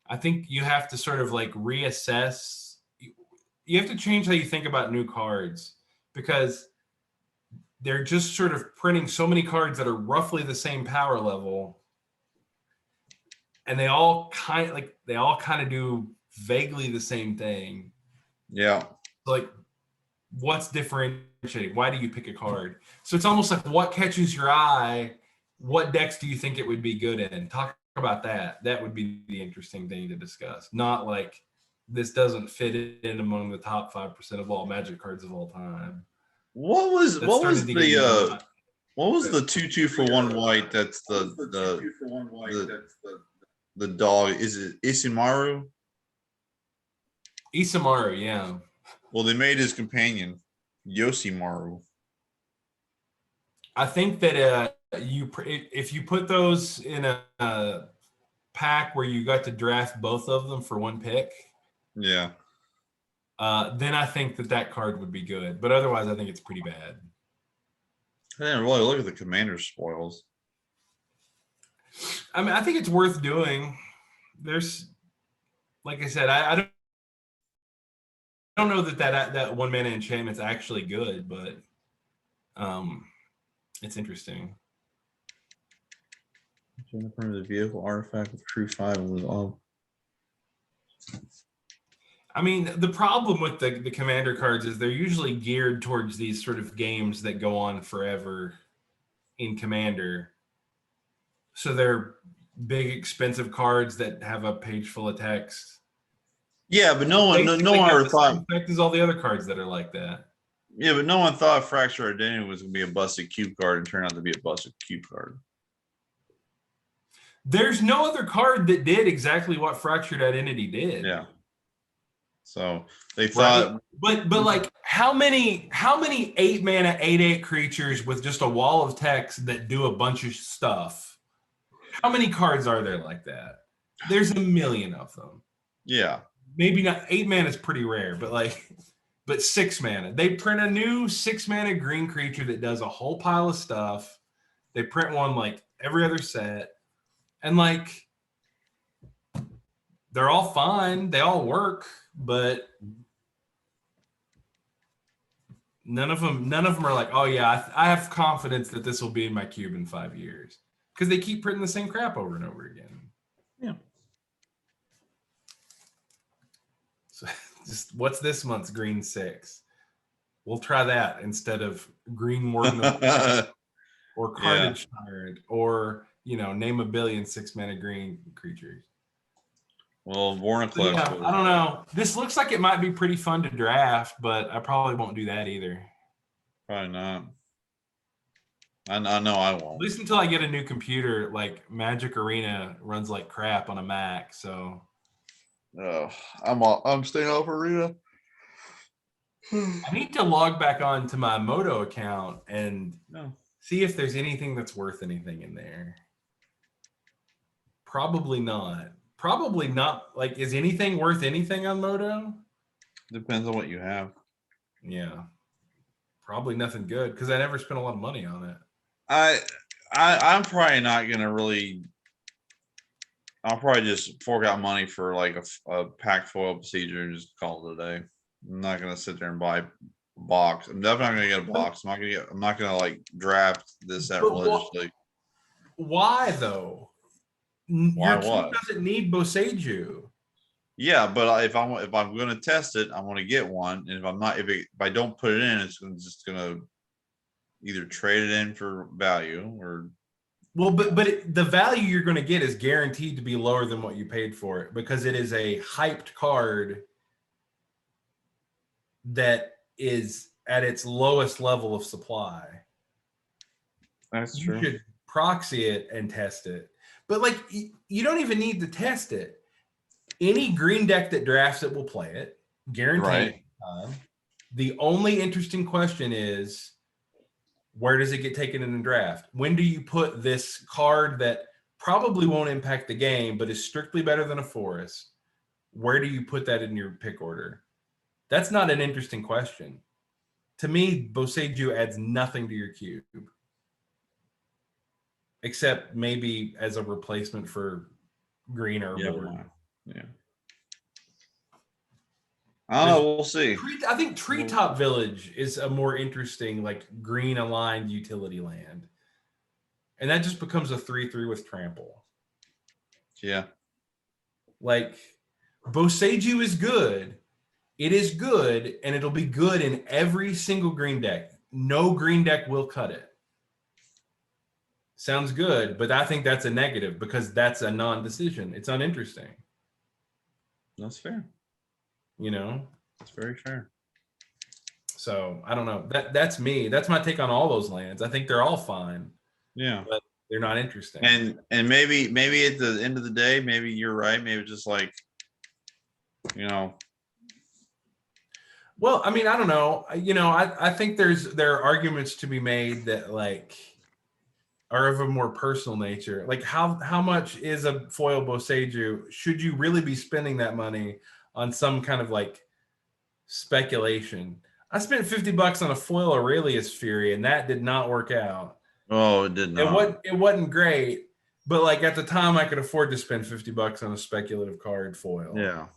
[SPEAKER 3] I think you have to sort of like reassess. You have to change how you think about new cards, because they're just sort of printing so many cards that are roughly the same power level, and they all kind of do vaguely the same thing.
[SPEAKER 2] Yeah.
[SPEAKER 3] Like, what's differentiating? Why do you pick a card? So it's almost like, what catches your eye? What decks do you think it would be good in? Talk about that. That would be the interesting thing to discuss. Not like this doesn't fit in among the top 5% of all Magic cards of all time.
[SPEAKER 2] What was the 2/2 for 1 white? That's the dog. Is it Isamaru?
[SPEAKER 3] Isamaru, yeah.
[SPEAKER 2] Well, they made his companion Yosimaru.
[SPEAKER 3] I think that if you put those in a pack where you got to draft both of them for 1 pick,
[SPEAKER 2] yeah,
[SPEAKER 3] then I think that card would be good. But otherwise, I think it's pretty bad.
[SPEAKER 2] I didn't really look at the commander spoils.
[SPEAKER 3] I mean, I think it's worth doing. There's, like I said, I don't know that 1 mana enchantment's actually good, but it's interesting.
[SPEAKER 2] The vehicle artifact with crew 5 was all.
[SPEAKER 3] I mean, the problem with the commander cards is they're usually geared towards these sort of games that go on forever in Commander. So they're big, expensive cards that have a page full of text.
[SPEAKER 2] Yeah, but no one ever thought.
[SPEAKER 3] Effect is all the other cards that are like that.
[SPEAKER 2] Yeah, but no one thought Fracture Identity was going to be a busted cube card and turned out to be a busted cube card.
[SPEAKER 3] There's no other card that did exactly what Fractured Identity did.
[SPEAKER 2] Yeah. So they thought,
[SPEAKER 3] but like how many 8 mana 8/8 creatures with just a wall of text that do a bunch of stuff? How many cards are there like that? There's a million of them.
[SPEAKER 2] Yeah.
[SPEAKER 3] Maybe not. 8 mana is pretty rare, but 6 mana. They print a new 6 mana green creature that does a whole pile of stuff. They print one like every other set, and like they're all fine. They all work. But none of them are like, oh yeah, I have confidence that this will be in my cube in 5 years, because they keep printing the same crap over and over again.
[SPEAKER 2] Yeah.
[SPEAKER 3] So just what's this month's green 6? We'll try that instead of green Warden or Carnage Tyrant, or name a billion 6 mana green creatures.
[SPEAKER 2] Well, Warniclef.
[SPEAKER 3] Yeah, I don't know. This looks like it might be pretty fun to draft, but I probably won't do that either.
[SPEAKER 2] Probably not. I know I won't.
[SPEAKER 3] At least until I get a new computer. Like Magic Arena runs like crap on a Mac, so.
[SPEAKER 2] Oh, I'm staying off Arena.
[SPEAKER 3] I need to log back on to my Moto account and see if there's anything that's worth anything in there. Probably not. Like, is anything worth anything on Moto?
[SPEAKER 2] Depends on what you have.
[SPEAKER 3] Yeah. Probably nothing good because I never spent a lot of money on it.
[SPEAKER 2] I'm probably not gonna really. I'll probably just fork out money for like a pack foil procedure and just call it a day. I'm not gonna sit there and buy a box. I'm definitely not gonna get a box. I'm not gonna like draft this set religiously.
[SPEAKER 3] Why though?
[SPEAKER 2] Why
[SPEAKER 3] Your cube
[SPEAKER 2] what?
[SPEAKER 3] doesn't need Boseiju.
[SPEAKER 2] Yeah, but if I'm gonna test it, I want to get one. And if I'm not, if I don't put it in, it's just gonna either trade it in for value or.
[SPEAKER 3] Well, but the value you're going to get is guaranteed to be lower than what you paid for it because it is a hyped card that is at its lowest level of supply.
[SPEAKER 2] That's
[SPEAKER 3] You
[SPEAKER 2] true.
[SPEAKER 3] should proxy it and test it. But like you don't even need to test it. Any green deck that drafts it will play it, guaranteed.
[SPEAKER 2] Right.
[SPEAKER 3] The only interesting question is, where does it get taken in the draft? When do you put this card that probably won't impact the game, but is strictly better than a forest? Where do you put that in your pick order? That's not an interesting question. To me, Boseiju adds nothing to your cube. Except maybe as a replacement for green or board.
[SPEAKER 2] Yeah. I don't know. We'll see.
[SPEAKER 3] I think Treetop Village is a more interesting, like green aligned utility land, and that just becomes a 3/3 with trample.
[SPEAKER 2] Yeah.
[SPEAKER 3] Like Boseiju is good. It is good, and it'll be good in every single green deck. No green deck will cut it. Sounds good, but I think that's a negative because that's a non-decision. It's uninteresting.
[SPEAKER 2] That's fair.
[SPEAKER 3] You know,
[SPEAKER 2] it's very fair.
[SPEAKER 3] So I don't know. That's me. That's my take on all those lands. I think they're all fine.
[SPEAKER 2] Yeah,
[SPEAKER 3] but they're not interesting.
[SPEAKER 2] And maybe at the end of the day, maybe you're right. Maybe just like, you know.
[SPEAKER 3] Well, I mean, I don't know. You know, I think there are arguments to be made that like are of a more personal nature. Like how much is a foil Boseiju? Should you really be spending that money on some kind of like speculation? I spent $50 on a foil Aurelius Fury, and that did not work out.
[SPEAKER 2] Oh, it did not.
[SPEAKER 3] It wasn't great, but like at the time, I could afford to spend $50 on a speculative card foil.
[SPEAKER 2] Yeah.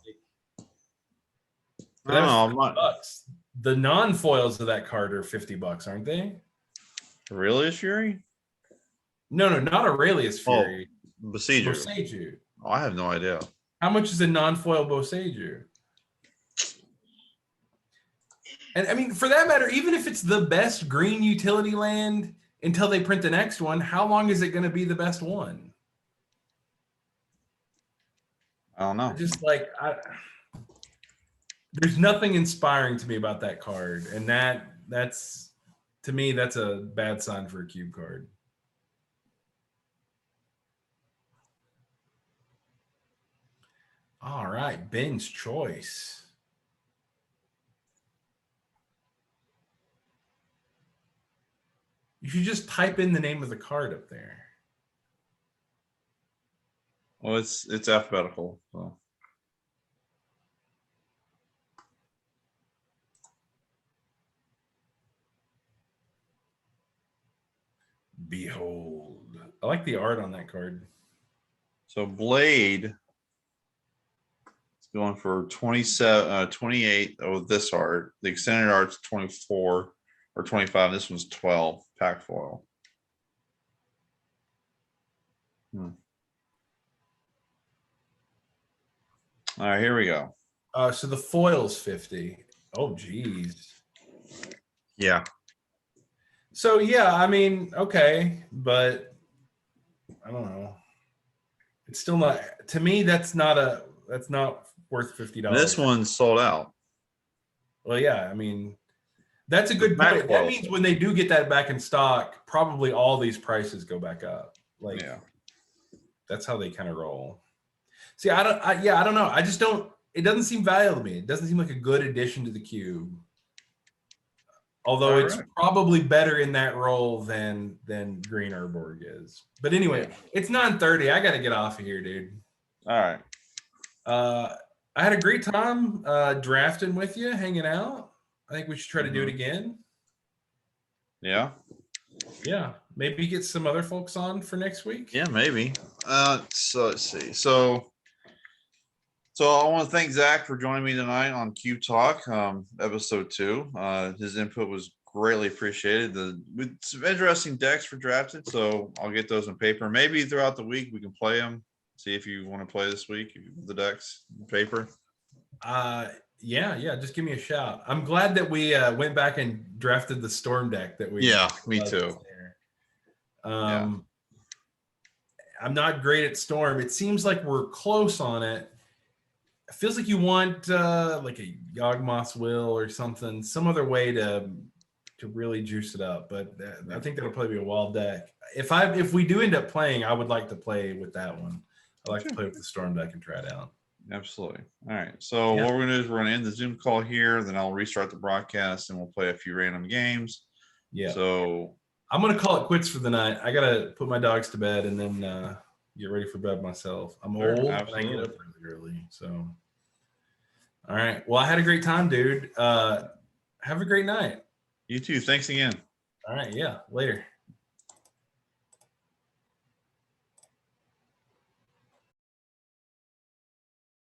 [SPEAKER 3] But that was $50. The non-foils of that card are $50, aren't they?
[SPEAKER 2] Aurelius Fury?
[SPEAKER 3] No, not Aurelius Fury.
[SPEAKER 2] Oh, Boseiju.
[SPEAKER 3] Boseiju.
[SPEAKER 2] Oh, I have no idea.
[SPEAKER 3] How much is a non-foil Boseiju? And I mean, for that matter, even if it's the best green utility land until they print the next one, how long is it going to be the best one?
[SPEAKER 2] I don't know.
[SPEAKER 3] Just like there's nothing inspiring to me about that card, and that's to me that's a bad sign for a cube card. All right, Ben's choice. You should just type in the name of the card up there.
[SPEAKER 2] Well, it's alphabetical. So.
[SPEAKER 3] Behold. I like the art on that card.
[SPEAKER 2] So Blade is going for 28 of this art. The extended art's 24 or 25. This one's 12 pack foil. All right, here we go.
[SPEAKER 3] So the foil's 50. Oh, geez.
[SPEAKER 2] Yeah.
[SPEAKER 3] So yeah, I mean, okay, but I don't know. It's still not, to me, that's not worth $50.
[SPEAKER 2] This one's sold out.
[SPEAKER 3] Well, yeah, I mean, that's a good point. That means when they do get that back in stock, probably all these prices go back up. Like, yeah, that's how they kind of roll. See, I don't know. I just don't, it doesn't seem valuable to me. It doesn't seem like a good addition to the cube. Although it's probably better in that role than Green Urborg is. But anyway, it's 9:30. I got to get off of here, dude.
[SPEAKER 2] All right.
[SPEAKER 3] I had a great time drafting with you, hanging out. I think we should try to do it again.
[SPEAKER 2] Yeah.
[SPEAKER 3] Yeah, maybe get some other folks on for next week.
[SPEAKER 2] Yeah, maybe. So let's see. So I want to thank Zach for joining me tonight on Q Talk, episode 2. His input was greatly appreciated. With some interesting decks for drafted, so I'll get those in paper. Maybe throughout the week we can play them. See if you want to play this week, the decks in paper.
[SPEAKER 3] Yeah, just give me a shout. I'm glad that we went back and drafted the Storm deck that we.
[SPEAKER 2] Yeah, me too.
[SPEAKER 3] Yeah. I'm not great at Storm. It seems like we're close on it. It feels like you want like a Yawgmoth's Will or something, some other way to really juice it up. But I think that'll probably be a wild deck. If we do end up playing, I would like to play with that one. I like to play with the Storm deck and try it out.
[SPEAKER 2] Absolutely. All right. So what we're gonna do is we're gonna end the Zoom call here. Then I'll restart the broadcast and we'll play a few random games.
[SPEAKER 3] Yeah.
[SPEAKER 2] So
[SPEAKER 3] I'm gonna call it quits for the night. I gotta put my dogs to bed and then get ready for bed myself. I'm old and I get up really early. So all right. Well, I had a great time, dude. Have a great night.
[SPEAKER 2] You too. Thanks again.
[SPEAKER 3] All right. Yeah. Later.